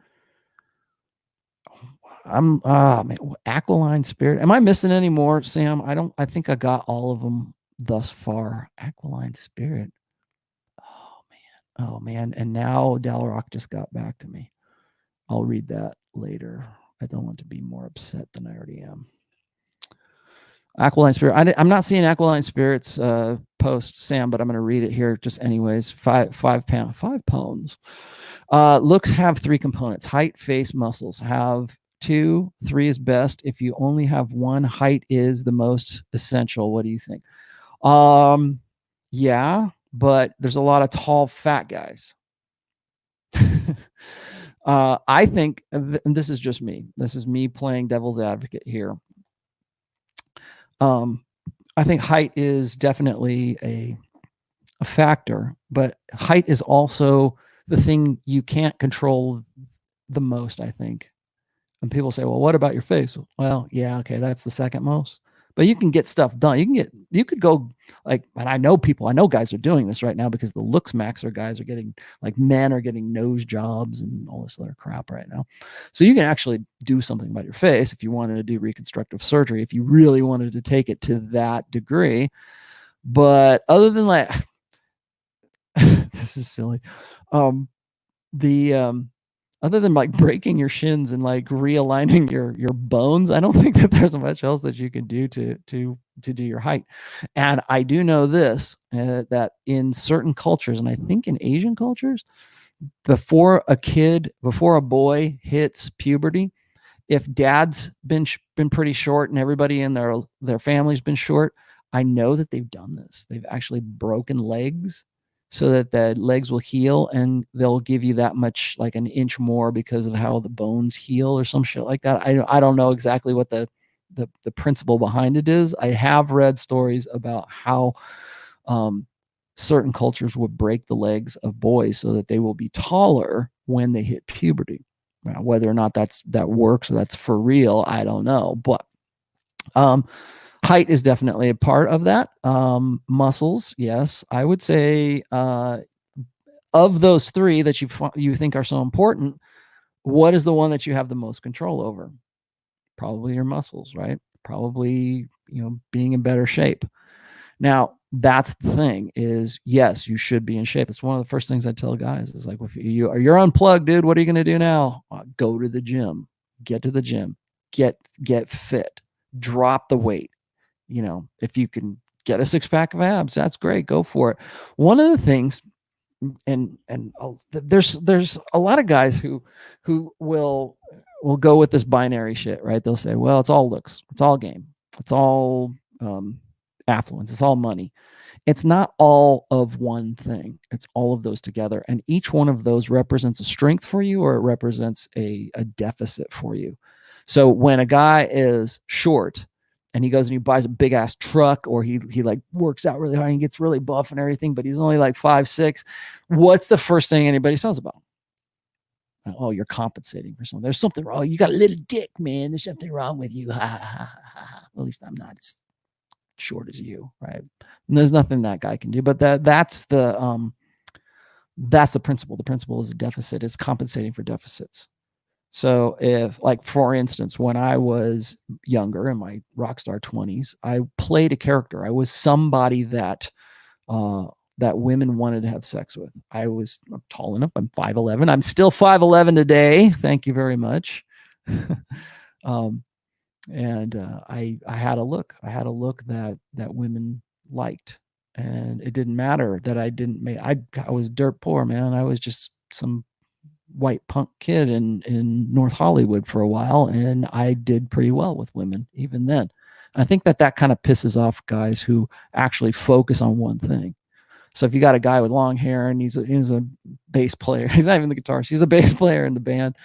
Man, Aquiline Spirit. Am I missing any more, Sam? I think I got all of them thus far. Aquiline Spirit. Oh man. And now Dal'rok just got back to me. I'll read that later. I don't want to be more upset than I already am. Aquiline Spirit. I'm not seeing Aquiline Spirit's post, Sam, but I'm going to read it here just anyways. 5 pounds. Looks have 3 components: height, face, muscles. Have 2, 3 is best. If you only have 1, height is the most essential. What do you think? Yeah, but there's a lot of tall, fat guys. I think, and this is just me. This is me playing devil's advocate here. I think height is definitely a factor, but height is also the thing you can't control the most, I think. And people say, well, what about your face? Well, yeah, okay, that's the second most. But you can get stuff done. You could go like, and I know guys are doing this right now because the looks maxer guys are getting, like, men are getting nose jobs and all this other crap right now. So you can actually do something about your face if you wanted to do reconstructive surgery, if you really wanted to take it to that degree. But other than that, this is silly. Other than like breaking your shins and like realigning your bones, I don't think that there's much else that you can do to do your height. And I do know this, that in certain cultures, and I think in Asian cultures, before a boy hits puberty, if dad's been pretty short and everybody in their family's been short, I know that they've done this. They've actually broken legs so that the legs will heal, and they'll give you that much, like an inch more, because of how the bones heal or some shit like that. I don't know exactly what the principle behind it is. I have read stories about how certain cultures would break the legs of boys so that they will be taller when they hit puberty. Now, whether or not that works or that's for real, I don't know. But height is definitely a part of that. Muscles, yes, I would say of those three that you think are so important, what is the one that you have the most control over? Probably your muscles, right? Probably, being in better shape. Now, that's the thing is, yes, you should be in shape. It's one of the first things I tell guys is like, if you're unplugged, dude, what are you going to do now? Go to the gym, get to the gym, get fit, drop the weight. If you can get a 6-pack of abs, that's great. Go for it. One of the things, and there's a lot of guys who will go with this binary shit, right? They'll say, well, it's all looks, it's all game, it's all affluence, it's all money. It's not all of one thing. It's all of those together. And each one of those represents a strength for you, or it represents a deficit for you. So when a guy is short and he goes and he buys a big ass truck, or he like works out really hard and gets really buff and everything, but he's only like 5'6", what's the first thing anybody says about him? Oh, you're compensating for something. There's something wrong. You got a little dick, man. There's something wrong with you. At least I'm not as short as you, right? And there's nothing that guy can do. But that's the principle. The principle is a deficit. It's compensating for deficits. So if, like, for instance, when I was younger in my rock star 20s, I played a character. I was somebody that women wanted to have sex with. I'm tall enough. I'm 5'11". I'm still 5'11" today. Thank you very much. And I had a look. I had a look that women liked, and it didn't matter that I didn't make. I was dirt poor, man. I was just some white punk kid in North Hollywood for a while, and I did pretty well with women even then. And I think that kind of pisses off guys who actually focus on one thing. So if you got a guy with long hair and he's a bass player, he's not even the guitarist, he's a bass player in the band,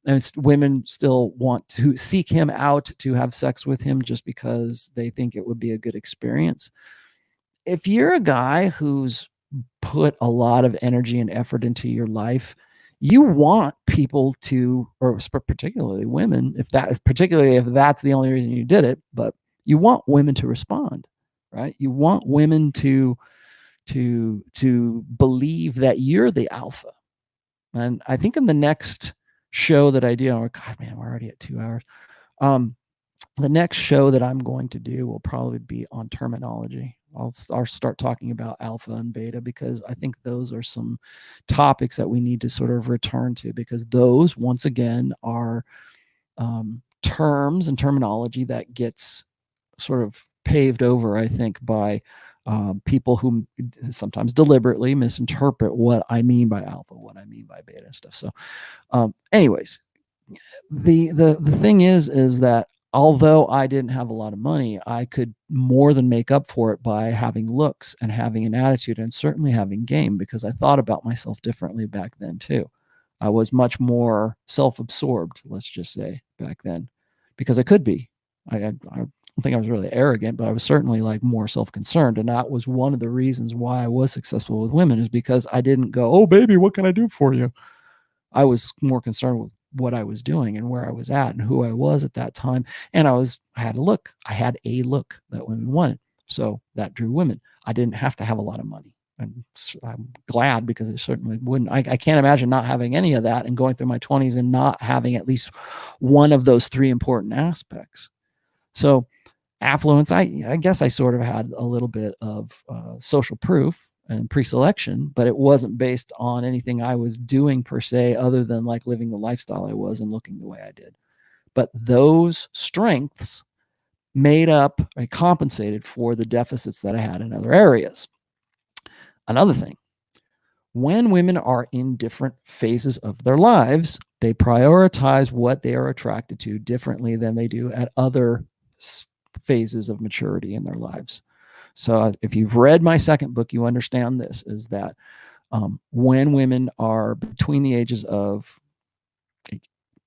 and women still want to seek him out to have sex with him just because they think it would be a good experience. If you're a guy who's put a lot of energy and effort into your life, you want people to, or particularly women, particularly if that's the only reason you did it, but you want women to respond, right? You want women to believe that you're the alpha. And I think in the next show that I do, God, man, we're already at 2 hours. The next show that I'm going to do will probably be on terminology. I'll start talking about alpha and beta, because I think those are some topics that we need to sort of return to, because those, once again, are terms and terminology that gets sort of paved over, I think, by people who sometimes deliberately misinterpret what I mean by alpha, what I mean by beta and stuff. So anyways, the thing is that although I didn't have a lot of money, I could more than make up for it by having looks and having an attitude, and certainly having game, because I thought about myself differently back then too. I was much more self-absorbed, let's just say, back then, because I could be. I don't think I was really arrogant, but I was certainly like more self-concerned. And that was one of the reasons why I was successful with women, is because I didn't go, oh, baby, what can I do for you? I was more concerned with what I was doing and where I was at and who I was at that time. And I had a look that women wanted. So that drew women. I didn't have to have a lot of money. And I'm glad, because it certainly wouldn't. I can't imagine not having any of that and going through my 20s and not having at least one of those three important aspects. So affluence, I guess I sort of had a little bit of social proof and pre-selection, but it wasn't based on anything I was doing per se, other than like living the lifestyle I was and looking the way I did. But those strengths made up, I compensated for the deficits that I had in other areas. Another thing, when women are in different phases of their lives, they prioritize what they are attracted to differently than they do at other phases of maturity in their lives. So if you've read my second book, you understand this, is that when women are between the ages of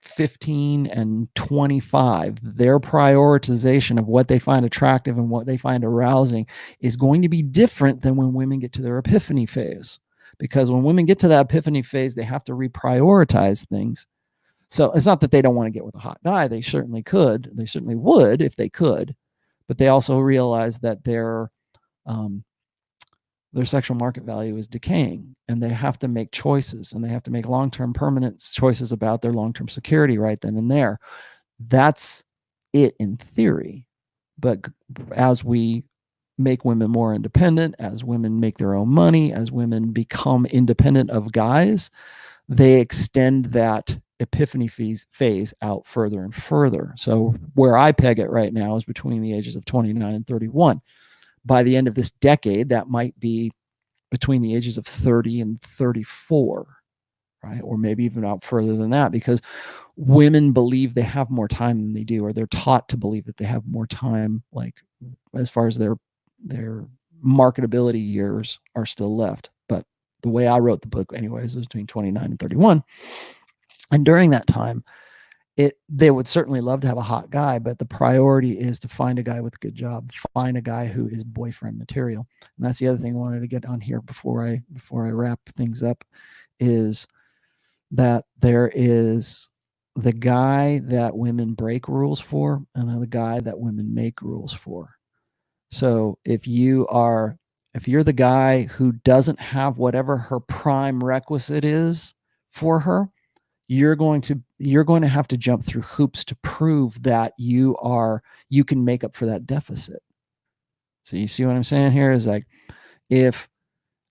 15 and 25, their prioritization of what they find attractive and what they find arousing is going to be different than when women get to their epiphany phase. Because when women get to that epiphany phase, they have to reprioritize things. So it's not that they don't want to get with a hot guy. They certainly could. They certainly would if they could. But they also realize that their sexual market value is decaying, and they have to make choices, and they have to make long-term permanent choices about their long-term security right then and there. That's it in theory. But as we make women more independent, as women make their own money, as women become independent of guys, they extend that epiphany phase out further and further. So where I peg it right now is between the ages of 29 and 31. By the end of this decade, that might be between the ages of 30 and 34, right? Or maybe even out further than that, because women believe they have more time than they do, or they're taught to believe that they have more time, like as far as their marketability years are still left. But the way I wrote the book anyways was between 29 and 31. And during that time, they would certainly love to have a hot guy, but the priority is to find a guy with a good job, find a guy who is boyfriend material. And that's the other thing I wanted to get on here before I wrap things up, is that there is the guy that women break rules for, and then the guy that women make rules for. So if you're the guy who doesn't have whatever her prime requisite is for her, you're going to have to jump through hoops to prove that you can make up for that deficit. So you see what I'm saying here is like, if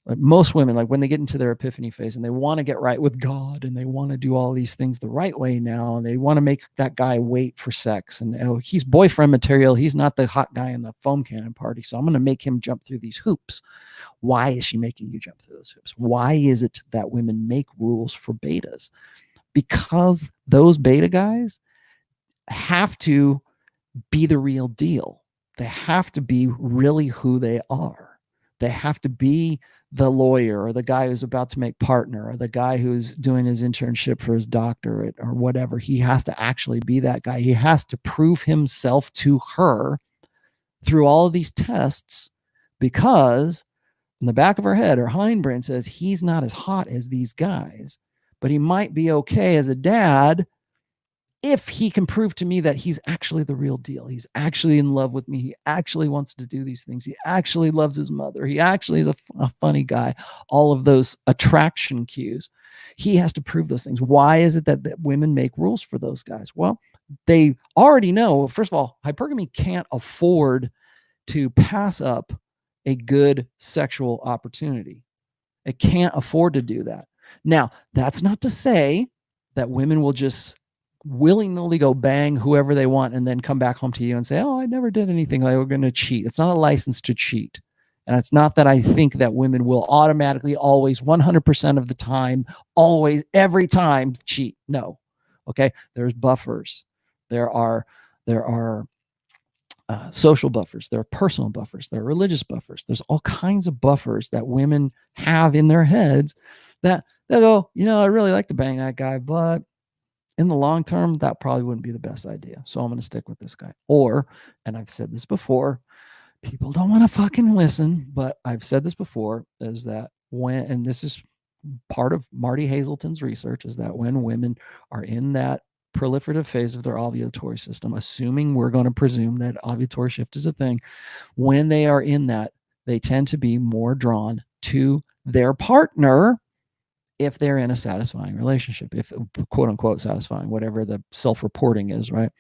like most women, like when they get into their epiphany phase and they want to get right with God and they want to do all these things the right way now, and they want to make that guy wait for sex, and he's boyfriend material, he's not the hot guy in the foam cannon party, so I'm going to make him jump through these hoops. Why is she making you jump through those hoops? Why is it that women make rules for betas? Because those beta guys have to be the real deal. They have to be really who they are. They have to be the lawyer, or the guy who's about to make partner, or the guy who's doing his internship for his doctorate, or whatever. He has to actually be that guy. He has to prove himself to her through all of these tests, because in the back of her head, her hindbrain says he's not as hot as these guys, but he might be okay as a dad if he can prove to me that he's actually the real deal. He's actually in love with me. He actually wants to do these things. He actually loves his mother. He actually is a funny guy. All of those attraction cues. He has to prove those things. Why is it that women make rules for those guys? Well, they already know, first of all, hypergamy can't afford to pass up a good sexual opportunity. It can't afford to do that. Now, that's not to say that women will just willingly go bang whoever they want and then come back home to you and say, oh, I never did anything. Like, we're going to cheat. It's not a license to cheat. And it's not that I think that women will automatically always 100% of the time, always, every time cheat. No. Okay. There's buffers. There are social buffers. There are personal buffers. There are religious buffers. There's all kinds of buffers that women have in their heads that they'll go, I really like to bang that guy, but in the long term, that probably wouldn't be the best idea. So I'm going to stick with this guy. Or, and I've said this before, people don't want to fucking listen, but I've said this before, is that and this is part of Marty Hazelton's research, is that when women are in that proliferative phase of their ovulatory system, assuming we're going to presume that ovulatory shift is a thing, when they are in that, they tend to be more drawn to their partner if they're in a satisfying relationship, if quote unquote satisfying, whatever the self-reporting is, right?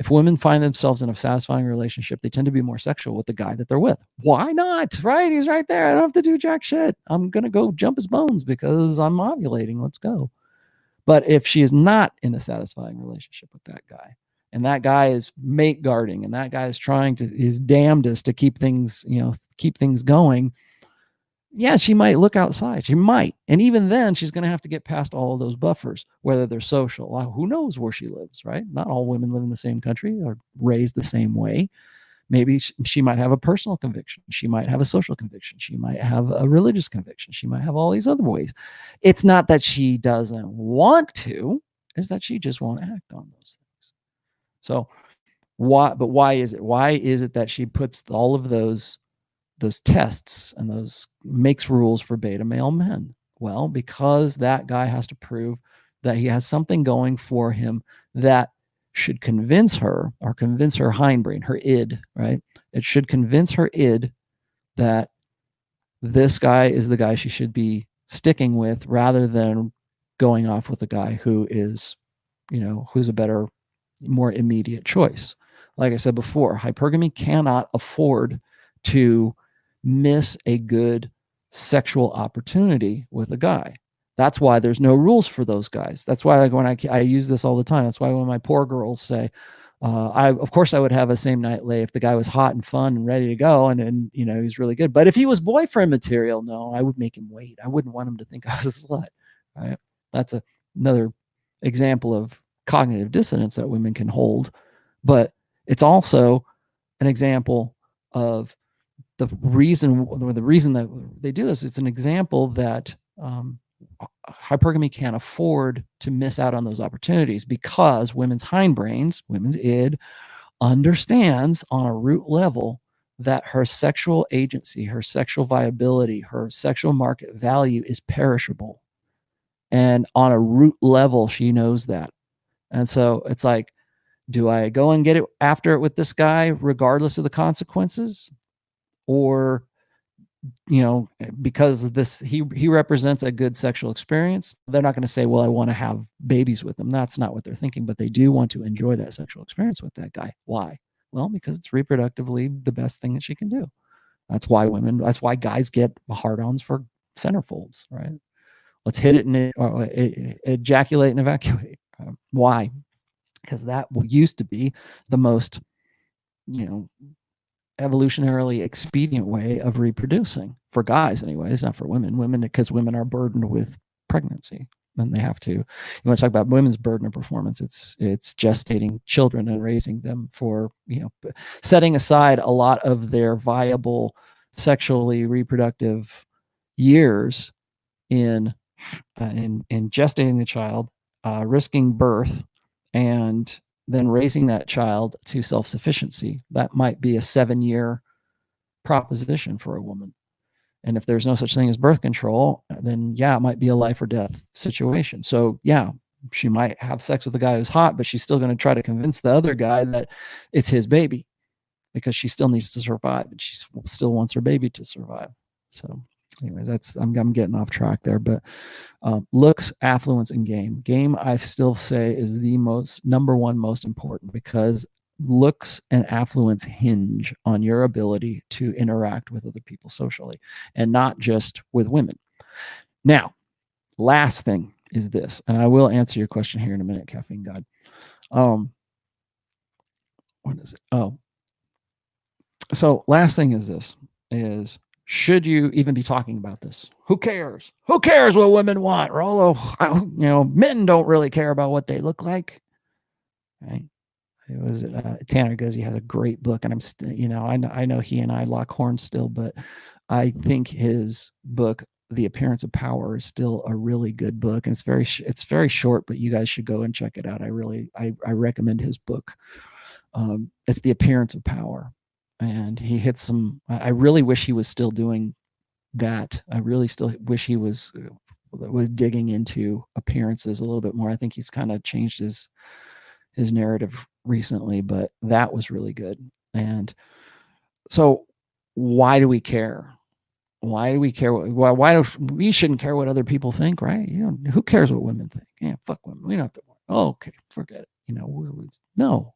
If women find themselves in a satisfying relationship, they tend to be more sexual with the guy that they're with. Why not? Right? He's right there. I don't have to do jack shit. I'm going to go jump his bones because I'm ovulating. Let's go. But if she is not in a satisfying relationship with that guy, and that guy is mate guarding, and that guy is trying to his damnedest to keep things going, yeah, she might look outside. She might. And even then, she's going to have to get past all of those buffers, whether they're social. Who knows where she lives, right? Not all women live in the same country or raised the same way. Maybe she might have a personal conviction. She might have a social conviction. She might have a religious conviction. She might have all these other ways. It's not that she doesn't want to, it's that she just won't act on those things. So why is it? Why is it that she puts all of those tests and those makes rules for beta male men? Well, because that guy has to prove that he has something going for him that should convince her, or convince her hindbrain, her id, right? It should convince her id that this guy is the guy she should be sticking with, rather than going off with a guy who is, who's a better, more immediate choice. Like I said before, hypergamy cannot afford to miss a good sexual opportunity with a guy. That's why there's no rules for those guys. That's why, like, when I use this all the time. That's why when my poor girls say, of course I would have a same night lay if the guy was hot and fun and ready to go, and he's really good. But if he was boyfriend material, no, I would make him wait. I wouldn't want him to think I was a slut. Right? That's another example of cognitive dissonance that women can hold, but it's also an example of the reason that they do this. It's an example that hypergamy can't afford to miss out on those opportunities, because women's hindbrains, women's id, understands on a root level that her sexual agency, her sexual viability, her sexual market value is perishable. And on a root level, she knows that. And so it's like, do I go and get it after it with this guy regardless of the consequences? Or, because he represents a good sexual experience, they're not going to say, well, I want to have babies with him. That's not what they're thinking, but they do want to enjoy that sexual experience with that guy. Why? Well, because it's reproductively the best thing that she can do. That's why guys get hard-ons for centerfolds, right? Let's hit it and ejaculate and evacuate. Why? Because that used to be the most, evolutionarily expedient way of reproducing for guys, anyways, not for women. Because women are burdened with pregnancy, and they have to. You want to talk about women's burden of performance? It's gestating children and raising them for, setting aside a lot of their viable sexually reproductive years in gestating the child, risking birth, and then raising that child to self-sufficiency. That might be a 7-year proposition for a woman. And if there's no such thing as birth control, then yeah, it might be a life or death situation. So yeah, she might have sex with a guy who's hot, but she's still going to try to convince the other guy that it's his baby, because she still needs to survive, and she still wants her baby to survive. So anyways, I'm getting off track there, but looks, affluence, and game. Game, I still say, is the number one most important, because looks and affluence hinge on your ability to interact with other people socially, and not just with women. Now, last thing is this, and I will answer your question here in a minute, Caffeine God. What is it? Oh, so last thing is this: should you even be talking about this? Who cares? Who cares what women want? Rollo, men don't really care about what they look like. Right? It was Tanner Guzzi has a great book, and I'm still, I know he and I lock horns still, but I think his book, The Appearance of Power, is still a really good book, and it's very short, but you guys should go and check it out. I recommend his book. It's The Appearance of Power. And he hit some. I really wish he was still doing that. I really still wish he was digging into appearances a little bit more. I think he's kind of changed his narrative recently, but that was really good. And so, why do we care? Why do we care? Why do we shouldn't care what other people think, right? Who cares what women think? Yeah, fuck women. We don't have to. Oh, okay, forget it. No.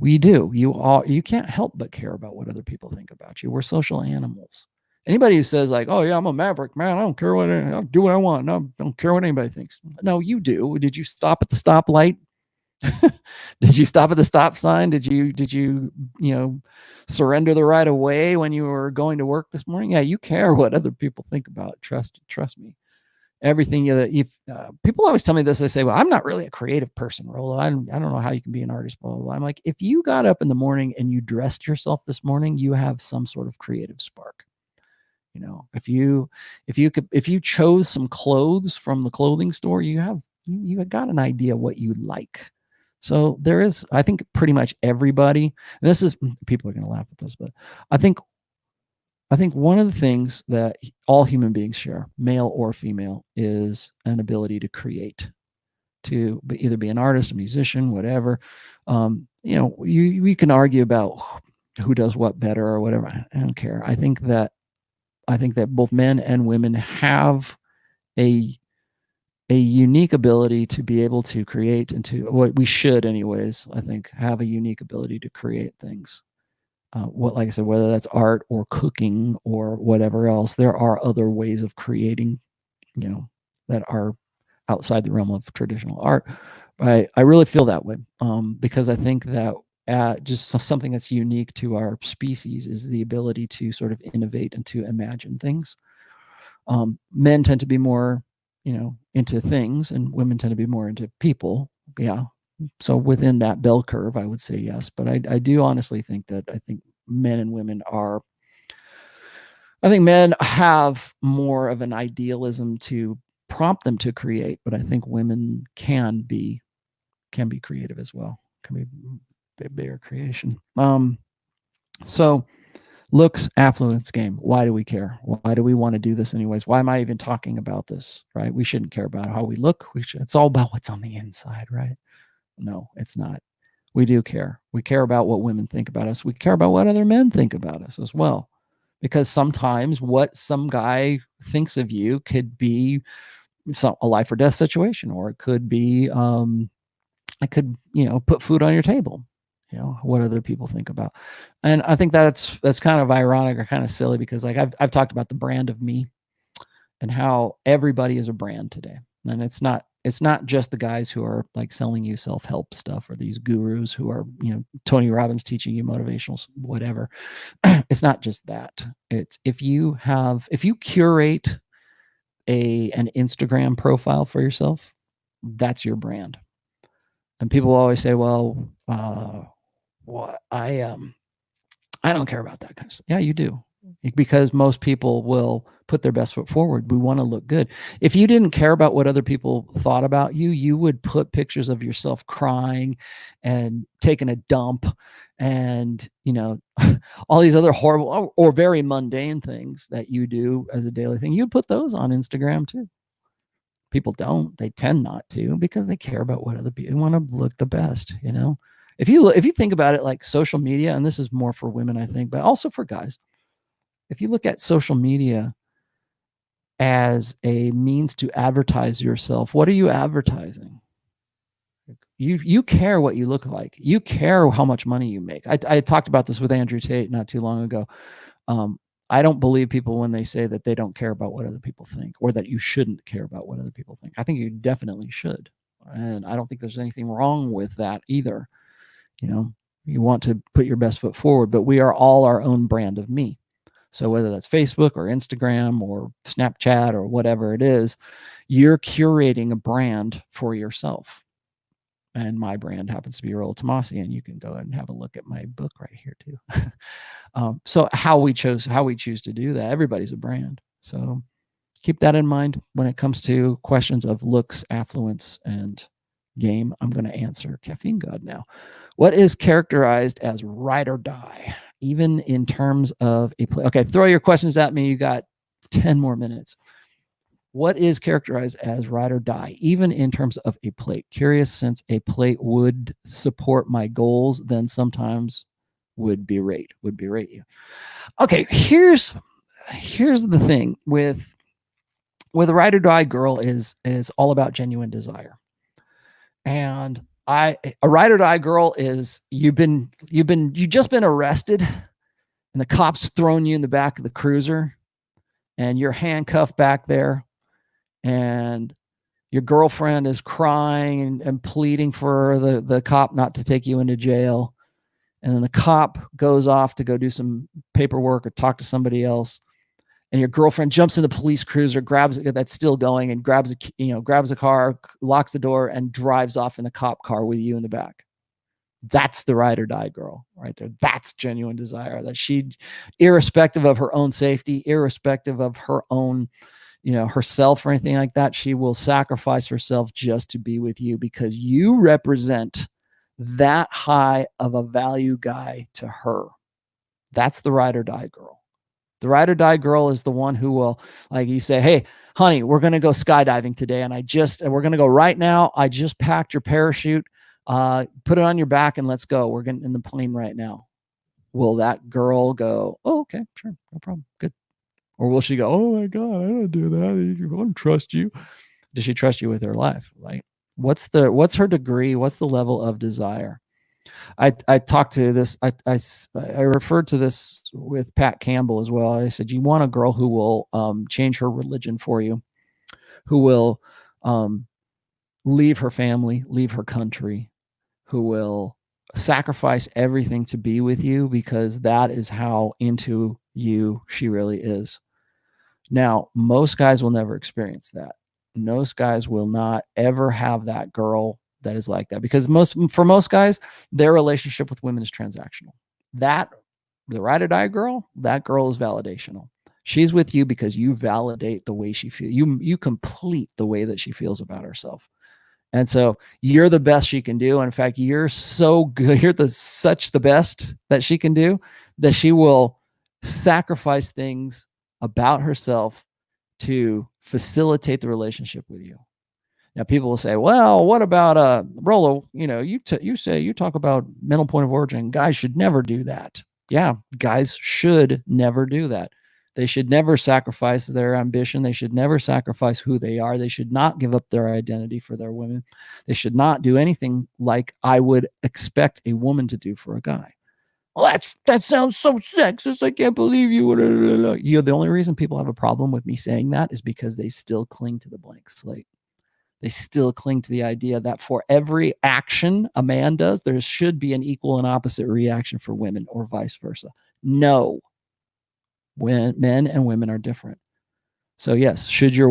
We do. You can't help but care about what other people think about you. We're social animals. Anybody who says like, "Oh yeah, I'm a maverick, man. I don't care I'll do what I want. No, don't care what anybody thinks." No, you do. Did you stop at the stoplight? Did you stop at the stop sign? Did you surrender the right of way when you were going to work this morning? Yeah, you care what other people think about it. Trust me. everything if people always tell me this, they say, well, I'm not really a creative person, Rollo. I don't know how you can be an artist, blah, blah, blah. I'm like, if you got up in the morning and you dressed yourself this morning, you have some sort of creative spark. You know, if you chose some clothes from the clothing store, you got an idea what you like. So there is, I think, pretty much everybody, and this is, people are going to laugh at this, but I think one of the things that all human beings share, male or female, is an ability to create, to either be an artist, a musician, whatever. You know, we can argue about who does what better or whatever. I don't care. I think that both men and women have a unique ability to be able to create, and to, what we should anyways, I think, have a unique ability to create things. Like I said, whether that's art or cooking or whatever else, there are other ways of creating, you know, that are outside the realm of traditional art. But I really feel that way, because I think that just something that's unique to our species is the ability to sort of innovate and to imagine things. Men tend to be more, you know, into things, and women tend to be more into people. Yeah. So within that bell curve, I would say yes. But I do honestly think that men and women are, I think men have more of an idealism to prompt them to create, but I think women can be creative as well. Can be a bigger creation. So looks, affluence, game. Why do we care? Why do we want to do this anyways? Why am I even talking about this? Right? We shouldn't care about how we look. It's all about what's on the inside, right? No, it's not. We do care. We care about what women think about us. We care about what other men think about us as well. Because sometimes what some guy thinks of you could be a life or death situation, or it could be, I could, you know, put food on your table, you know, what other people think about. And I think that's kind of ironic or kind of silly, because like I've talked about the brand of me and how everybody is a brand today. And it's not just the guys who are like selling you self-help stuff, or these gurus who are, you know, Tony Robbins teaching you motivational whatever. It's not just that. It's if you curate an Instagram profile for yourself, that's your brand. And people always say, well, I don't care about that kind of stuff. Yeah, you do. Because most people will put their best foot forward. We want to look good. If you didn't care about what other people thought about you, you would put pictures of yourself crying and taking a dump and, you know, all these other horrible or very mundane things that you do as a daily thing. You put those on Instagram too. People don't. They tend not to, because they care about what other people want to look the best, you know. If you think about it, like social media, and this is more for women, I think, but also for guys. If you look at social media as a means to advertise yourself, what are you advertising? You care what you look like. You care how much money you make. I talked about this with Andrew Tate not too long ago. I don't believe people when they say that they don't care about what other people think, or that you shouldn't care about what other people think. I think you definitely should. And I don't think there's anything wrong with that either. You know, you want to put your best foot forward, but we are all our own brand of me. So whether that's Facebook or Instagram or Snapchat or whatever it is, you're curating a brand for yourself. And my brand happens to be Rollo Tomassi, and you can go ahead and have a look at my book right here too. So how we choose to do that, everybody's a brand. So keep that in mind when it comes to questions of looks, affluence, and game. I'm going to answer Caffeine God now. What is characterized as ride or die, even in terms of a play? Okay, throw your questions at me. You got 10 more minutes. What is characterized as ride or die, even in terms of a plate? Curious, since a plate would support my goals, then sometimes would berate you. Okay, here's the thing with a ride or die girl is all about genuine desire. And a ride or die girl is you just been arrested, and the cops thrown you in the back of the cruiser, and you're handcuffed back there, and your girlfriend is crying and pleading for the cop not to take you into jail. And then the cop goes off to go do some paperwork or talk to somebody else. and your girlfriend jumps in the police cruiser, grabs it that's still going, and grabs a car, locks the door, and drives off in the cop car with you in the back. That's the ride or die girl right there. That's genuine desire, that she, irrespective of her own safety, irrespective of her own, herself or anything like that, she will sacrifice herself just to be with you because you represent that high of a value guy to her. That's the ride or die girl. The ride or die girl is the one who will, like, you say, hey, honey, we're going to go skydiving today. And we're going to go right now. I just packed your parachute. Put it on your back and let's go. We're getting in the plane right now. Will that girl go, oh, okay, sure, no problem, good? Or will she go, oh my God, I don't do that. I don't trust you. Does she trust you with her life? Like, what's her degree? What's the level of desire? I talked to this. I referred to this with Pat Campbell as well. I said, you want a girl who will change her religion for you, who will leave her family, leave her country, who will sacrifice everything to be with you because that is how into you she really is. Now, most guys will never experience that. Most guys will not ever have that girl that is like that because for most guys, their relationship with women is transactional. The ride or die girl, that girl is validational. She's with you because you validate the way she feels. You complete the way that she feels about herself. And so you're the best she can do. And in fact, you're so good. You're such the best that she can do that she will sacrifice things about herself to facilitate the relationship with you. Now, people will say, well, what about Rollo? You talk about mental point of origin. Guys should never do that. Yeah, guys should never do that. They should never sacrifice their ambition. They should never sacrifice who they are. They should not give up their identity for their women. They should not do anything like I would expect a woman to do for a guy. Well, that sounds so sexist. I can't believe you. The only reason people have a problem with me saying that is because they still cling to the blank slate. They still cling to the idea that for every action a man does, there should be an equal and opposite reaction for women or vice versa. No. When men and women are different. So yes, should your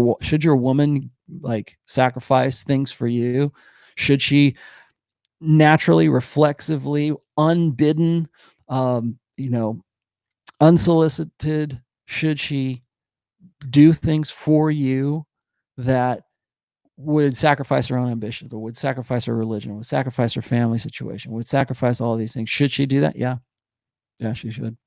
woman like sacrifice things for you? Should she naturally, reflexively, unbidden, unsolicited, should she do things for you that would sacrifice her own ambition, or would sacrifice her religion, would sacrifice her family situation, would sacrifice all these things? Should she do that? Yeah, she should.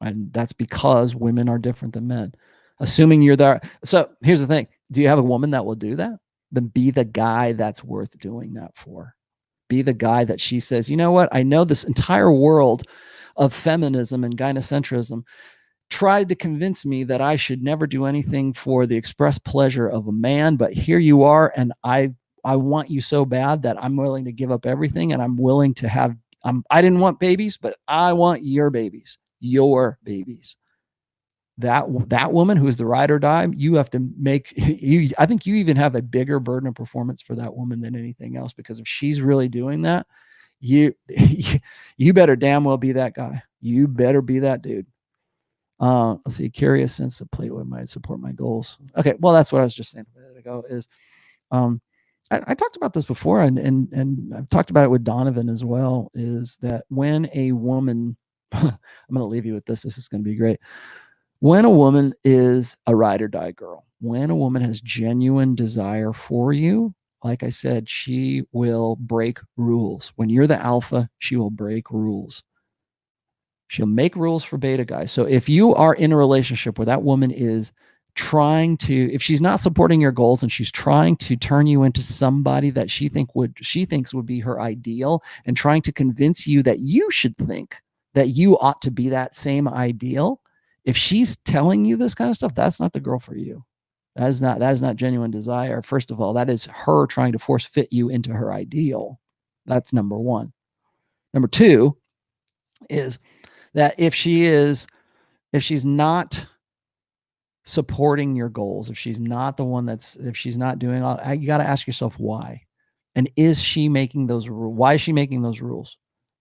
And that's because women are different than men. Assuming you're there. So here's the thing. Do you have a woman that will do that? Then be the guy that's worth doing that for. Be the guy that she says, you know what? I know this entire world of feminism and gynocentrism tried to convince me that I should never do anything for the express pleasure of a man, but here you are, and I want you so bad that I'm willing to give up everything, and I'm willing to have, I didn't want babies, but I want your babies. Your babies. That woman who's the ride or die, you have to make I think you even have a bigger burden of performance for that woman than anything else, because if she's really doing that, you better damn well be that guy. You better be that dude. Let's see. Curious sense of play might support my goals. Okay, well, that's what I was just saying a minute ago. Is I talked about this before, and I've talked about it with Donovan as well. Is that when a woman I'm going to leave you with this. This is going to be great. When a woman is a ride or die girl, when a woman has genuine desire for you, like I said, she will break rules. When you're the alpha, she will break rules. She'll make rules for beta guys. So if you are in a relationship where that woman is trying to, if she's not supporting your goals and she's trying to turn you into somebody that she thinks would be her ideal, and trying to convince you that you should think that you ought to be that same ideal, if she's telling you this kind of stuff, that's not the girl for you. That is not genuine desire. First of all, that is her trying to force fit you into her ideal. That's number one. Number two is that if she's not supporting your goals, if she's not the one if she's not doing all, you got to ask yourself why. And is she making those rules? Why is she making those rules?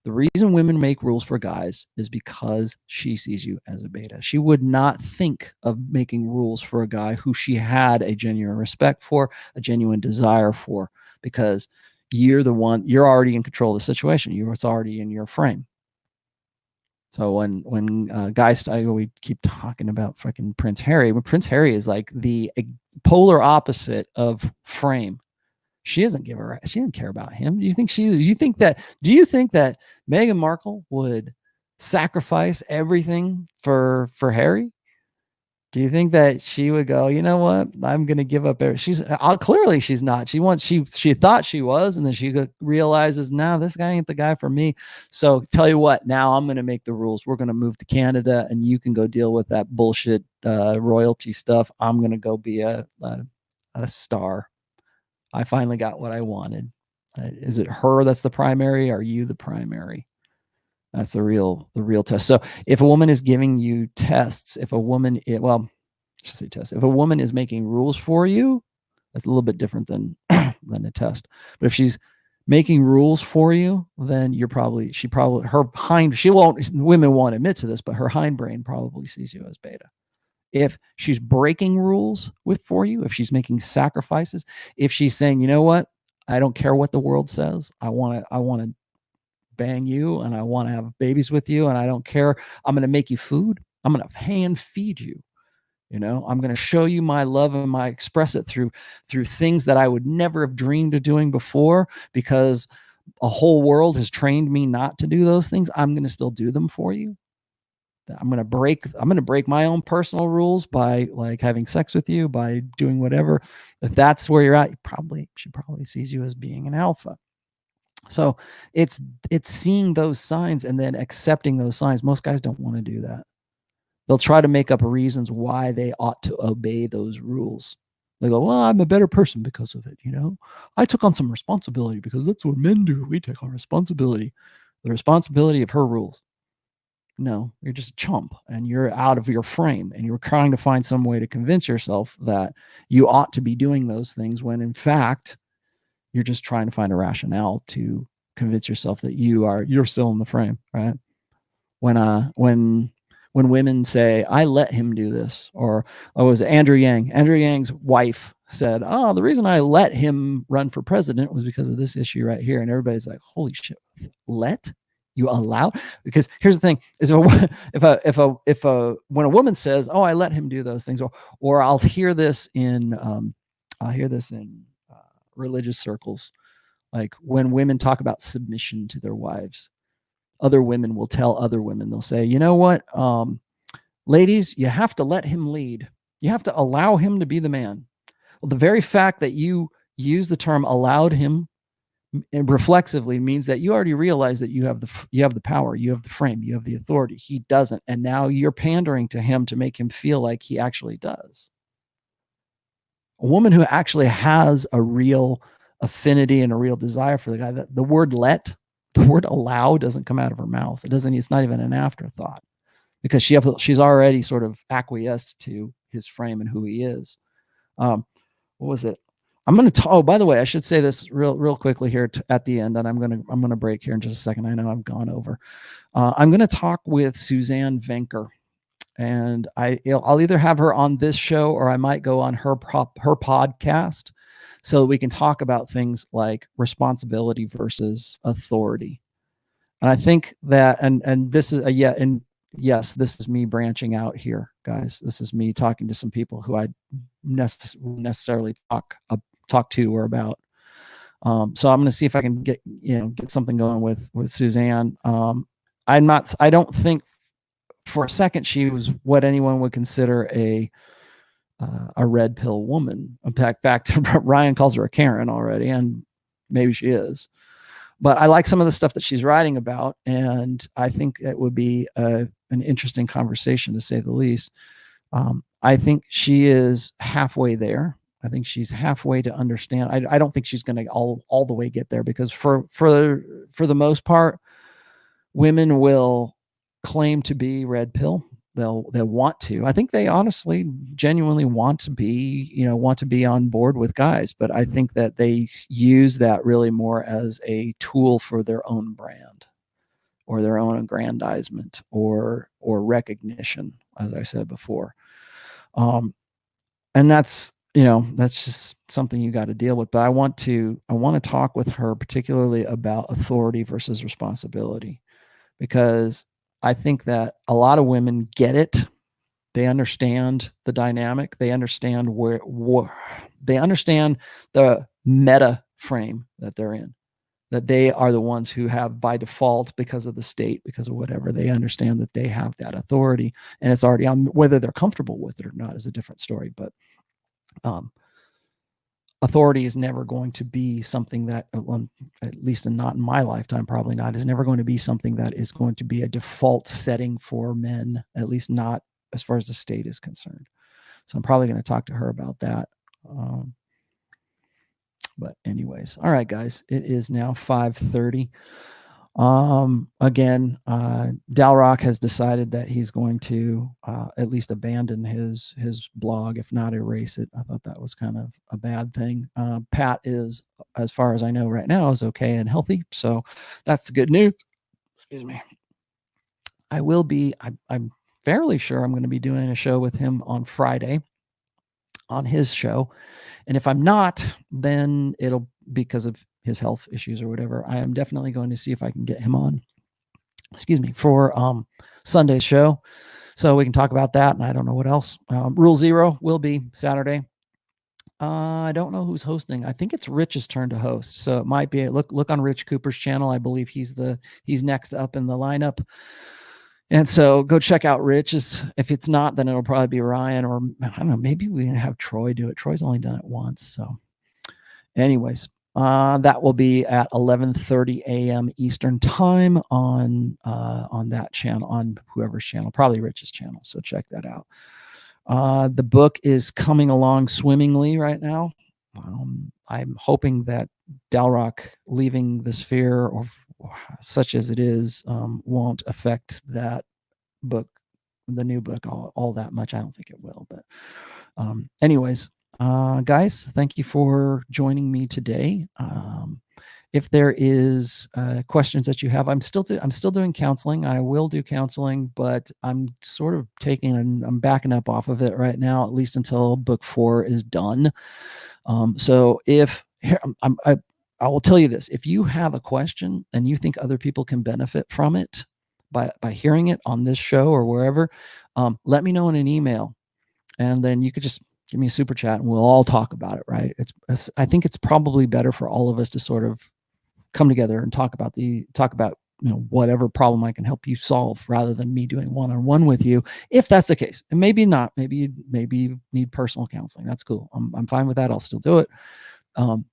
The reason women make rules for guys is because she sees you as a beta. She would not think of making rules for a guy who she had a genuine respect for, a genuine desire for, because you're already in control of the situation. It's already in your frame. So when guys, we keep talking about freaking Prince Harry. When Prince Harry is like the polar opposite of frame. She doesn't give a. She didn't care about him. Do you think Do you think that Meghan Markle would sacrifice everything for Harry? Do you think that she would go, you know what? I'm going to give up. Clearly she's not. She thought she was, and then she realizes, nah, this guy ain't the guy for me. So tell you what, now I'm going to make the rules. We're going to move to Canada, and you can go deal with that bullshit royalty stuff. I'm going to go be a star. I finally got what I wanted. Is it her that's the primary? Are you the primary? That's the real test. So if a woman is giving you tests, if a woman, if a woman is making rules for you, that's a little bit different than a test. But if she's making rules for you, then women won't admit to this, but her hindbrain probably sees you as beta. If she's breaking rules for you, if she's making sacrifices, if she's saying, you know what, I don't care what the world says, I want to bang you, and I want to have babies with you, and I don't care, I'm going to make you food, I'm going to hand feed you, I'm going to show you my love, and express it through things that I would never have dreamed of doing before, because a whole world has trained me not to do those things. I'm going to still do them for you. I'm going to break my own personal rules by like having sex with you, by doing whatever. If that's where you're at, she probably sees you as being an alpha. So it's seeing those signs and then accepting those signs. Most guys don't want to do that. They'll try to make up reasons why they ought to obey those rules. They go, well, I'm a better person because of it. I took on some responsibility because that's what men do. We take on responsibility, the responsibility of her rules. No, you're just a chump, and you're out of your frame, and you're trying to find some way to convince yourself that you ought to be doing those things, when in fact you're just trying to find a rationale to convince yourself that you're still in the frame, right? When women say, I let him do this, or it was Andrew Yang's wife said, oh, the reason I let him run for president was because of this issue right here. And everybody's like, holy shit, you allow? Because here's the thing: is when a woman says, "Oh, I let him do those things," or I'll hear this in religious circles, like when women talk about submission to their wives, other women will tell other women, they'll say, you know what, ladies, you have to let him lead. You have to allow him to be the man. Well, the very fact that you use the term "allowed him" and reflexively means that you already realize that you have the power, you have the frame, you have the authority. He doesn't, and now you're pandering to him to make him feel like he actually does. A woman who actually has a real affinity and a real desire for the guy, that the word allow doesn't come out of her mouth. It's not even an afterthought, because she's already sort of acquiesced to his frame and who he is. What was it? I'm going to, oh, by the way, I should say this real quickly here at the end, and I'm going to break here in just a second. I know I've gone over. I'm going to talk with Suzanne Venker, and I'll either have her on this show, or I might go on her podcast, so that we can talk about things like responsibility versus authority. And I think that, and this is yes, this is me branching out here, guys. This is me talking to some people who I necessarily talk to or about. So I'm going to see if I can get something going with Suzanne. I don't think for a second she was what anyone would consider a red pill woman. In fact, Ryan calls her a Karen already, and maybe she is. But I like some of the stuff that she's writing about, and I think it would be an interesting conversation, to say the least. I think she is halfway there. I think she's halfway to understand. I don't think she's going to all the way get there, because for the most part, women will claim to be red pill. They'll want to. I think they honestly, genuinely want to be on board with guys. But I think that they use that really more as a tool for their own brand. or their own aggrandizement or recognition, as I said before. And that's, that's just something you got to deal with. But I want to talk with her particularly about authority versus responsibility, because I think that a lot of women get it. They understand the dynamic. They understand they understand the meta frame that they're in, that they are the ones who have, by default, because of the state, because of whatever, they understand that they have that authority, and it's already on. Whether they're comfortable with it or not is a different story. But authority is never going to be something that, at least not in my lifetime, probably not, is never going to be something that is going to be a default setting for men, at least not as far as the state is concerned. So I'm probably going to talk to her about that. But anyways, all right, guys, it is now 5:30. Again, Dal'rok has decided that he's going to at least abandon his blog, if not erase it. I thought that was kind of a bad thing. Pat is, as far as I know right now, is okay and healthy, so that's the good news. Excuse me. I will be, I'm fairly sure I'm going to be doing a show with him on Friday on his show. And if I'm not, then it'll, because of his health issues or whatever, I am definitely going to see if I can get him on, excuse me, for Sunday's show, so we can talk about that. And I don't know what else. Rule Zero will be Saturday. I don't know who's hosting. I think it's Rich's turn to host, so it might be. Look on Rich Cooper's channel. I believe he's next up in the lineup. And so go check out Rich's. If it's not, then it'll probably be Ryan, or I don't know, maybe we can have Troy do it. Troy's only done it once. So anyways, that will be at 11:30 a.m. Eastern time on that channel, on whoever's channel, probably Rich's channel. So check that out. The book is coming along swimmingly right now. I'm hoping that Dal'rok leaving the sphere, or such as it is, won't affect that book, the new book, all that much. I don't think it will. But anyways, guys, thank you for joining me today. If there is questions that you have, I'm still doing counseling. I will do counseling, but I'm sort of I'm backing up off of it right now, at least until book 4 is done. So I will tell you this: if you have a question and you think other people can benefit from it by hearing it on this show or wherever, let me know in an email, and then you could just give me a super chat and we'll all talk about it. Right? I think it's probably better for all of us to sort of come together and talk about whatever problem I can help you solve, rather than me doing one-on-one with you, if that's the case. And maybe not, maybe you need personal counseling. That's cool. I'm fine with that. I'll still do it.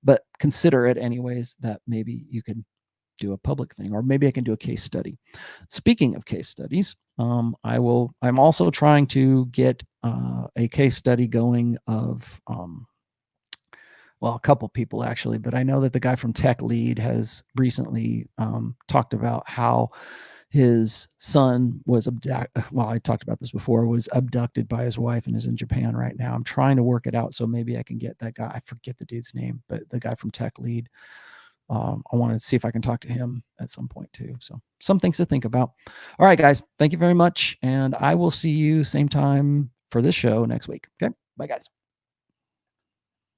But consider it anyways, that maybe you could do a public thing, or maybe I can do a case study. Speaking of case studies, I'm also trying to get a case study going of a couple people actually, but I know that the guy from Tech Lead has recently talked about how his son was I talked about this before, was abducted by his wife and is in Japan right now. I'm trying to work it out, so maybe I can get that guy. I forget the dude's name, but the guy from Tech Lead. I want to see if I can talk to him at some point too. So some things to think about. All right, guys, thank you very much. And I will see you same time for this show next week. Okay, bye guys.